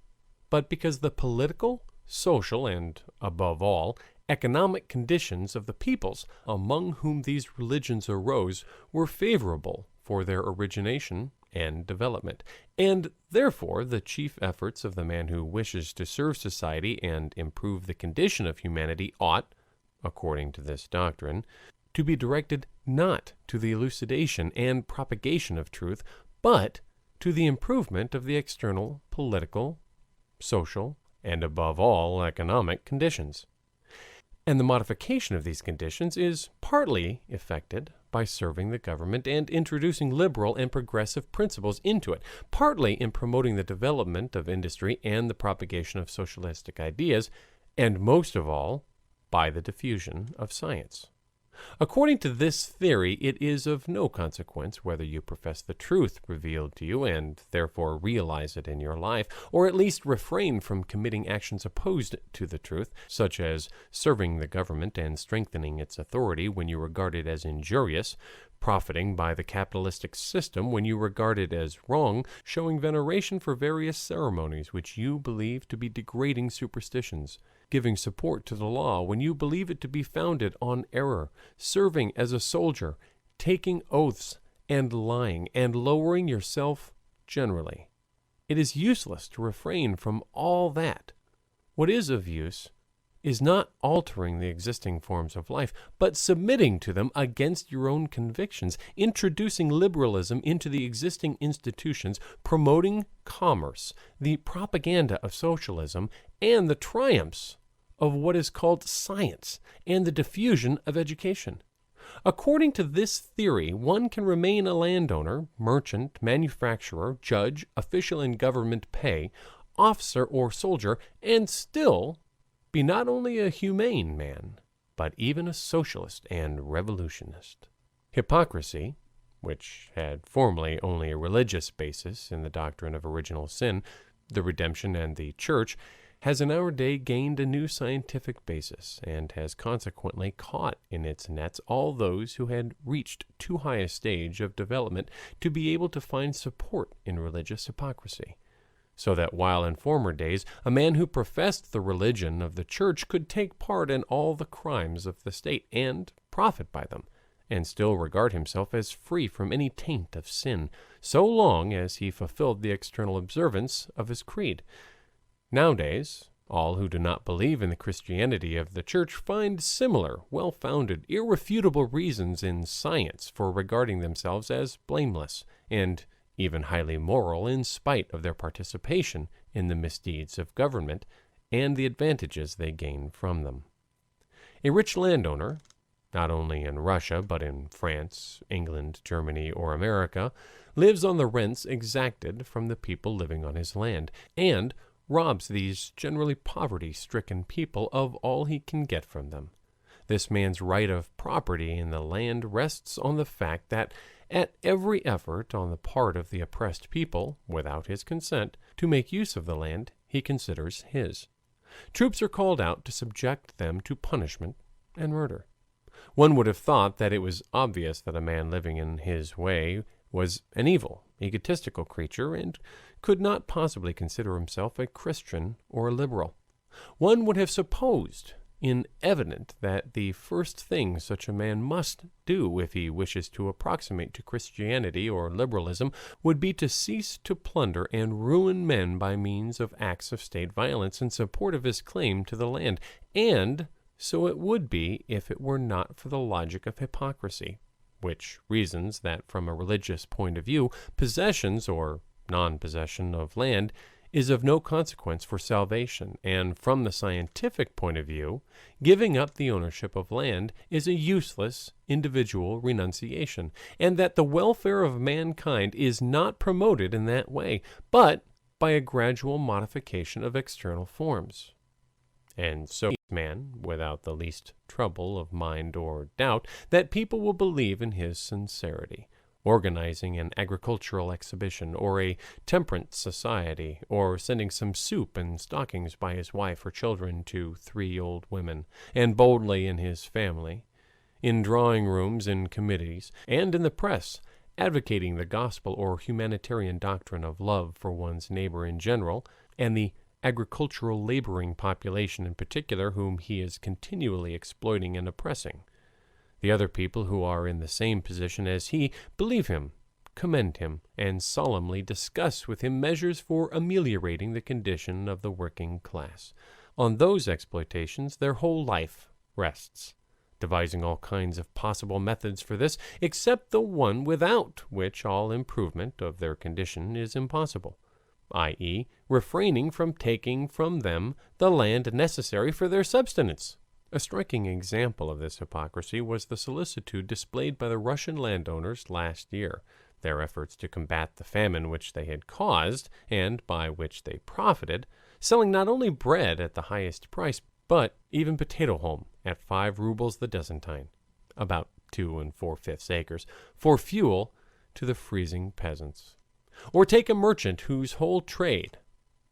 but because the political, social, and, above all, economic conditions of the peoples among whom these religions arose were favorable for their origination and development, and therefore the chief efforts of the man who wishes to serve society and improve the condition of humanity ought, according to this doctrine, to be directed not to the elucidation and propagation of truth, but to the improvement of the external political, social, and above all economic conditions. And the modification of these conditions is partly effected by serving the government and introducing liberal and progressive principles into it, partly in promoting the development of industry and the propagation of socialistic ideas, and most of all, by the diffusion of science. According to this theory, it is of no consequence whether you profess the truth revealed to you and therefore realize it in your life, or at least refrain from committing actions opposed to the truth, such as serving the government and strengthening its authority when you regard it as injurious, profiting by the capitalistic system when you regard it as wrong, showing veneration for various ceremonies which you believe to be degrading superstitions, giving support to the law when you believe it to be founded on error, serving as a soldier, taking oaths, and lying, and lowering yourself generally. It is useless to refrain from all that. What is of use is not altering the existing forms of life, but submitting to them against your own convictions, introducing liberalism into the existing institutions, promoting commerce, the propaganda of socialism, and the triumphs of what is called science, and the diffusion of education. According to this theory, one can remain a landowner, merchant, manufacturer, judge, official in government pay, officer or soldier, and still be not only a humane man, but even a socialist and revolutionist. Hypocrisy, which had formerly only a religious basis in the doctrine of original sin, the redemption, and the church, has in our day gained a new scientific basis, and has consequently caught in its nets all those who had reached too high a stage of development to be able to find support in religious hypocrisy. so that while in former days a man who professed the religion of the church could take part in all the crimes of the state and profit by them, and still regard himself as free from any taint of sin, so long as he fulfilled the external observance of his creed. Nowadays, all who do not believe in the Christianity of the church find similar, well-founded, irrefutable reasons in science for regarding themselves as blameless, and even highly moral in spite of their participation in the misdeeds of government and the advantages they gain from them. A rich landowner, not only in Russia but in France, England, Germany, or America, lives on the rents exacted from the people living on his land, and robs these generally poverty-stricken people of all he can get from them. This man's right of property in the land rests on the fact that at every effort on the part of the oppressed people, without his consent, to make use of the land he considers his. Troops are called out to subject them to punishment and murder. One would have thought that it was obvious that a man living in his way was an evil, egotistical creature, and could not possibly consider himself a Christian or a liberal. One would have supposed evident that the first thing such a man must do if he wishes to approximate to Christianity or liberalism would be to cease to plunder and ruin men by means of acts of state violence in support of his claim to the land, and so it would be if it were not for the logic of hypocrisy, which reasons that from a religious point of view, possessions or non-possession of land is of no consequence for salvation, and from the scientific point of view, giving up the ownership of land is a useless individual renunciation, and that the welfare of mankind is not promoted in that way, but by a gradual modification of external forms. And so man, without the least trouble of mind or doubt, that people will believe in his sincerity, organizing an agricultural exhibition, or a temperance society, or sending some soup and stockings by his wife or children to 3 old women, and boldly in his family, in drawing rooms, in committees, and in the press, advocating the gospel or humanitarian doctrine of love for one's neighbor in general, and the agricultural laboring population in particular, whom he is continually exploiting and oppressing. The other people who are in the same position as he believe him, commend him, and solemnly discuss with him measures for ameliorating the condition of the working class. On those exploitations their whole life rests, devising all kinds of possible methods for this, except the one without which all improvement of their condition is impossible, i.e., refraining from taking from them the land necessary for their subsistence. A striking example of this hypocrisy was the solicitude displayed by the Russian landowners last year. Their efforts to combat the famine which they had caused, and by which they profited, selling not only bread at the highest price, but even potato haulm at 5 rubles the dozentine, about 2 4/5 acres, for fuel to the freezing peasants. Or take a merchant whose whole trade,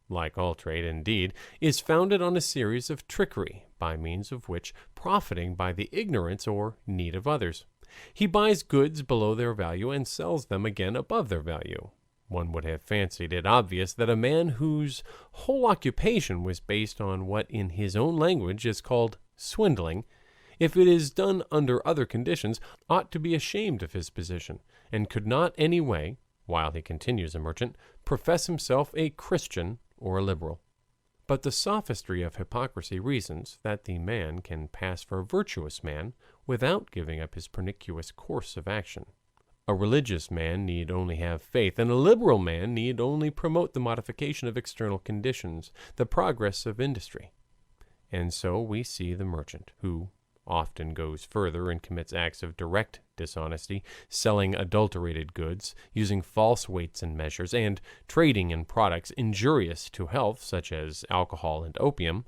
like all trade indeed, is founded on a series of trickery, by means of which, profiting by the ignorance or need of others, he buys goods below their value and sells them again above their value. One would have fancied it obvious that a man whose whole occupation was based on what in his own language is called swindling, if it is done under other conditions, ought to be ashamed of his position, and could not any way, while he continues a merchant, profess himself a Christian or a liberal. But the sophistry of hypocrisy reasons that the man can pass for a virtuous man without giving up his pernicious course of action. A religious man need only have faith, and a liberal man need only promote the modification of external conditions, the progress of industry. And so we see the merchant, who often goes further and commits acts of direct dishonesty, selling adulterated goods, using false weights and measures, and trading in products injurious to health, such as alcohol and opium,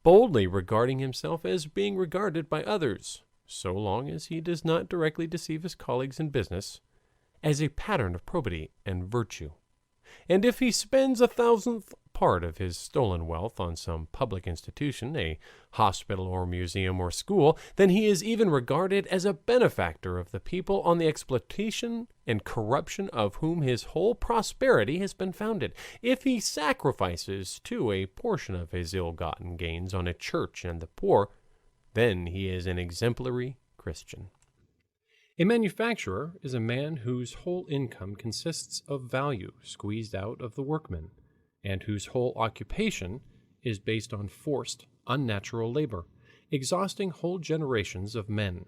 boldly regarding himself as being regarded by others, so long as he does not directly deceive his colleagues in business, as a pattern of probity and virtue. And if he spends 1,000th part of his stolen wealth on some public institution, a hospital or museum or school, then he is even regarded as a benefactor of the people on the exploitation and corruption of whom his whole prosperity has been founded. If he sacrifices, too, a portion of his ill-gotten gains on a church and the poor, then he is an exemplary Christian. A manufacturer is a man whose whole income consists of value squeezed out of the workmen, and whose whole occupation is based on forced, unnatural labor, exhausting whole generations of men.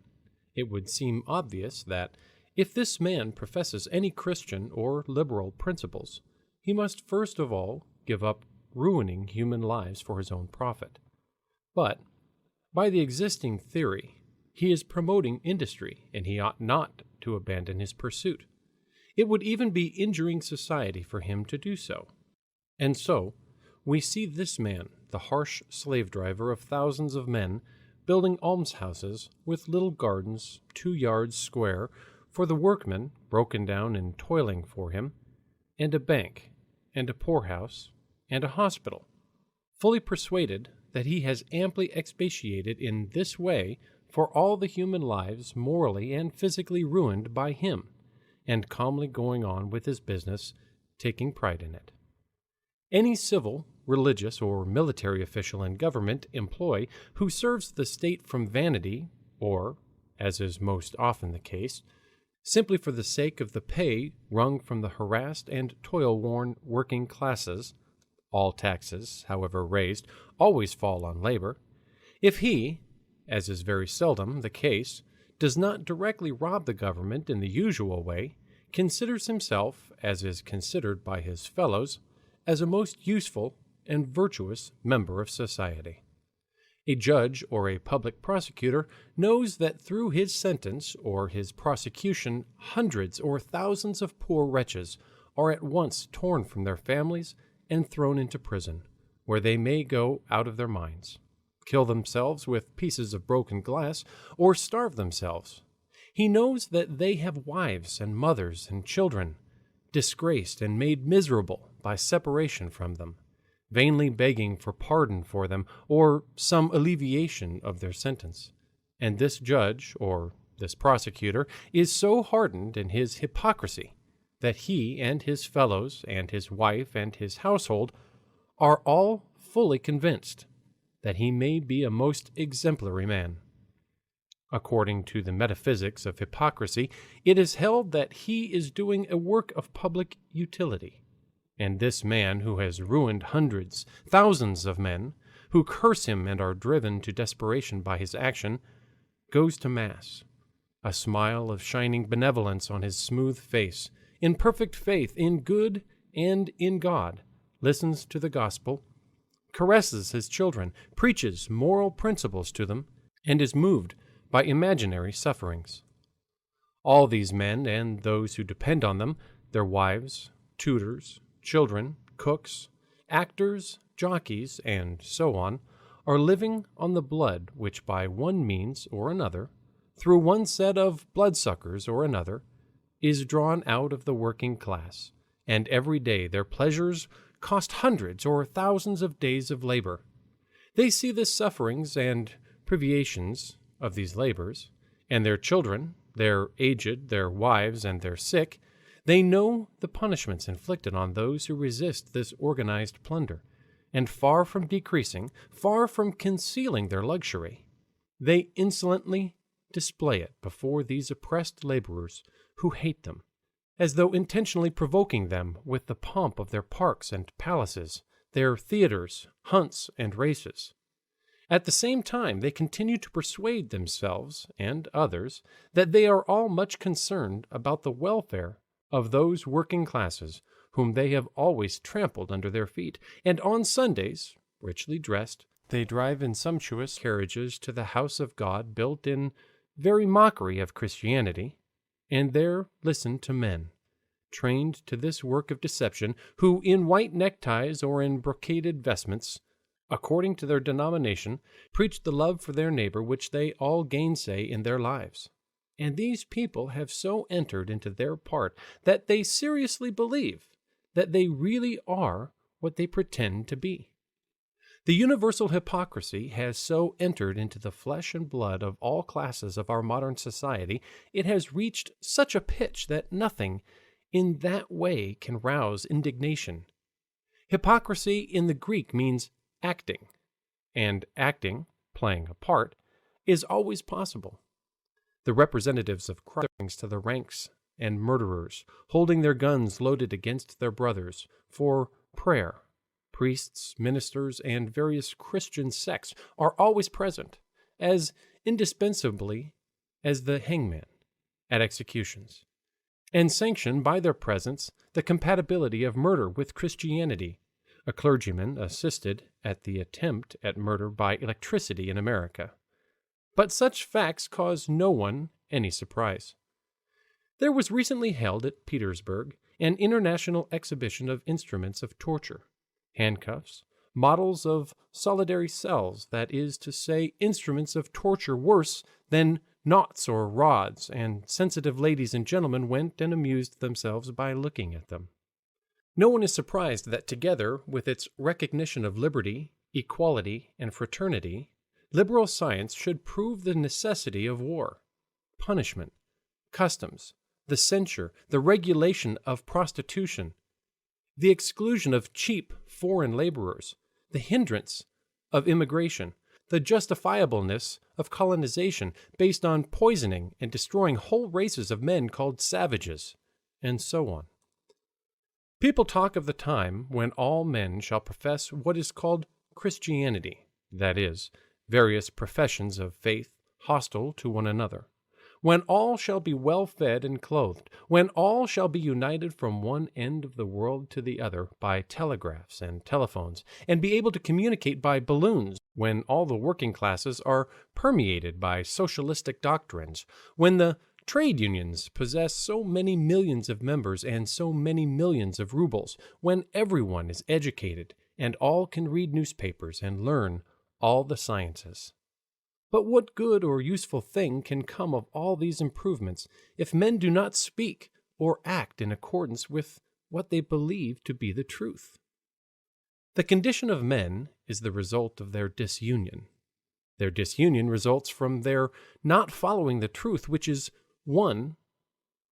It would seem obvious that, if this man professes any Christian or liberal principles, he must first of all give up ruining human lives for his own profit. But, by the existing theory, he is promoting industry, and he ought not to abandon his pursuit. It would even be injuring society for him to do so. And so, we see this man, the harsh slave driver of thousands of men, building almshouses with little gardens 2 yards square for the workmen broken down and toiling for him, and a bank, and a poorhouse, and a hospital, fully persuaded that he has amply expiated in this way for all the human lives morally and physically ruined by him, and calmly going on with his business, taking pride in it. Any civil, religious, or military official in government employ who serves the state from vanity, or, as is most often the case, simply for the sake of the pay wrung from the harassed and toil-worn working classes, all taxes, however raised, always fall on labor, if he, as is very seldom the case, does not directly rob the government in the usual way, considers himself, as is considered by his fellows, as a most useful and virtuous member of society. A judge or a public prosecutor knows that through his sentence or his prosecution hundreds or thousands of poor wretches are at once torn from their families and thrown into prison, where they may go out of their minds, kill themselves with pieces of broken glass, or starve themselves. He knows that they have wives and mothers and children, disgraced and made miserable by separation from them, vainly begging for pardon for them or some alleviation of their sentence. And this judge, or this prosecutor, is so hardened in his hypocrisy that he and his fellows and his wife and his household are all fully convinced that he may be a most exemplary man. According to the metaphysics of hypocrisy, it is held that he is doing a work of public utility, and this man who has ruined hundreds, thousands of men, who curse him and are driven to desperation by his action, goes to Mass, a smile of shining benevolence on his smooth face, in perfect faith in good and in God, listens to the gospel, caresses his children, preaches moral principles to them, and is moved by imaginary sufferings. All these men and those who depend on them, their wives, tutors, children, cooks, actors, jockeys, and so on, are living on the blood which by one means or another, through one set of bloodsuckers or another, is drawn out of the working class, and every day their pleasures cost hundreds or thousands of days of labor. They see the sufferings and privations of these labors, and their children, their aged, their wives, and their sick. They know the punishments inflicted on those who resist this organized plunder, and far from decreasing, far from concealing their luxury, they insolently display it before these oppressed laborers who hate them, as though intentionally provoking them with the pomp of their parks and palaces, their theaters, hunts, and races. At the same time, they continue to persuade themselves and others that they are all much concerned about the welfare of those working classes whom they have always trampled under their feet, and on Sundays, richly dressed, they drive in sumptuous carriages to the house of God built in very mockery of Christianity, and there listen to men, trained to this work of deception, who in white neckties or in brocaded vestments, according to their denomination, preach the love for their neighbor which they all gainsay in their lives. And these people have so entered into their part that they seriously believe that they really are what they pretend to be. The universal hypocrisy has so entered into the flesh and blood of all classes of our modern society, it has reached such a pitch that nothing in that way can rouse indignation. Hypocrisy in the Greek means acting, and acting, playing a part, is always possible. The representatives of Christ to the ranks and murderers, holding their guns loaded against their brothers for prayer. Priests, ministers, and various Christian sects are always present, as indispensably as the hangman at executions, and sanction by their presence the compatibility of murder with Christianity. A clergyman assisted at the attempt at murder by electricity in America. But such facts cause no one any surprise. There was recently held at Petersburg an international exhibition of instruments of torture. Handcuffs, models of solitary cells, that is to say, instruments of torture worse than knots or rods, and sensitive ladies and gentlemen went and amused themselves by looking at them. No one is surprised that together with its recognition of liberty, equality, and fraternity, liberal science should prove the necessity of war, punishment, customs, the censure, the regulation of prostitution, the exclusion of cheap foreign laborers, the hindrance of immigration, the justifiableness of colonization based on poisoning and destroying whole races of men called savages, and so on. People talk of the time when all men shall profess what is called Christianity, that is, various professions of faith hostile to one another. When all shall be well fed and clothed, when all shall be united from one end of the world to the other by telegraphs and telephones, and be able to communicate by balloons, when all the working classes are permeated by socialistic doctrines, when the trade unions possess so many millions of members and so many millions of rubles, when everyone is educated and all can read newspapers and learn all the sciences. But what good or useful thing can come of all these improvements if men do not speak or act in accordance with what they believe to be the truth? The condition of men is the result of their disunion. Their disunion results from their not following the truth, which is one,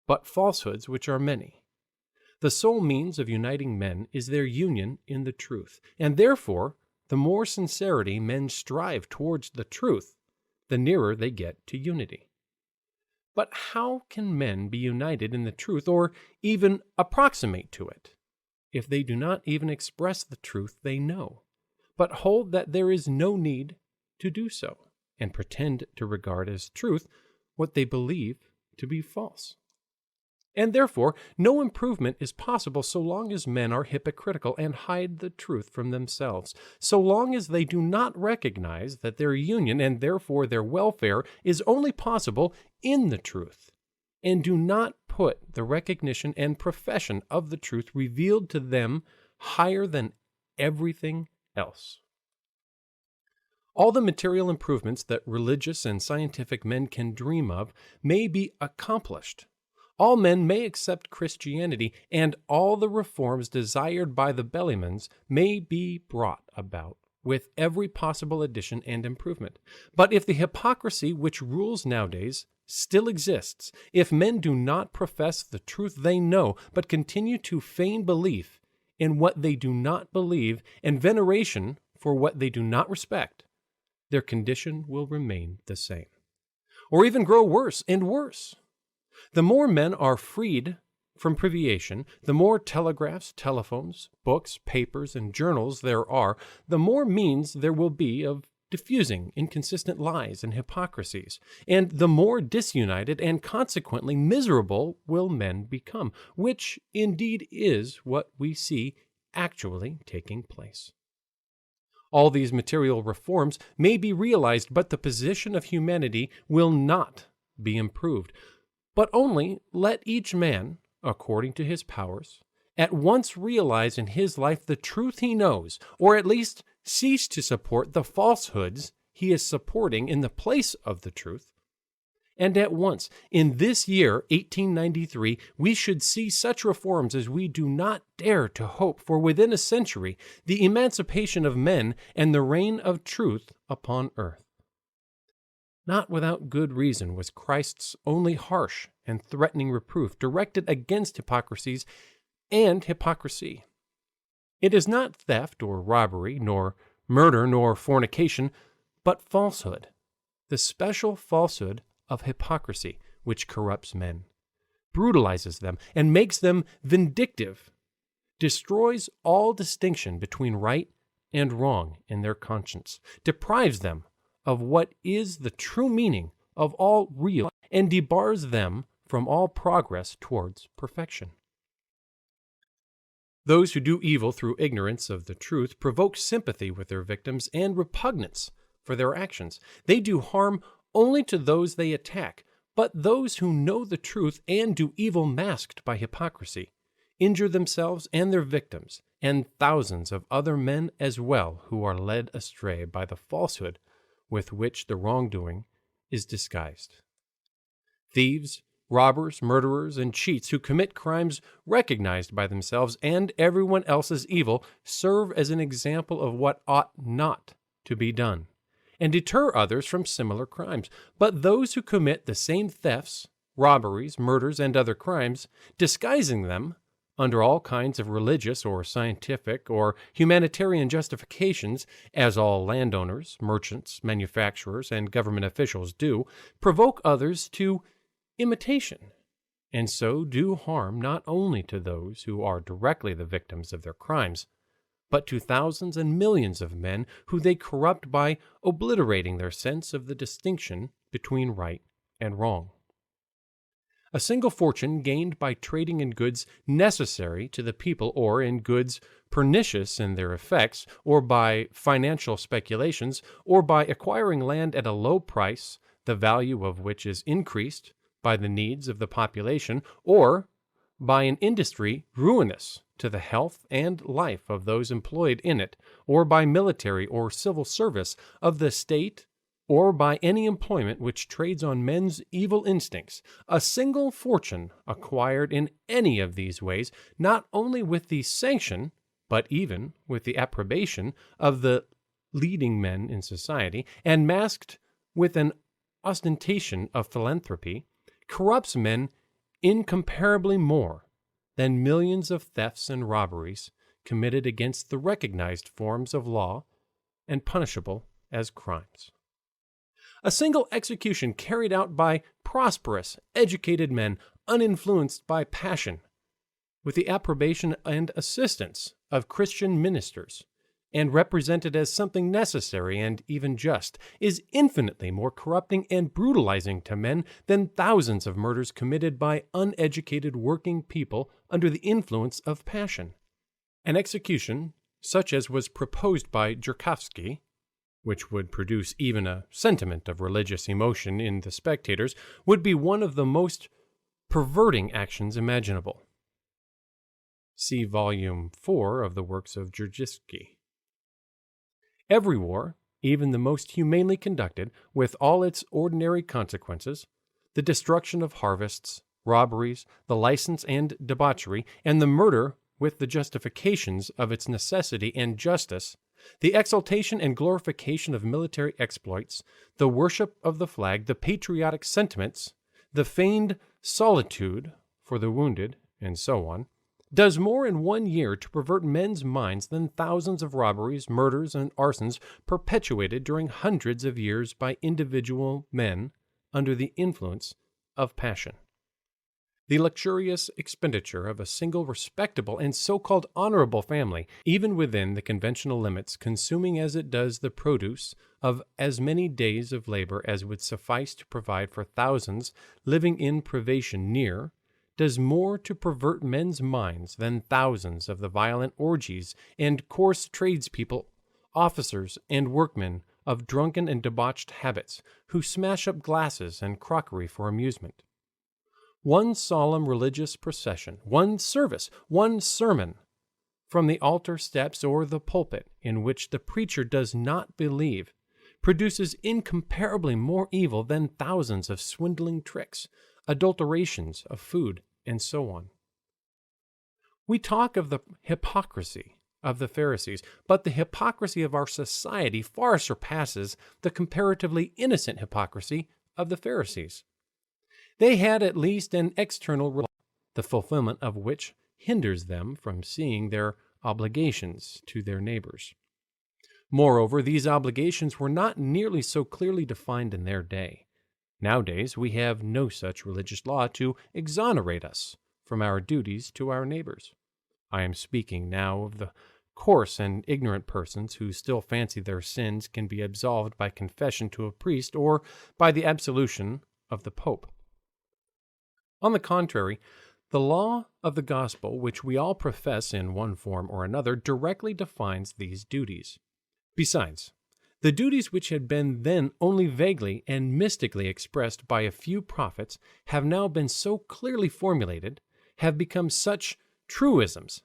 but falsehoods, which are many. The sole means of uniting men is their union in the truth, and therefore, the more sincerity men strive towards the truth, the nearer they get to unity. But how can men be united in the truth, or even approximate to it, if they do not even express the truth they know, but hold that there is no need to do so, and pretend to regard as truth what they believe to be false? And therefore, no improvement is possible so long as men are hypocritical and hide the truth from themselves, so long as they do not recognize that their union and therefore their welfare is only possible in the truth, and do not put the recognition and profession of the truth revealed to them higher than everything else. All the material improvements that religious and scientific men can dream of may be accomplished. All men may accept Christianity, and all the reforms desired by the Bellymans may be brought about with every possible addition and improvement. But if the hypocrisy which rules nowadays still exists, if men do not profess the truth they know, but continue to feign belief in what they do not believe and veneration for what they do not respect, their condition will remain the same, or even grow worse and worse. The more men are freed from privation, the more telegraphs, telephones, books, papers, and journals there are, the more means there will be of diffusing inconsistent lies and hypocrisies, and the more disunited and consequently miserable will men become, which indeed is what we see actually taking place. All these material reforms may be realized, but the position of humanity will not be improved. But only let each man, according to his powers, at once realize in his life the truth he knows, or at least cease to support the falsehoods he is supporting in the place of the truth, And at once, in this year, 1893, we should see such reforms as we do not dare to hope for within a century, the emancipation of men and the reign of truth upon earth. Not without good reason was Christ's only harsh and threatening reproof directed against hypocrisies and hypocrisy. It is not theft or robbery, nor murder, nor fornication, but falsehood, the special falsehood of hypocrisy, which corrupts men, brutalizes them, and makes them vindictive, destroys all distinction between right and wrong in their conscience, deprives them of what is the true meaning of all real, and debars them from all progress towards perfection. Those who do evil through ignorance of the truth provoke sympathy with their victims and repugnance for their actions. They do harm only to those they attack, but those who know the truth and do evil masked by hypocrisy injure themselves and their victims, and thousands of other men as well who are led astray by the falsehood with which the wrongdoing is disguised. Thieves, robbers, murderers, and cheats who commit crimes recognized by themselves and everyone else as evil serve as an example of what ought not to be done, and deter others from similar crimes. But those who commit the same thefts, robberies, murders, and other crimes, disguising them under all kinds of religious or scientific or humanitarian justifications, as all landowners, merchants, manufacturers, and government officials do, provoke others to imitation, and so do harm not only to those who are directly the victims of their crimes, but to thousands and millions of men who they corrupt by obliterating their sense of the distinction between right and wrong. A single fortune gained by trading in goods necessary to the people, or in goods pernicious in their effects, or by financial speculations, or by acquiring land at a low price, the value of which is increased by the needs of the population, or by an industry ruinous to the health and life of those employed in it, or by military or civil service of the state, or by any employment which trades on men's evil instincts, a single fortune acquired in any of these ways, not only with the sanction, but even with the approbation of the leading men in society, and masked with an ostentation of philanthropy, corrupts men incomparably more than millions of thefts and robberies committed against the recognized forms of law and punishable as crimes. A single execution carried out by prosperous, educated men, uninfluenced by passion, with the approbation and assistance of Christian ministers, and represented as something necessary and even just, is infinitely more corrupting and brutalizing to men than thousands of murders committed by uneducated working people under the influence of passion. An execution such as was proposed by Jurkowski, which would produce even a sentiment of religious emotion in the spectators, would be one of the most perverting actions imaginable. See Volume 4 of the works of Jurkowski. Every war, even the most humanely conducted, with all its ordinary consequences, the destruction of harvests, robberies, the license and debauchery, and the murder with the justifications of its necessity and justice, the exaltation and glorification of military exploits, the worship of the flag, the patriotic sentiments, the feigned solitude for the wounded, and so on, does more in 1 year to pervert men's minds than thousands of robberies, murders, and arsons perpetuated during hundreds of years by individual men under the influence of passion. The luxurious expenditure of a single respectable and so-called honorable family, even within the conventional limits, consuming as it does the produce of as many days of labor as would suffice to provide for thousands living in privation near, does more to pervert men's minds than thousands of the violent orgies and coarse tradespeople, officers and workmen of drunken and debauched habits, who smash up glasses and crockery for amusement. One solemn religious procession, one service, one sermon from the altar steps or the pulpit in which the preacher does not believe, produces incomparably more evil than thousands of swindling tricks, adulterations of food, and so on. We talk of the hypocrisy of the Pharisees, but the hypocrisy of our society far surpasses the comparatively innocent hypocrisy of the Pharisees. They had at least an external religion, the fulfillment of which hinders them from seeing their obligations to their neighbors. Moreover, these obligations were not nearly so clearly defined in their day. Nowadays, we have no such religious law to exonerate us from our duties to our neighbors. I am speaking now of the coarse and ignorant persons who still fancy their sins can be absolved by confession to a priest or by the absolution of the Pope. On the contrary, the law of the gospel, which we all profess in one form or another, directly defines these duties. Besides, the duties which had been then only vaguely and mystically expressed by a few prophets have now been so clearly formulated, have become such truisms,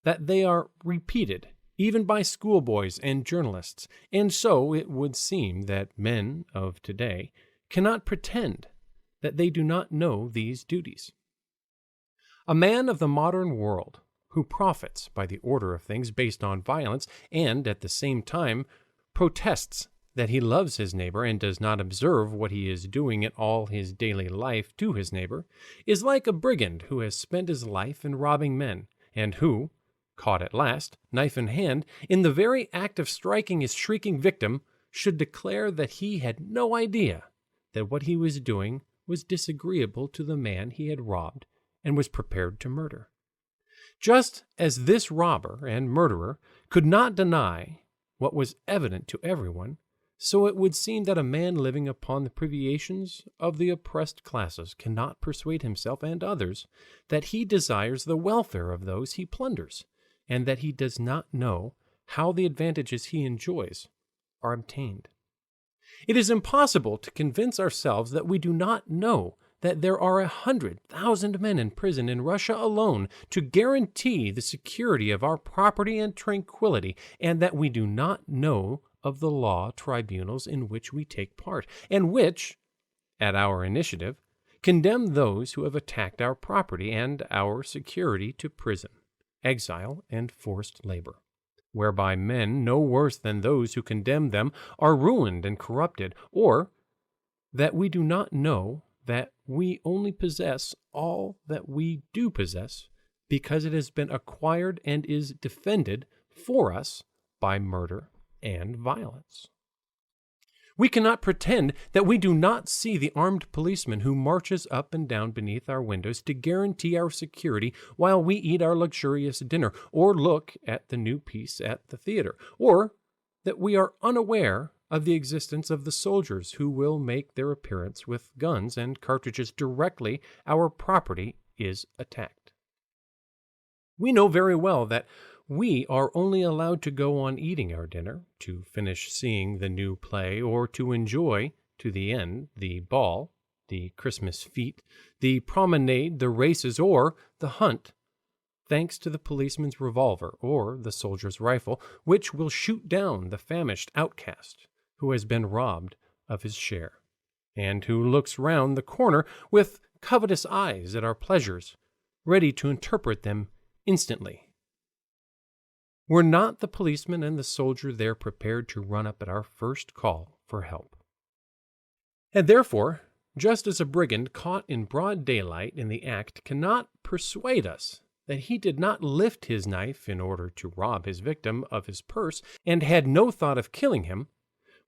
that they are repeated even by schoolboys and journalists, and so it would seem that men of today cannot pretend that they do not know these duties. A man of the modern world who profits by the order of things based on violence and at the same time protests that he loves his neighbor and does not observe what he is doing in all his daily life to his neighbor, is like a brigand who has spent his life in robbing men, and who, caught at last, knife in hand, in the very act of striking his shrieking victim, should declare that he had no idea that what he was doing was disagreeable to the man he had robbed and was prepared to murder. Just as this robber and murderer could not deny what was evident to everyone, so it would seem that a man living upon the privations of the oppressed classes cannot persuade himself and others that he desires the welfare of those he plunders, and that he does not know how the advantages he enjoys are obtained. It is impossible to convince ourselves that we do not know that there are 100,000 men in prison in Russia alone to guarantee the security of our property and tranquility, and that we do not know of the law tribunals in which we take part, and which, at our initiative, condemn those who have attacked our property and our security to prison, exile, and forced labor, whereby men no worse than those who condemn them are ruined and corrupted, or that we do not know that we only possess all that we do possess because it has been acquired and is defended for us by murder and violence. We cannot pretend that we do not see the armed policeman who marches up and down beneath our windows to guarantee our security while we eat our luxurious dinner or look at the new piece at the theater, or that we are unaware of the existence of the soldiers who will make their appearance with guns and cartridges directly our property is attacked. We know very well that we are only allowed to go on eating our dinner, to finish seeing the new play, or to enjoy to the end the ball, the Christmas fete, the promenade, the races, or the hunt, thanks to the policeman's revolver or the soldier's rifle, which will shoot down the famished outcast who has been robbed of his share, and who looks round the corner with covetous eyes at our pleasures, ready to interpret them instantly. Were not the policeman and the soldier there prepared to run up at our first call for help? And therefore, just as a brigand caught in broad daylight in the act cannot persuade us that he did not lift his knife in order to rob his victim of his purse and had no thought of killing him,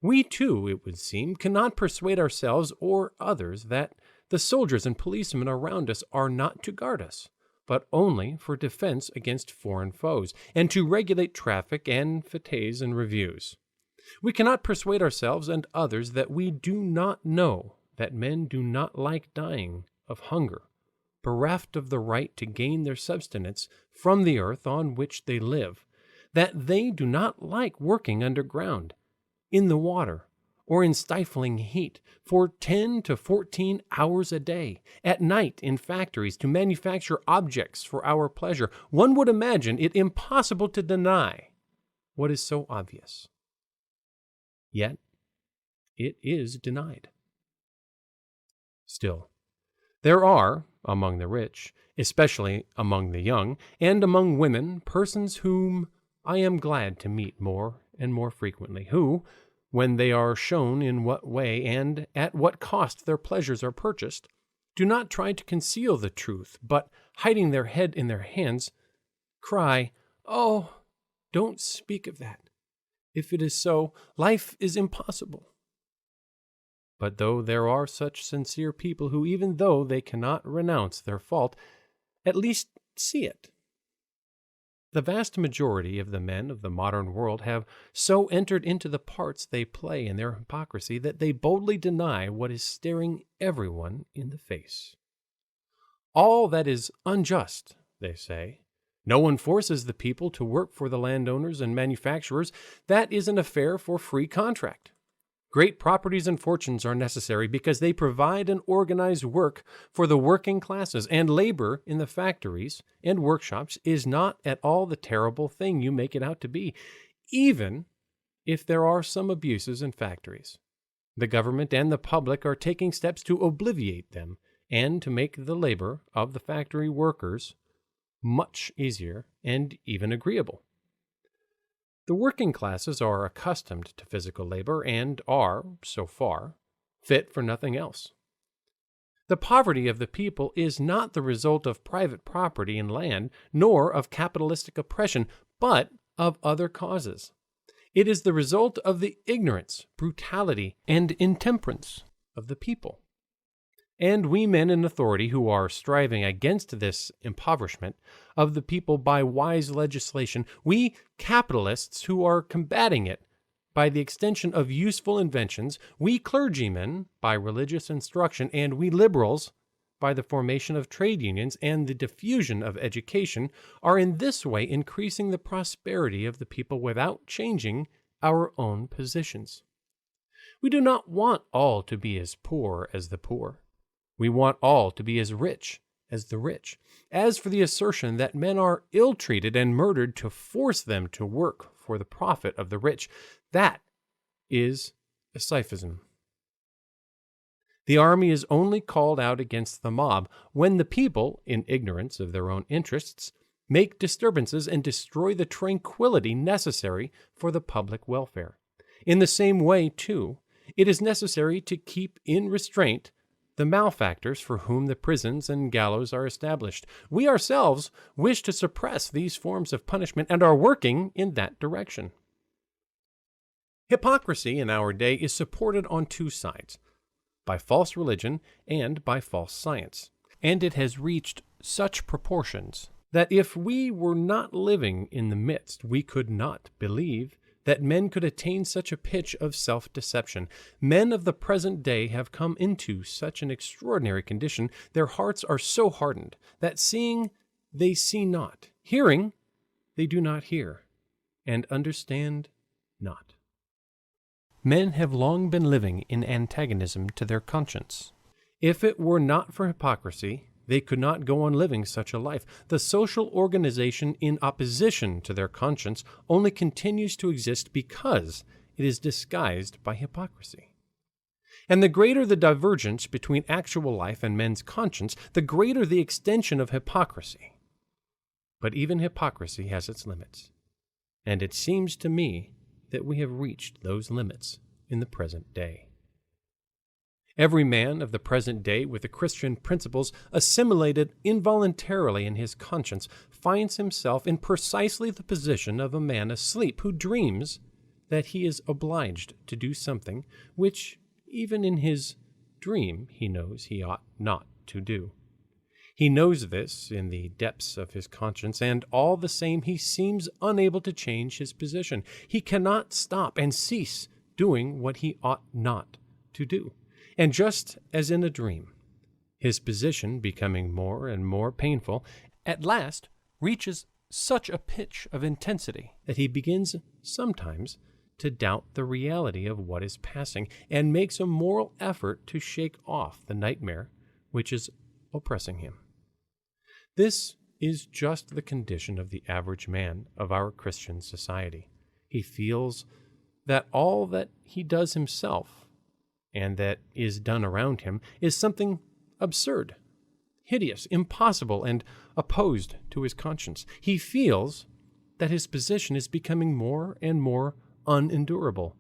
we too, it would seem, cannot persuade ourselves or others that the soldiers and policemen around us are not to guard us, but only for defense against foreign foes, and to regulate traffic and fêtes and reviews. We cannot persuade ourselves and others that we do not know that men do not like dying of hunger, bereft of the right to gain their subsistence from the earth on which they live, that they do not like working underground, in the water, or in stifling heat, for 10 to 14 hours a day, at night in factories to manufacture objects for our pleasure. One would imagine it impossible to deny what is so obvious. Yet it is denied. Still, there are, among the rich, especially among the young, and among women, persons whom I am glad to meet more and more frequently, who, when they are shown in what way and at what cost their pleasures are purchased, do not try to conceal the truth, but, hiding their head in their hands, cry, "Oh, don't speak of that. If it is so, life is impossible." But though there are such sincere people who, even though they cannot renounce their fault, at least see it, the vast majority of the men of the modern world have so entered into the parts they play in their hypocrisy that they boldly deny what is staring everyone in the face. All that is unjust, they say. No one forces the people to work for the landowners and manufacturers. That is an affair for free contract. Great properties and fortunes are necessary because they provide and organize work for the working classes, and labor in the factories and workshops is not at all the terrible thing you make it out to be, even if there are some abuses in factories. The government and the public are taking steps to obviate them and to make the labor of the factory workers much easier and even agreeable. The working classes are accustomed to physical labor and are, so far, fit for nothing else. The poverty of the people is not the result of private property in land, nor of capitalistic oppression, but of other causes. It is the result of the ignorance, brutality, and intemperance of the people. And we men in authority who are striving against this impoverishment of the people by wise legislation, we capitalists who are combating it by the extension of useful inventions, we clergymen by religious instruction, and we liberals by the formation of trade unions and the diffusion of education, are in this way increasing the prosperity of the people without changing our own positions. We do not want all to be as poor as the poor. We want all to be as rich as the rich. As for the assertion that men are ill-treated and murdered to force them to work for the profit of the rich, that is a sophism. The army is only called out against the mob when the people, in ignorance of their own interests, make disturbances and destroy the tranquility necessary for the public welfare. In the same way, too, it is necessary to keep in restraint the malefactors for whom the prisons and gallows are established. We ourselves wish to suppress these forms of punishment and are working in that direction. Hypocrisy in our day is supported on two sides, by false religion and by false science, and it has reached such proportions that if we were not living in the midst, we could not believe that men could attain such a pitch of self-deception. Men of the present day have come into such an extraordinary condition, their hearts are so hardened, that seeing they see not, hearing they do not hear, and understand not. Men have long been living in antagonism to their conscience. If it were not for hypocrisy, they could not go on living such a life. The social organization in opposition to their conscience only continues to exist because it is disguised by hypocrisy. And the greater the divergence between actual life and men's conscience, the greater the extension of hypocrisy. But even hypocrisy has its limits, and it seems to me that we have reached those limits in the present day. Every man of the present day with the Christian principles assimilated involuntarily in his conscience finds himself in precisely the position of a man asleep who dreams that he is obliged to do something which, even in his dream, he knows he ought not to do. He knows this in the depths of his conscience, and all the same he seems unable to change his position. He cannot stop and cease doing what he ought not to do. And just as in a dream, his position, becoming more and more painful, at last reaches such a pitch of intensity that he begins sometimes to doubt the reality of what is passing and makes a moral effort to shake off the nightmare which is oppressing him. This is just the condition of the average man of our Christian society. He feels that all that he does himself and that is done around him is something absurd, hideous, impossible, and opposed to his conscience. He feels that his position is becoming more and more unendurable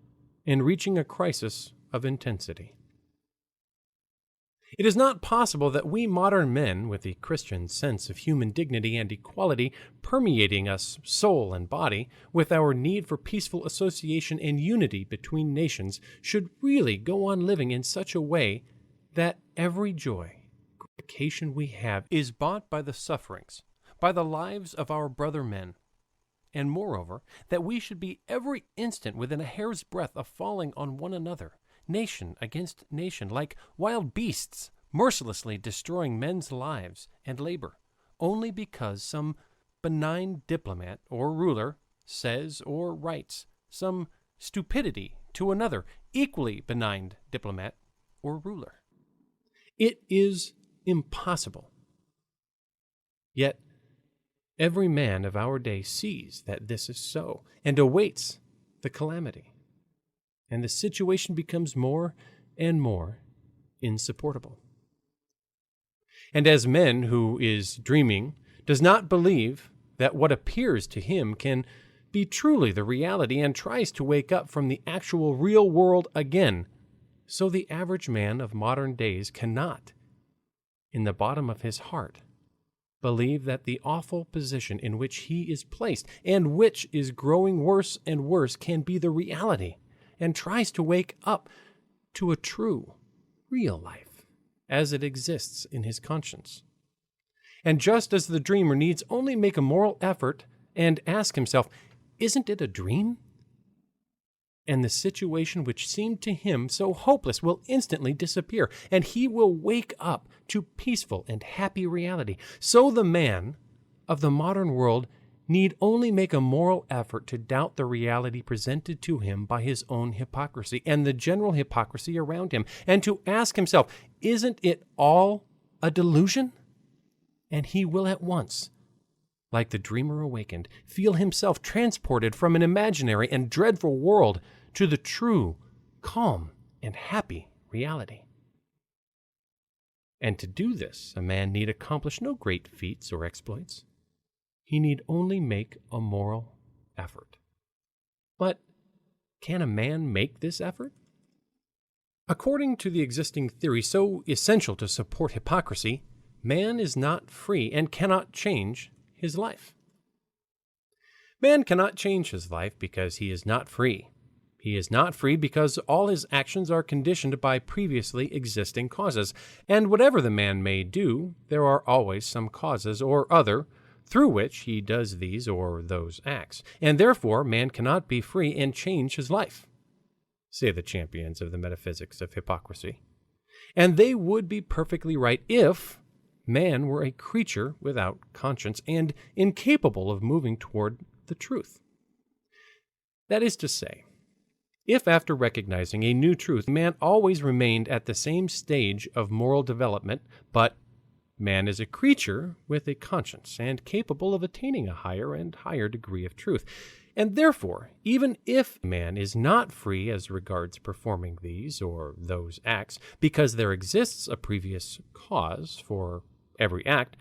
and reaching a crisis of intensity. It is not possible that we modern men, with the Christian sense of human dignity and equality permeating us soul and body, with our need for peaceful association and unity between nations, should really go on living in such a way that every joy, gratification we have is bought by the sufferings, by the lives of our brother men, and moreover, that we should be every instant within a hair's breadth of falling on one another, nation against nation, like wild beasts, mercilessly destroying men's lives and labor, only because some benign diplomat or ruler says or writes some stupidity to another equally benign diplomat or ruler. It is impossible. Yet every man of our day sees that this is so and awaits the calamity, and the situation becomes more and more insupportable. And as men who is dreaming does not believe that what appears to him can be truly the reality and tries to wake up from the actual real world again, so the average man of modern days cannot, in the bottom of his heart, believe that the awful position in which he is placed, and which is growing worse and worse, can be the reality, and tries to wake up to a true, real life as it exists in his conscience. And just as the dreamer needs only make a moral effort and ask himself, "Isn't it a dream?" and the situation which seemed to him so hopeless will instantly disappear, and he will wake up to peaceful and happy reality. So the man of the modern world need only make a moral effort to doubt the reality presented to him by his own hypocrisy and the general hypocrisy around him, and to ask himself, "Isn't it all a delusion?" And he will at once, like the dreamer awakened, feel himself transported from an imaginary and dreadful world to the true, calm, and happy reality. And to do this, a man need accomplish no great feats or exploits. He need only make a moral effort. But can a man make this effort? According to the existing theory so essential to support hypocrisy, man is not free and cannot change his life. Man cannot change his life because he is not free. He is not free because all his actions are conditioned by previously existing causes, and whatever the man may do, there are always some causes or other through which he does these or those acts, and therefore man cannot be free and change his life, say the champions of the metaphysics of hypocrisy. And they would be perfectly right if man were a creature without conscience and incapable of moving toward the truth. That is to say, if after recognizing a new truth, man always remained at the same stage of moral development, but man is a creature with a conscience and capable of attaining a higher and higher degree of truth. And therefore, even if man is not free as regards performing these or those acts, because there exists a previous cause for every act,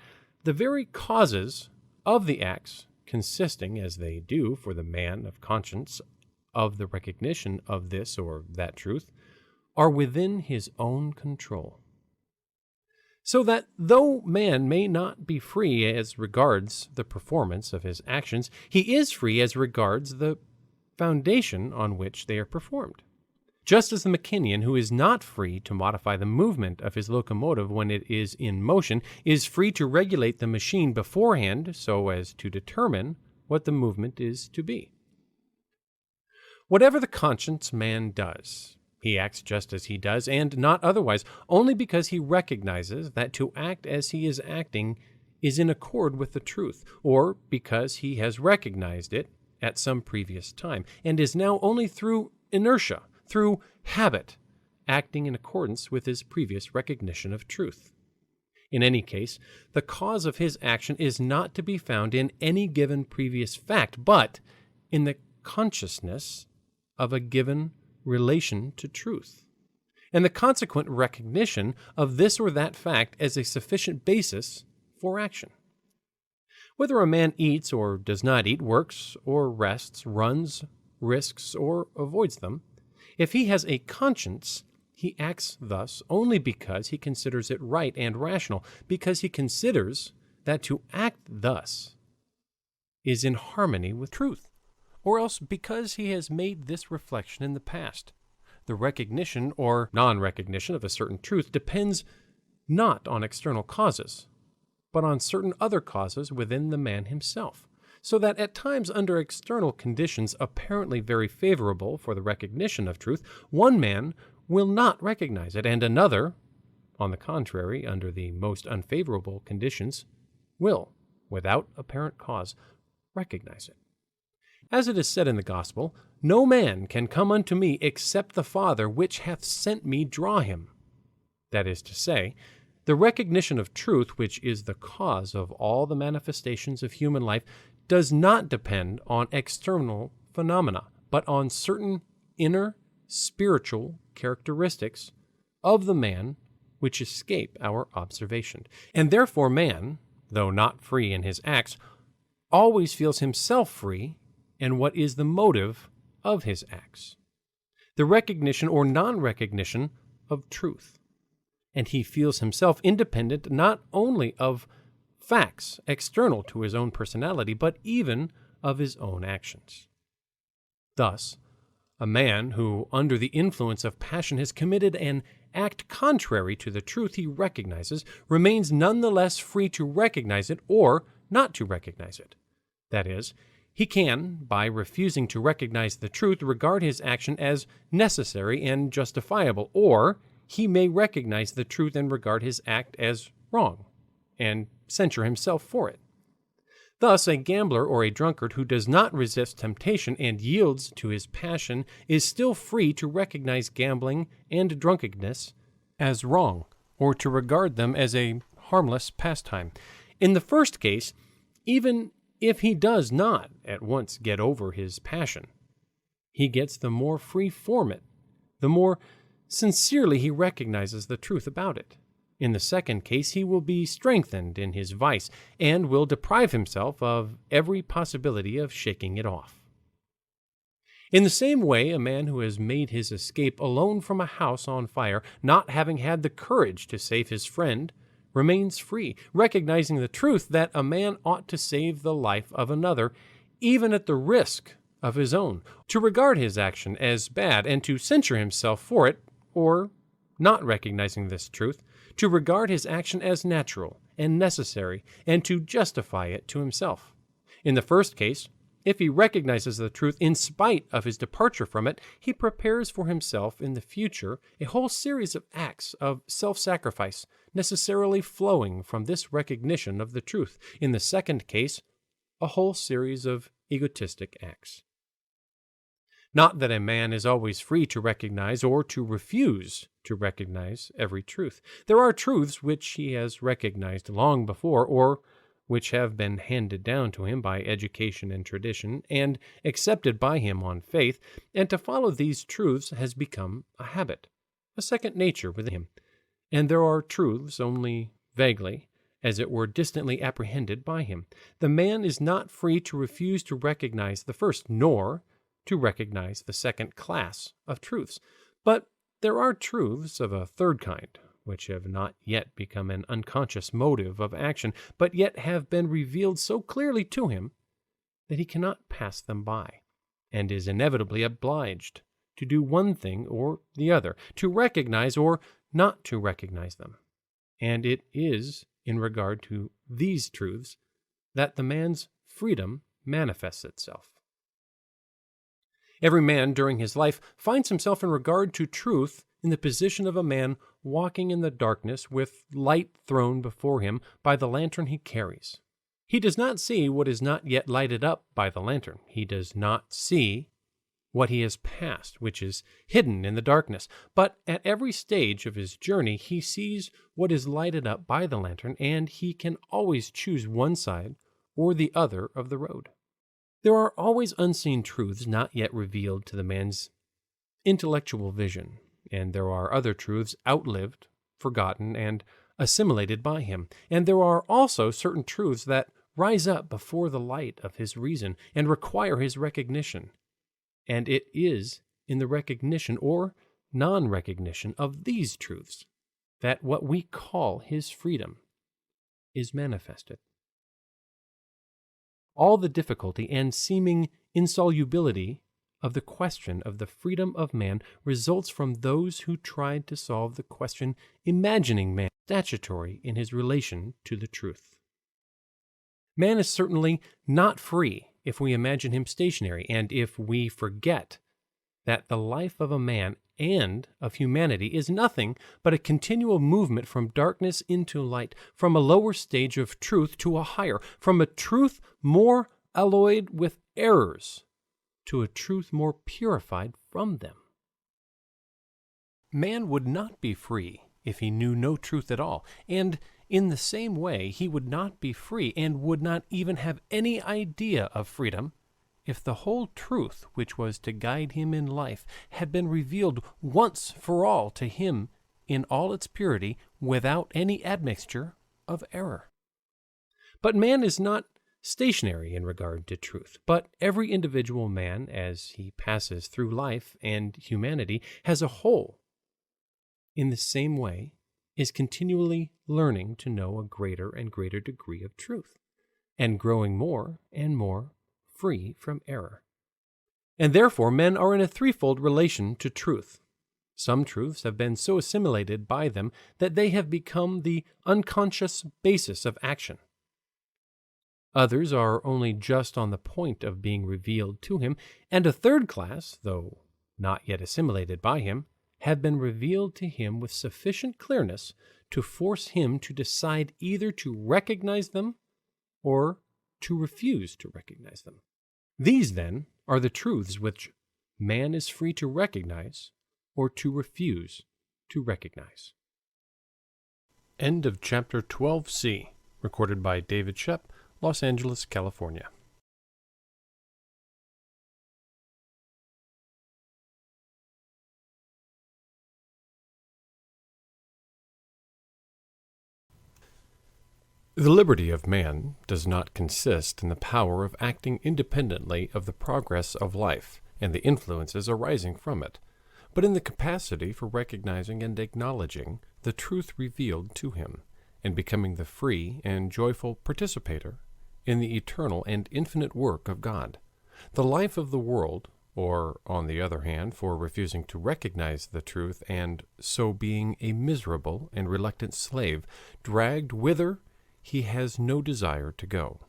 the very causes of the acts, consisting as they do for the man of conscience of the recognition of this or that truth, are within his own control. So that though man may not be free as regards the performance of his actions, he is free as regards the foundation on which they are performed. Just as the mechanician who is not free to modify the movement of his locomotive when it is in motion is free to regulate the machine beforehand so as to determine what the movement is to be. Whatever the conscious man does, he acts just as he does, and not otherwise, only because he recognizes that to act as he is acting is in accord with the truth, or because he has recognized it at some previous time, and is now only through inertia, through habit, acting in accordance with his previous recognition of truth. In any case, the cause of his action is not to be found in any given previous fact, but in the consciousness of a given relation to truth. and the consequent recognition of this or that fact as a sufficient basis for action. Whether a man eats or does not eat, works or rests, runs, risks, or avoids them, if he has a conscience, he acts thus only because he considers it right and rational, because he considers that to act thus is in harmony with truth, or else because he has made this reflection in the past. The recognition or non-recognition of a certain truth depends not on external causes, but on certain other causes within the man himself, so that at times under external conditions apparently very favorable for the recognition of truth, one man will not recognize it, and another, on the contrary, under the most unfavorable conditions, will, without apparent cause, recognize it. As it is said in the Gospel, "No man can come unto me except the Father which hath sent me draw him." That is to say, the recognition of truth, which is the cause of all the manifestations of human life, does not depend on external phenomena, but on certain inner spiritual characteristics of the man which escape our observation. And therefore man, though not free in his acts, always feels himself free in what is the motive of his acts, the recognition or non-recognition of truth. And he feels himself independent not only of facts external to his own personality, but even of his own actions. Thus, a man who, under the influence of passion, has committed an act contrary to the truth he recognizes, remains none the less free to recognize it or not to recognize it. That is, he can, by refusing to recognize the truth, regard his action as necessary and justifiable, or he may recognize the truth and regard his act as wrong, and censure himself for it. Thus, a gambler or a drunkard who does not resist temptation and yields to his passion is still free to recognize gambling and drunkenness as wrong, or to regard them as a harmless pastime. In the first case, even if he does not at once get over his passion, he gets the more free from it, the more sincerely he recognizes the truth about it. In the second case, he will be strengthened in his vice and will deprive himself of every possibility of shaking it off. In the same way, a man who has made his escape alone from a house on fire, not having had the courage to save his friend, remains free, recognizing the truth that a man ought to save the life of another, even at the risk of his own, to regard his action as bad and to censure himself for it, or, not recognizing this truth, to regard his action as natural and necessary and to justify it to himself. In the first case, if he recognizes the truth in spite of his departure from it, he prepares for himself in the future a whole series of acts of self-sacrifice necessarily flowing from this recognition of the truth. In the second case, a whole series of egotistic acts. Not that a man is always free to recognize or to refuse to recognize every truth. There are truths which he has recognized long before, or which have been handed down to him by education and tradition, and accepted by him on faith, and to follow these truths has become a habit, a second nature within him. And there are truths only vaguely, as it were distantly apprehended by him. The man is not free to refuse to recognize the first, nor to recognize the second class of truths. But there are truths of a third kind, which have not yet become an unconscious motive of action, but yet have been revealed so clearly to him that he cannot pass them by, and is inevitably obliged to do one thing or the other, to recognize or not to recognize them. And it is in regard to these truths that the man's freedom manifests itself. Every man during his life finds himself in regard to truth in the position of a man walking in the darkness with light thrown before him by the lantern he carries. He does not see what is not yet lighted up by the lantern. He does not see what he has passed, which is hidden in the darkness. But at every stage of his journey, he sees what is lighted up by the lantern, and he can always choose one side or the other of the road. There are always unseen truths not yet revealed to the man's intellectual vision, and there are other truths outlived, forgotten, and assimilated by him. And there are also certain truths that rise up before the light of his reason and require his recognition. And it is in the recognition or non-recognition of these truths that what we call his freedom is manifested. All the difficulty and seeming insolubility of the question of the freedom of man results from those who tried to solve the question imagining man statutory in his relation to the truth. Man is certainly not free if we imagine him stationary, and if we forget that the life of a man and of humanity is nothing but a continual movement from darkness into light, from a lower stage of truth to a higher, from a truth more alloyed with errors to a truth more purified from them. Man would not be free if he knew no truth at all, and in the same way he would not be free and would not even have any idea of freedom if the whole truth which was to guide him in life had been revealed once for all to him in all its purity, without any admixture of error. But man is not stationary in regard to truth, but every individual man, as he passes through life and humanity as a whole, in the same way, is continually learning to know a greater and greater degree of truth, and growing more and more free from error. And therefore men are in a threefold relation to truth. Some truths have been so assimilated by them that they have become the unconscious basis of action. Others are only just on the point of being revealed to him, and a third class, though not yet assimilated by him, have been revealed to him with sufficient clearness to force him to decide either to recognize them or to refuse to recognize them. These, then, are the truths which man is free to recognize or to refuse to recognize. End of Chapter 12C, recorded by David Shep, Los Angeles, California. The liberty of man does not consist in the power of acting independently of the progress of life and the influences arising from it, but in the capacity for recognizing and acknowledging the truth revealed to him, and becoming the free and joyful participator in the eternal and infinite work of God. The life of the world, or, on the other hand, for refusing to recognize the truth and so being a miserable and reluctant slave, dragged whither he has no desire to go.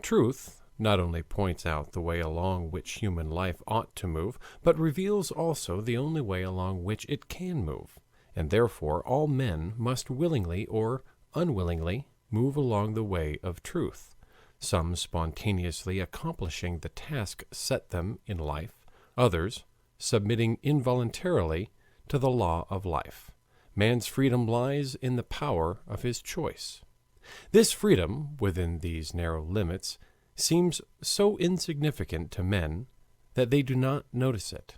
Truth not only points out the way along which human life ought to move, but reveals also the only way along which it can move, and therefore all men must willingly or unwillingly move along the way of truth, some spontaneously accomplishing the task set them in life, others submitting involuntarily to the law of life. Man's freedom lies in the power of his choice. This freedom, within these narrow limits, seems so insignificant to men that they do not notice it.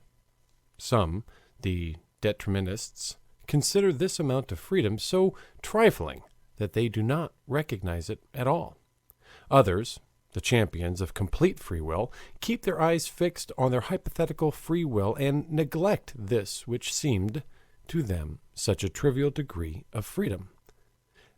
Some, the determinists, consider this amount of freedom so trifling that they do not recognize it at all. Others, the champions of complete free will, keep their eyes fixed on their hypothetical free will and neglect this which seemed to them such a trivial degree of freedom.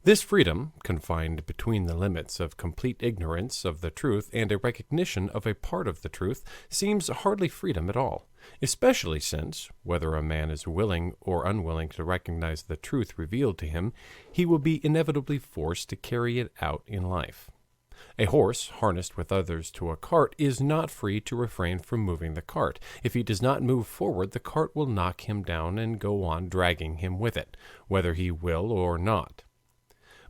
This freedom, confined between the limits of complete ignorance of the truth and a recognition of a part of the truth, seems hardly freedom at all, especially since, whether a man is willing or unwilling to recognize the truth revealed to him, he will be inevitably forced to carry it out in life. A horse harnessed with others to a cart is not free to refrain from moving the cart. If he does not move forward, the cart will knock him down and go on dragging him with it, whether he will or not.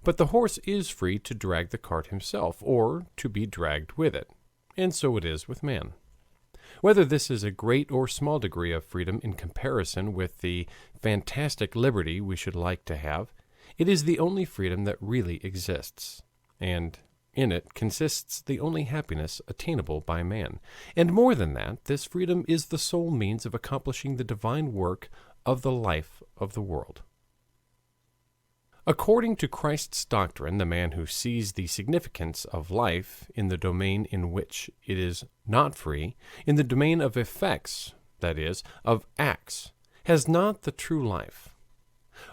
But the horse is free to drag the cart himself, or to be dragged with it, and so it is with man. Whether this is a great or small degree of freedom in comparison with the fantastic liberty we should like to have, it is the only freedom that really exists, and in it consists the only happiness attainable by man. And more than that, this freedom is the sole means of accomplishing the divine work of the life of the world. According to Christ's doctrine, the man who sees the significance of life in the domain in which it is not free, in the domain of effects, that is, of acts, has not the true life.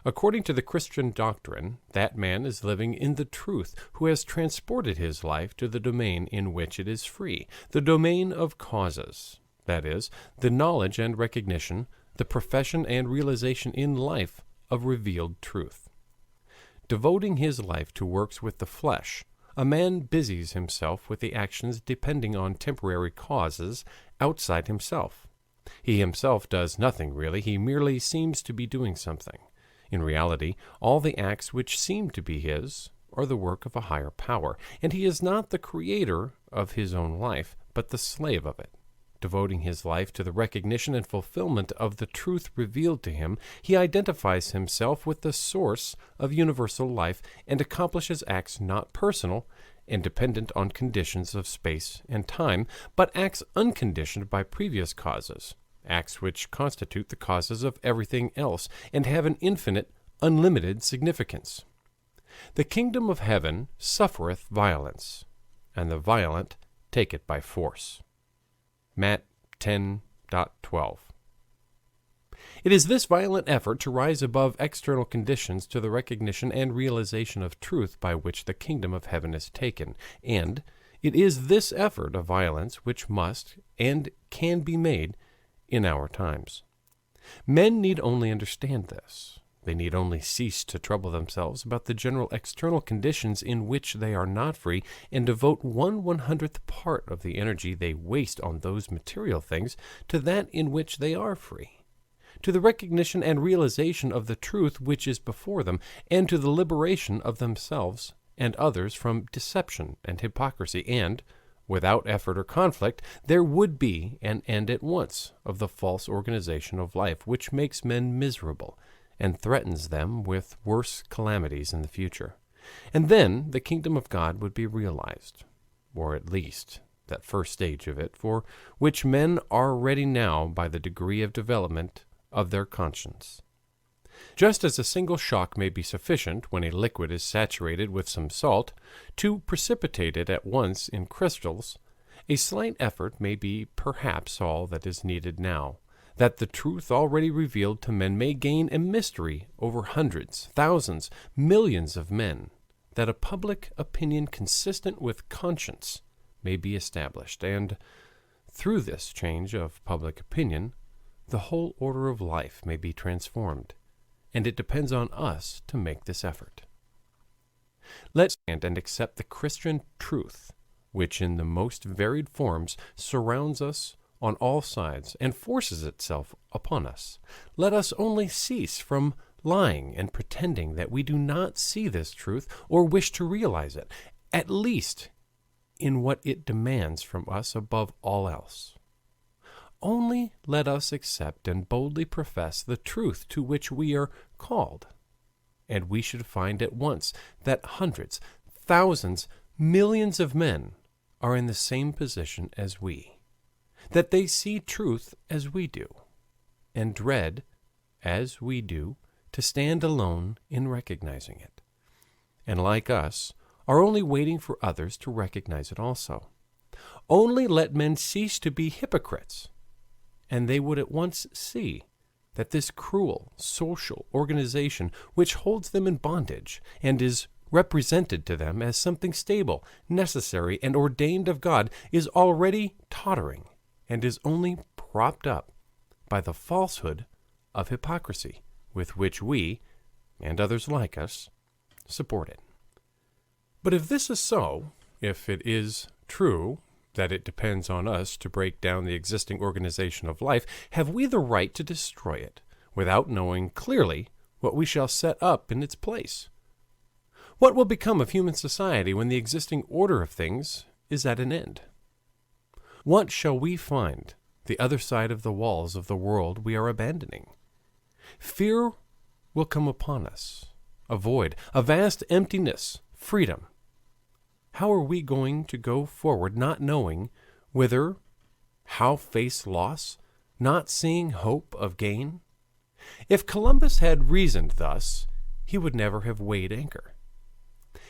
According to the Christian doctrine, that man is living in the truth who has transported his life to the domain in which it is free, the domain of causes, that is, the knowledge and recognition, the profession and realization in life of revealed truth. Devoting his life to works with the flesh, a man busies himself with the actions depending on temporary causes outside himself. He himself does nothing really, he merely seems to be doing something. In reality, all the acts which seem to be his are the work of a higher power, and he is not the creator of his own life, but the slave of it. Devoting his life to the recognition and fulfillment of the truth revealed to him, he identifies himself with the source of universal life and accomplishes acts not personal and dependent on conditions of space and time, but acts unconditioned by previous causes, acts which constitute the causes of everything else and have an infinite, unlimited significance. The kingdom of heaven suffereth violence, and the violent take it by force. Matt 10:12. It is this violent effort to rise above external conditions to the recognition and realization of truth by which the kingdom of heaven is taken, and it is this effort of violence which must and can be made in our times. Men need only understand this. They need only cease to trouble themselves about the general external conditions in which they are not free, and devote 1/100th part of the energy they waste on those material things to that in which they are free, to the recognition and realization of the truth which is before them, and to the liberation of themselves and others from deception and hypocrisy, and, without effort or conflict, there would be an end at once of the false organization of life which makes men miserable and threatens them with worse calamities in the future. And then the kingdom of God would be realized, or at least that first stage of it, for which men are ready now by the degree of development of their conscience. Just as a single shock may be sufficient, when a liquid is saturated with some salt, to precipitate it at once in crystals, a slight effort may be perhaps all that is needed now, that the truth already revealed to men may gain a mystery over hundreds, thousands, millions of men, that a public opinion consistent with conscience may be established, and through this change of public opinion, the whole order of life may be transformed, and it depends on us to make this effort. Let's stand and accept the Christian truth, which in the most varied forms surrounds us on all sides and forces itself upon us. Let us only cease from lying and pretending that we do not see this truth or wish to realize it, at least in what it demands from us above all else. Only let us accept and boldly profess the truth to which we are called, and we should find at once that hundreds, thousands, millions of men are in the same position as we, that they see truth as we do, and dread, as we do, to stand alone in recognizing it, and like us, are only waiting for others to recognize it also. Only let men cease to be hypocrites, and they would at once see that this cruel social organization which holds them in bondage and is represented to them as something stable, necessary, and ordained of God is already tottering and is only propped up by the falsehood of hypocrisy with which we, and others like us, support it. But if this is so, if it is true that it depends on us to break down the existing organization of life, have we the right to destroy it without knowing clearly what we shall set up in its place? What will become of human society when the existing order of things is at an end? What shall we find the other side of the walls of the world we are abandoning? Fear will come upon us, a void, a vast emptiness, freedom. How are we going to go forward not knowing whither, how face loss, not seeing hope of gain? If Columbus had reasoned thus, he would never have weighed anchor.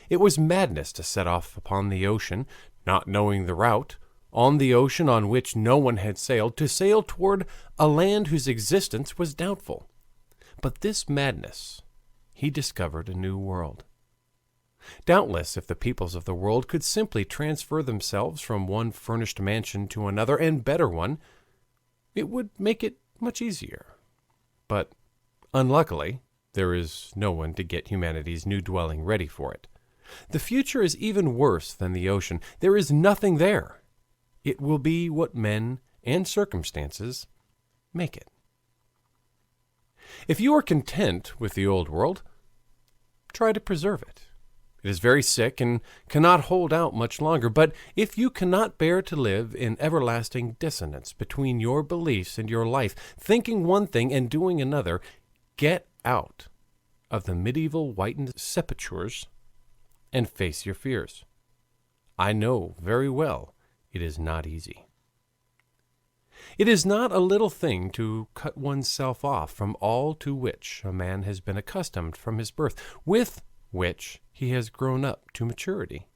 It was madness to set off upon the ocean, not knowing the route, on the ocean on which no one had sailed, to sail toward a land whose existence was doubtful. But this madness, he discovered a new world. Doubtless, if the peoples of the world could simply transfer themselves from one furnished mansion to another and better one, it would make it much easier. But, unluckily, there is no one to get humanity's new dwelling ready for it. The future is even worse than the ocean. There is nothing there. It will be what men and circumstances make it. If you are content with the old world, try to preserve it. It is very sick and cannot hold out much longer, but if you cannot bear to live in everlasting dissonance between your beliefs and your life, thinking one thing and doing another, get out of the medieval whitened sepulchres and face your fears. I know very well it is not easy. It is not a little thing to cut oneself off from all to which a man has been accustomed from his birth, with which he has grown up to maturity.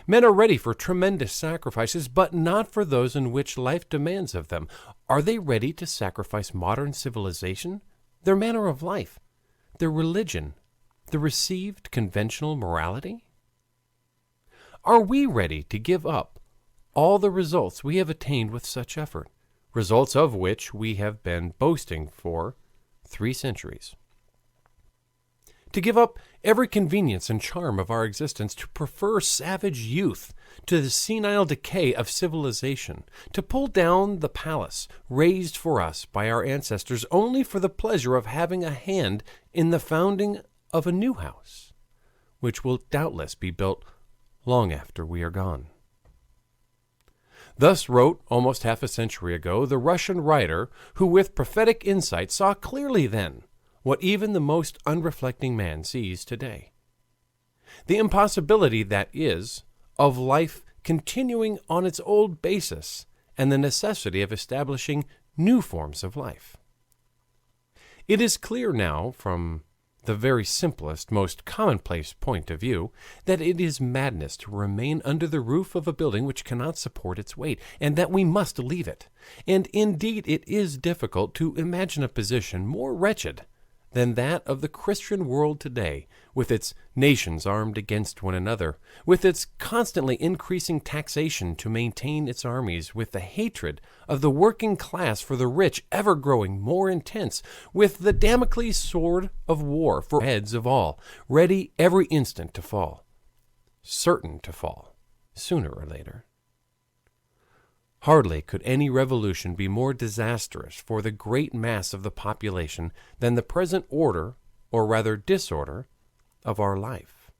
Men are ready for tremendous sacrifices, but not for those in which life demands of them. Are they ready to sacrifice modern civilization, their manner of life, their religion, the received conventional morality? Are we ready to give up all the results we have attained with such effort, results of which we have been boasting for 3 centuries? To give up every convenience and charm of our existence, to prefer savage youth to the senile decay of civilization, to pull down the palace raised for us by our ancestors only for the pleasure of having a hand in the founding of a new house, which will doubtless be built long after we are gone. Thus wrote, almost half a century ago, the Russian writer who with prophetic insight saw clearly then what even the most unreflecting man sees today. The impossibility, that is, of life continuing on its old basis and the necessity of establishing new forms of life. It is clear now, from the very simplest, most commonplace point of view, that it is madness to remain under the roof of a building which cannot support its weight, and that we must leave it. And indeed it is difficult to imagine a position more wretched than that of the Christian world today, with its nations armed against one another, with its constantly increasing taxation to maintain its armies, with the hatred of the working class for the rich ever growing more intense, with the Damocles sword of war for heads of all, ready every instant to fall, certain to fall, sooner or later. Hardly could any revolution be more disastrous for the great mass of the population than the present order, or rather disorder, of our life.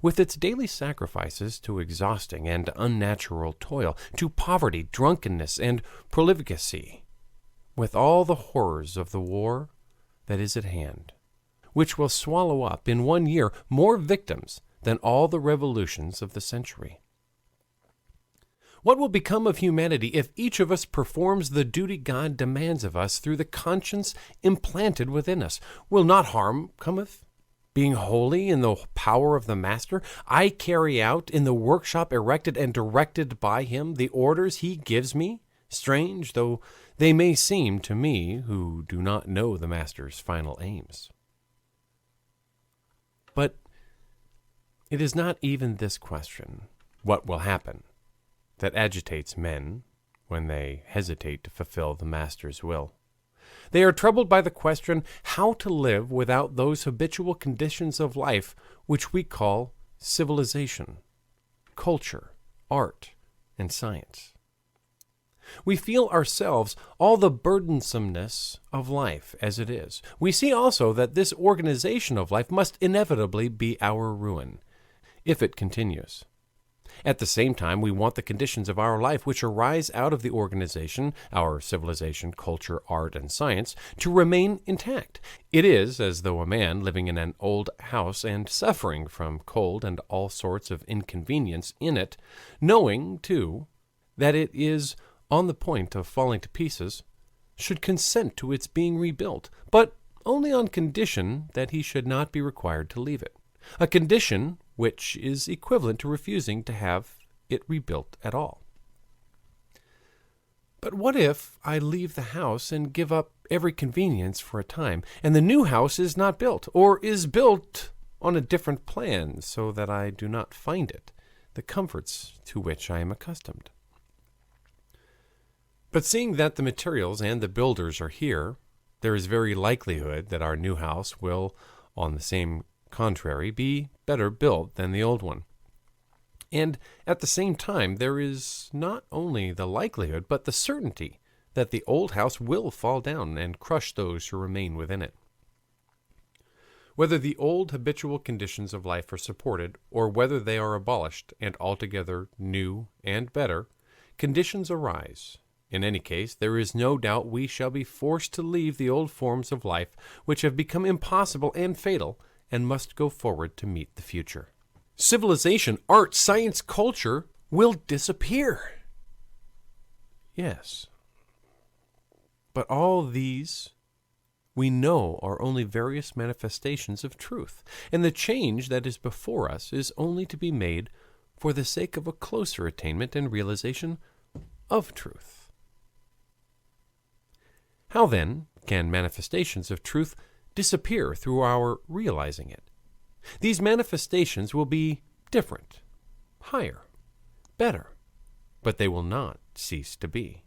With its daily sacrifices to exhausting and unnatural toil, to poverty, drunkenness, and profligacy, with all the horrors of the war that is at hand, which will swallow up in 1 year more victims than all the revolutions of the century. What will become of humanity if each of us performs the duty God demands of us through the conscience implanted within us? Will not harm cometh? Being holy in the power of the Master, I carry out in the workshop erected and directed by him the orders he gives me, strange though they may seem to me who do not know the Master's final aims. But it is not even this question, what will happen, that agitates men when they hesitate to fulfill the Master's will. They are troubled by the question how to live without those habitual conditions of life which we call civilization, culture, art, and science. We feel ourselves all the burdensomeness of life as it is. We see also that this organization of life must inevitably be our ruin, if it continues. At the same time, we want the conditions of our life which arise out of the organization, our civilization, culture, art, and science, to remain intact. It is as though a man living in an old house and suffering from cold and all sorts of inconvenience in it, knowing, too, that it is on the point of falling to pieces, should consent to its being rebuilt, but only on condition that he should not be required to leave it, a condition which is equivalent to refusing to have it rebuilt at all. But what if I leave the house and give up every convenience for a time, and the new house is not built, or is built on a different plan, so that I do not find it the comforts to which I am accustomed? But seeing that the materials and the builders are here, there is very likelihood that our new house will, on the same contrary, be better built than the old one. And at the same time, there is not only the likelihood, but the certainty that the old house will fall down and crush those who remain within it. Whether the old habitual conditions of life are supported, or whether they are abolished and altogether new and better, conditions arise. In any case, there is no doubt we shall be forced to leave the old forms of life which have become impossible and fatal, and must go forward to meet the future. Civilization, art, science, culture will disappear. Yes. But all these we know are only various manifestations of truth, and the change that is before us is only to be made for the sake of a closer attainment and realization of truth. How then can manifestations of truth disappear through our realizing it? These manifestations will be different, higher, better, but they will not cease to be.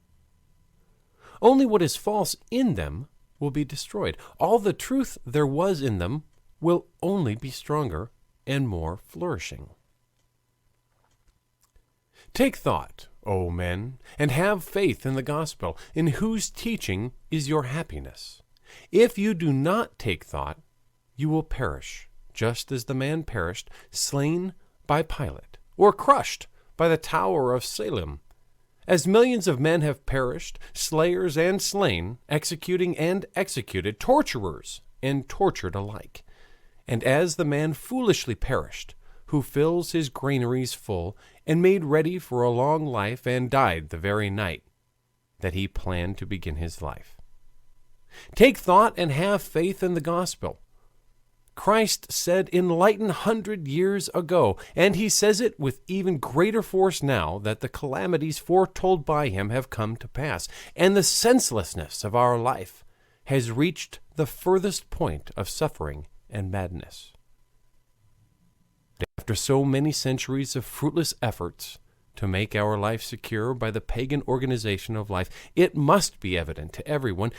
Only what is false in them will be destroyed. All the truth there was in them will only be stronger and more flourishing. Take thought, O men, and have faith in the gospel, in whose teaching is your happiness. If you do not take thought, you will perish, just as the man perished, slain by Pilate, or crushed by the tower of Salem. As millions of men have perished, slayers and slain, executing and executed, torturers and tortured alike. And as the man foolishly perished, who fills his granaries full, and made ready for a long life, and died the very night that he planned to begin his life. Take thought and have faith in the gospel. Christ said enlightened 100 years ago, and he says it with even greater force now that the calamities foretold by him have come to pass, and the senselessness of our life has reached the furthest point of suffering and madness. After so many centuries of fruitless efforts to make our life secure by the pagan organization of life, it must be evident to everyone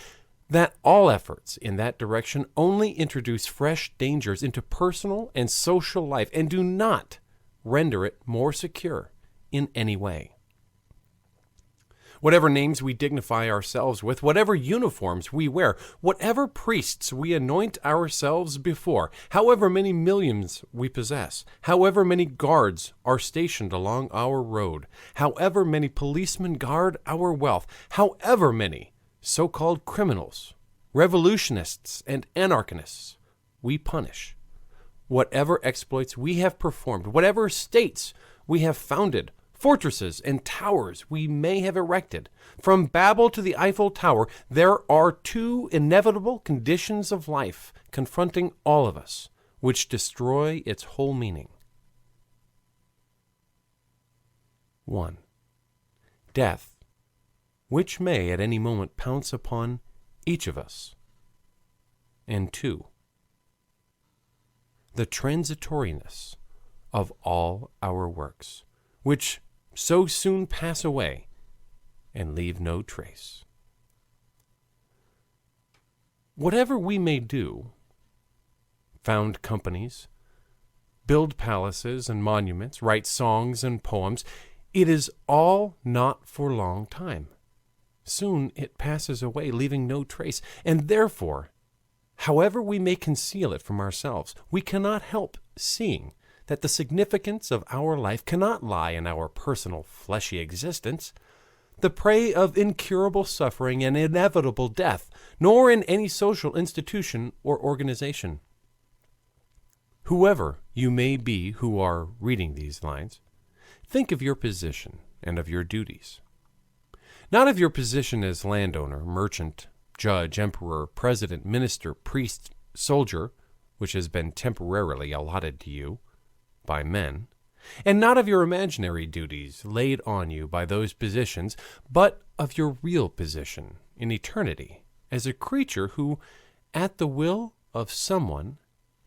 that all efforts in that direction only introduce fresh dangers into personal and social life and do not render it more secure in any way. Whatever names we dignify ourselves with, whatever uniforms we wear, whatever priests we anoint ourselves before, however many millions we possess, however many guards are stationed along our road, however many policemen guard our wealth, however many so-called criminals, revolutionists, and anarchists we punish, whatever exploits we have performed, whatever states we have founded, fortresses and towers we may have erected, from Babel to the Eiffel Tower, there are two inevitable conditions of life confronting all of us, which destroy its whole meaning. 1. Death, which may at any moment pounce upon each of us. And 2. The transitoriness of all our works, which so soon pass away and leave no trace. Whatever we may do, found companies, build palaces and monuments, write songs and poems, it is all not for long time. Soon it passes away, leaving no trace, and therefore, however we may conceal it from ourselves, we cannot help seeing that the significance of our life cannot lie in our personal fleshy existence, the prey of incurable suffering and inevitable death, nor in any social institution or organization. Whoever you may be who are reading these lines, think of your position and of your duties. Not of your position as landowner, merchant, judge, emperor, president, minister, priest, soldier, which has been temporarily allotted to you by men, and not of your imaginary duties laid on you by those positions, but of your real position in eternity as a creature who, at the will of someone,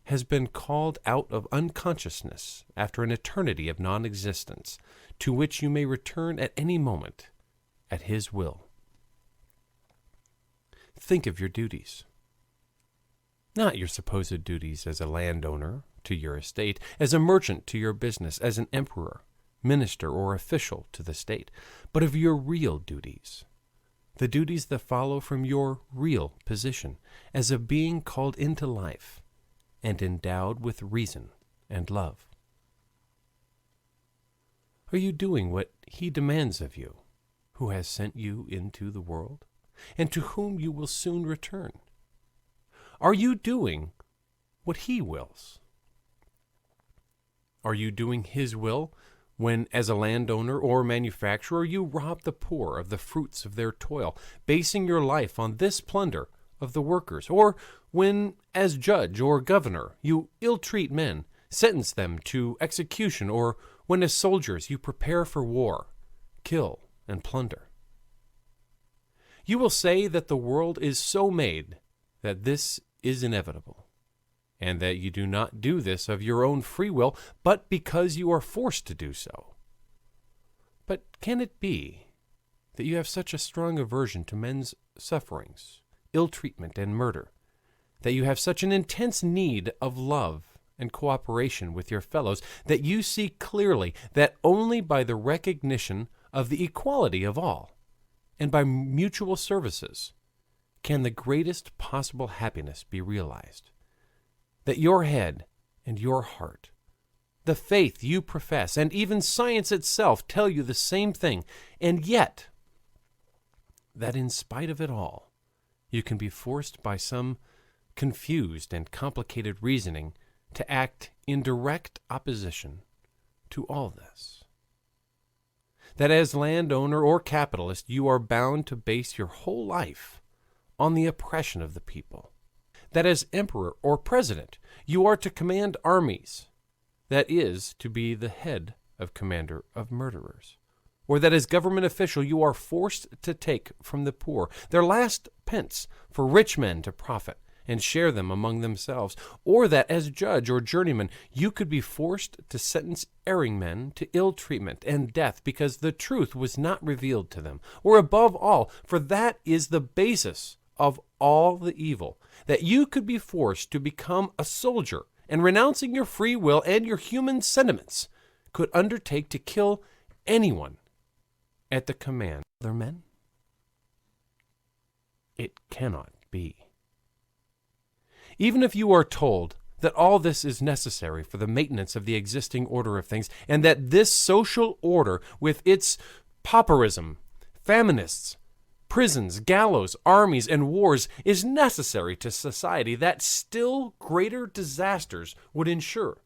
has been called out of unconsciousness after an eternity of non-existence, to which you may return at any moment at his will. Think of your duties. Not your supposed duties as a landowner to your estate, as a merchant to your business, as an emperor, minister, or official to the state, but of your real duties, the duties that follow from your real position as a being called into life and endowed with reason and love. Are you doing what he demands of you, who has sent you into the world, and to whom you will soon return? Are you doing what he wills? Are you doing his will when, as a landowner or manufacturer, you rob the poor of the fruits of their toil, basing your life on this plunder of the workers? Or when, as judge or governor, you ill-treat men, sentence them to execution? Or when, as soldiers, you prepare for war, kill, and plunder? You will say that the world is so made that this is inevitable, and that you do not do this of your own free will, but because you are forced to do so. But can it be that you have such a strong aversion to men's sufferings, ill-treatment, and murder, that you have such an intense need of love and cooperation with your fellows, that you see clearly that only by the recognition of the equality of all, and by mutual services, can the greatest possible happiness be realized? That your head and your heart, the faith you profess, and even science itself tell you the same thing, and yet that in spite of it all, you can be forced by some confused and complicated reasoning to act in direct opposition to all this. That as landowner or capitalist, you are bound to base your whole life on the oppression of the people. That as emperor or president, you are to command armies, that is, to be the head of commander of murderers. Or that as government official, you are forced to take from the poor their last pence for rich men to profit and share them among themselves. Or that as judge or journeyman, you could be forced to sentence erring men to ill treatment and death because the truth was not revealed to them. Or above all, for that is the basis of all the evil, that you could be forced to become a soldier, and renouncing your free will and your human sentiments, could undertake to kill anyone at the command of other men? It cannot be. Even if you are told that all this is necessary for the maintenance of the existing order of things, and that this social order, with its pauperism, faminists, prisons, gallows, armies, and wars, is necessary to society, that still greater disasters would ensure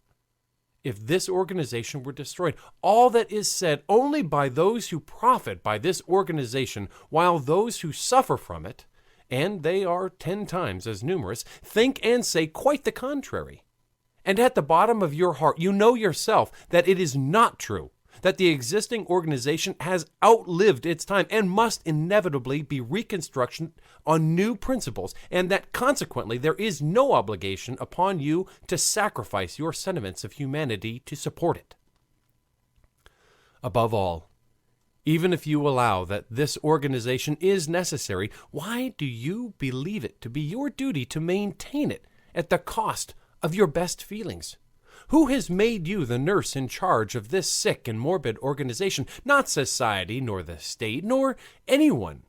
if this organization were destroyed. All that is said only by those who profit by this organization, while those who suffer from it, and they are 10 times as numerous, think and say quite the contrary. And at the bottom of your heart, you know yourself that it is not true, that the existing organization has outlived its time and must inevitably be reconstructed on new principles, and that consequently there is no obligation upon you to sacrifice your sentiments of humanity to support it. Above all, even if you allow that this organization is necessary, why do you believe it to be your duty to maintain it at the cost of your best feelings? Who has made you the nurse in charge of this sick and morbid organization? Not society, nor the state, nor anyone.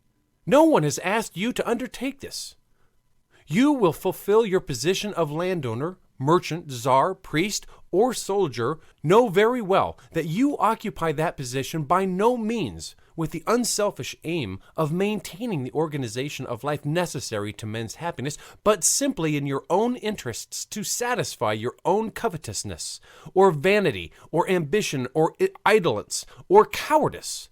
No one has asked you to undertake this. You will fulfill your position of landowner, merchant, czar, priest, or soldier. Know very well that you occupy that position by no means with the unselfish aim of maintaining the organization of life necessary to men's happiness, but simply in your own interests to satisfy your own covetousness, or vanity, or ambition, or indolence, or cowardice.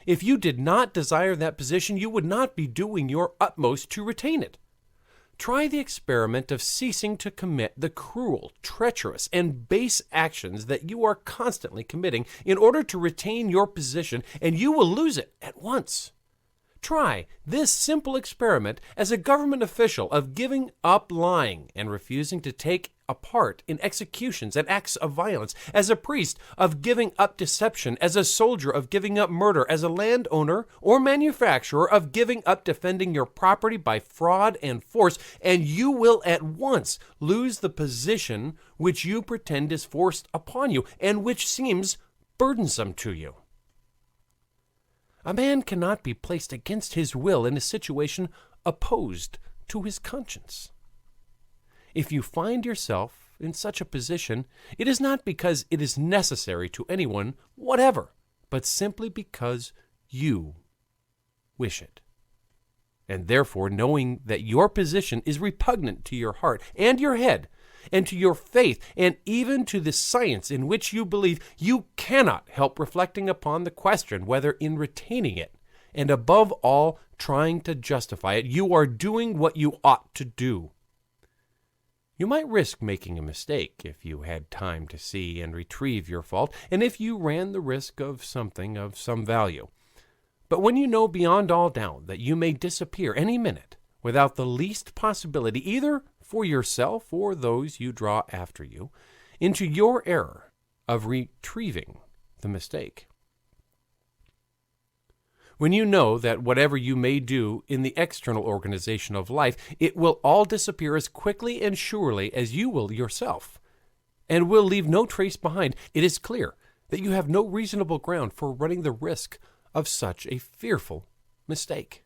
If you did not desire that position, you would not be doing your utmost to retain it. Try the experiment of ceasing to commit the cruel, treacherous, and base actions that you are constantly committing in order to retain your position, and you will lose it at once. Try this simple experiment as a government official of giving up lying and refusing to take a part in executions and acts of violence, as a priest of giving up deception, as a soldier of giving up murder, as a landowner or manufacturer of giving up defending your property by fraud and force, and you will at once lose the position which you pretend is forced upon you and which seems burdensome to you. A man cannot be placed against his will in a situation opposed to his conscience. If you find yourself in such a position, it is not because it is necessary to anyone whatever, but simply because you wish it. And therefore, knowing that your position is repugnant to your heart and your head, and to your faith, and even to the science in which you believe, you cannot help reflecting upon the question whether in retaining it, and above all trying to justify it, you are doing what you ought to do. You might risk making a mistake if you had time to see and retrieve your fault, and if you ran the risk of something of some value. But when you know beyond all doubt that you may disappear any minute without the least possibility, either for yourself or those you draw after you, into your error of retrieving the mistake. When you know that whatever you may do in the external organization of life, it will all disappear as quickly and surely as you will yourself, and will leave no trace behind, it is clear that you have no reasonable ground for running the risk of such a fearful mistake.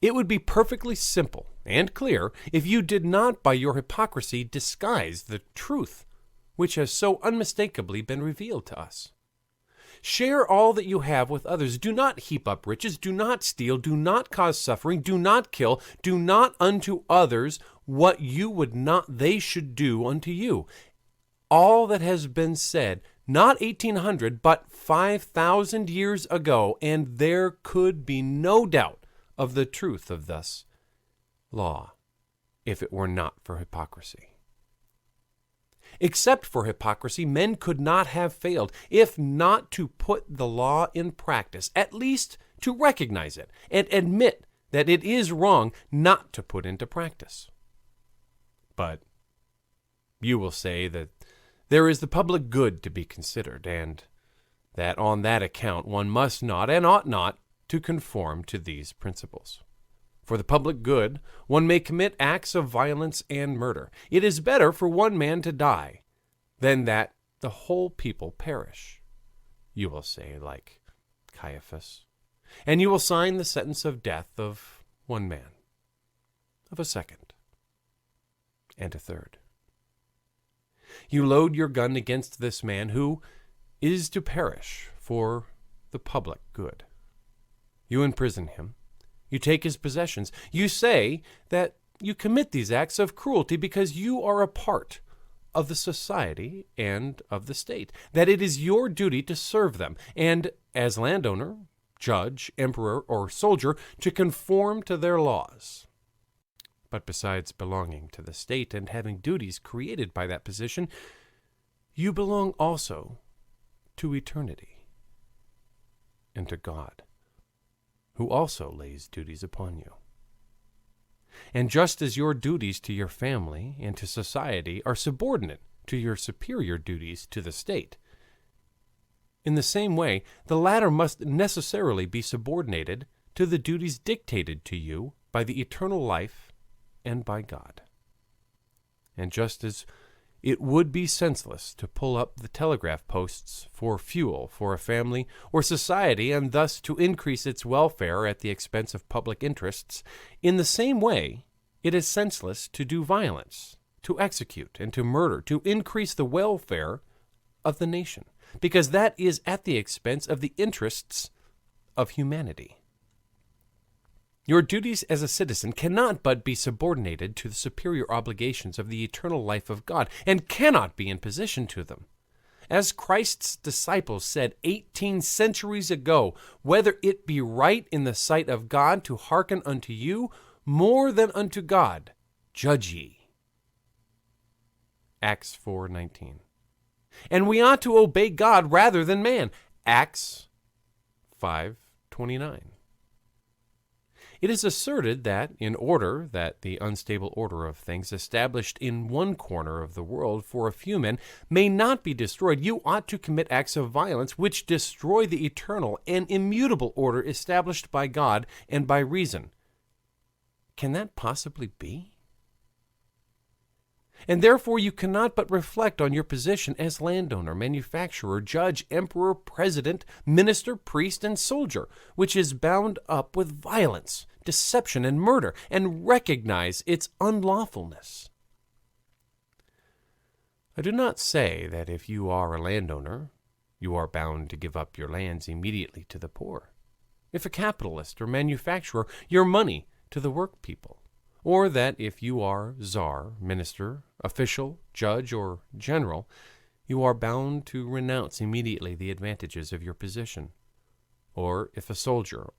It would be perfectly simple and clear if you did not by your hypocrisy disguise the truth which has so unmistakably been revealed to us. Share all that you have with others. Do not heap up riches. Do not steal. Do not cause suffering. Do not kill. Do not unto others what you would not they should do unto you. All that has been said, not 1800, but 5,000 years ago, and there could be no doubt of the truth of this law, if it were not for hypocrisy. Except for hypocrisy, men could not have failed, if not to put the law in practice, at least to recognize it and admit that it is wrong not to put into practice. But you will say that there is the public good to be considered, and that on that account one must not and ought not to conform to these principles. For the public good, one may commit acts of violence and murder. It is better for one man to die than that the whole people perish, you will say, like Caiaphas. And you will sign the sentence of death of one man, of a second, and a third. You load your gun against this man who is to perish for the public good. You imprison him. You take his possessions. You say that you commit these acts of cruelty because you are a part of the society and of the state, that it is your duty to serve them, and as landowner, judge, emperor, or soldier, to conform to their laws. But besides belonging to the state and having duties created by that position, you belong also to eternity and to God, who also lays duties upon you. And just as your duties to your family and to society are subordinate to your superior duties to the state, in the same way, the latter must necessarily be subordinated to the duties dictated to you by the eternal life and by God. And just as it would be senseless to pull up the telegraph posts for fuel for a family or society and thus to increase its welfare at the expense of public interests, in the same way it is senseless to do violence, to execute, and to murder, to increase the welfare of the nation, because that is at the expense of the interests of humanity. Your duties as a citizen cannot but be subordinated to the superior obligations of the eternal life of God, and cannot be in position to them. As Christ's disciples said 18 centuries ago, whether it be right in the sight of God to hearken unto you more than unto God, judge ye. Acts 4:19. And we ought to obey God rather than man. Acts 5:29. It is asserted that in order that the unstable order of things established in one corner of the world for a few men may not be destroyed, you ought to commit acts of violence which destroy the eternal and immutable order established by God and by reason. Can that possibly be? And therefore you cannot but reflect on your position as landowner, manufacturer, judge, emperor, president, minister, priest, and soldier, which is bound up with violence, deception, and murder, and recognize its unlawfulness. I do not say that if you are a landowner, you are bound to give up your lands immediately to the poor. If a capitalist or manufacturer, your money to the work people. Or that if you are czar, minister, official, judge, or general, you are bound to renounce immediately the advantages of your position. Or if a soldier,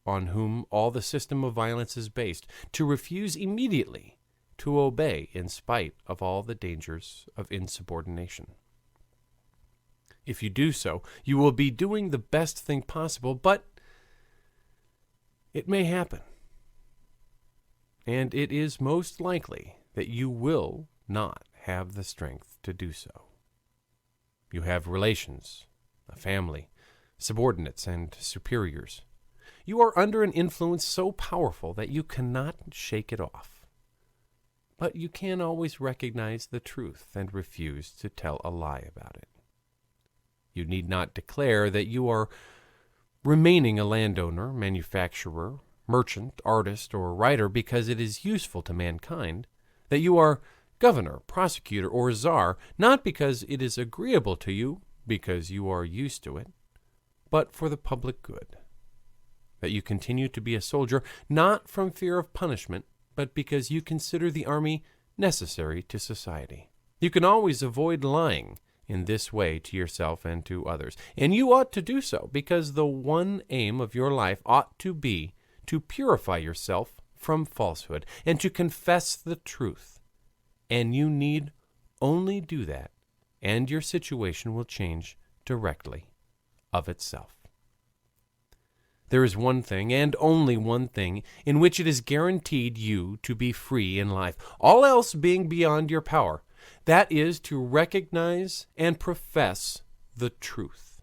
on whom all the system of violence is based, to refuse immediately to obey in spite of all the dangers of insubordination. If you do so, you will be doing the best thing possible, but it may happen. And it is most likely that you will not have the strength to do so. You have relations, a family, subordinates, and superiors. You are under an influence so powerful that you cannot shake it off. But you can always recognize the truth and refuse to tell a lie about it. You need not declare that you are remaining a landowner, manufacturer, merchant, artist, or writer because it is useful to mankind, that you are governor, prosecutor, or czar, not because it is agreeable to you, because you are used to it, but for the public good. That you continue to be a soldier, not from fear of punishment, but because you consider the army necessary to society. You can always avoid lying in this way to yourself and to others, and you ought to do so, because the one aim of your life ought to be to purify yourself from falsehood and to confess the truth. And you need only do that, and your situation will change directly of itself. There is one thing, and only one thing, in which it is guaranteed you to be free in life, all else being beyond your power. That is to recognize and profess the truth.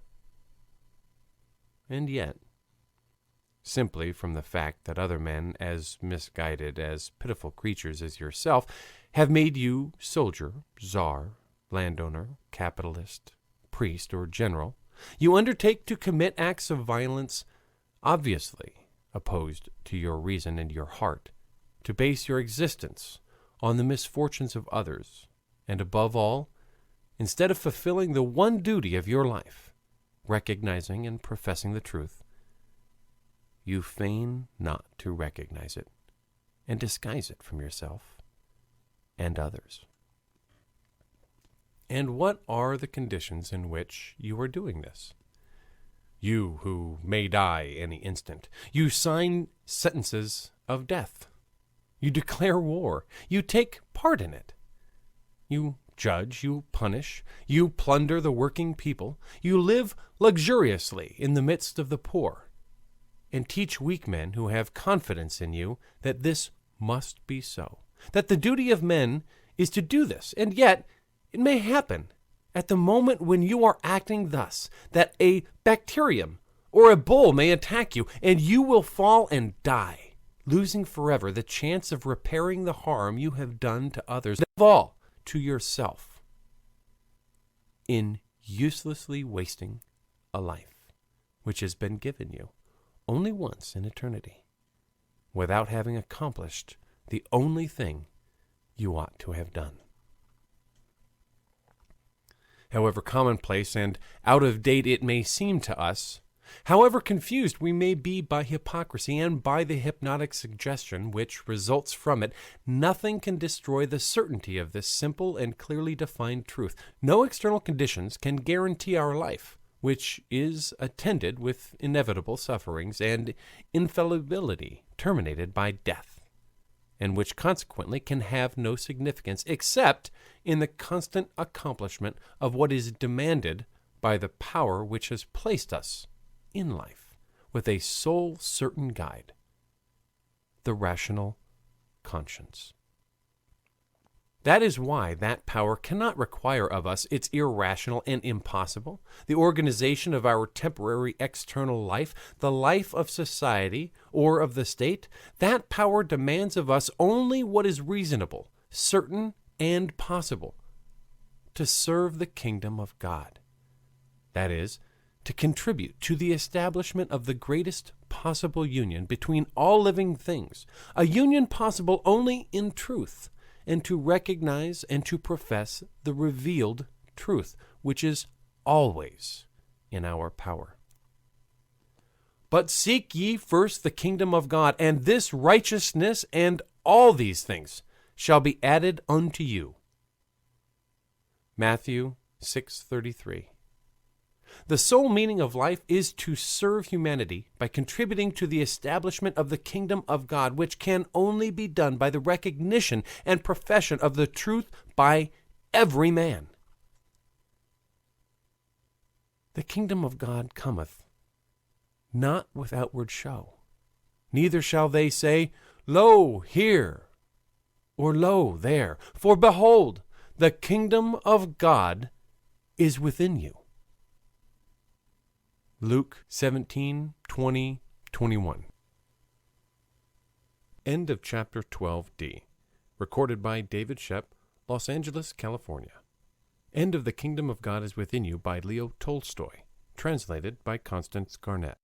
And yet, simply from the fact that other men, as misguided, as pitiful creatures as yourself, have made you soldier, czar, landowner, capitalist, priest, or general, you undertake to commit acts of violence obviously opposed to your reason and your heart, to base your existence on the misfortunes of others, and above all, instead of fulfilling the one duty of your life, recognizing and professing the truth, you feign not to recognize it and disguise it from yourself and others. And what are the conditions in which you are doing this? You who may die any instant. You sign sentences of death. You declare war. You take part in it. You judge, you punish, you plunder the working people. You live luxuriously in the midst of the poor, and teach weak men who have confidence in you that this must be so, that the duty of men is to do this. And yet it may happen at the moment when you are acting thus, that a bacterium or a bull may attack you, and you will fall and die, losing forever the chance of repairing the harm you have done to others, and above all, to yourself, in uselessly wasting a life which has been given you only once in eternity, without having accomplished the only thing you ought to have done. However commonplace and out of date it may seem to us, However confused we may be by hypocrisy and by the hypnotic suggestion which results from it, nothing can destroy the certainty of this simple and clearly defined truth. No external conditions can guarantee our life, which is attended with inevitable sufferings and infallibility terminated by death, and which consequently can have no significance except in the constant accomplishment of what is demanded by the power which has placed us in life with a sole certain guide, the rational conscience. That is why that power cannot require of us its irrational and impossible, the organization of our temporary external life, the life of society or of the state. That power demands of us only what is reasonable, certain, and possible, to serve the kingdom of God. That is, to contribute to the establishment of the greatest possible union between all living things, a union possible only in truth, and to recognize and to profess the revealed truth, which is always in our power. But seek ye first the kingdom of God, and this righteousness, and all these things shall be added unto you. Matthew 6:33. The sole meaning of life is to serve humanity by contributing to the establishment of the kingdom of God, which can only be done by the recognition and profession of the truth by every man. The kingdom of God cometh not with outward show. Neither shall they say, Lo, here, or Lo, there. For behold, the kingdom of God is within you. Luke 17:20, 21. End of chapter 12D. Recorded by David Shep, Los Angeles, California. End of The Kingdom of God is Within You by Leo Tolstoy. Translated by Constance Garnett.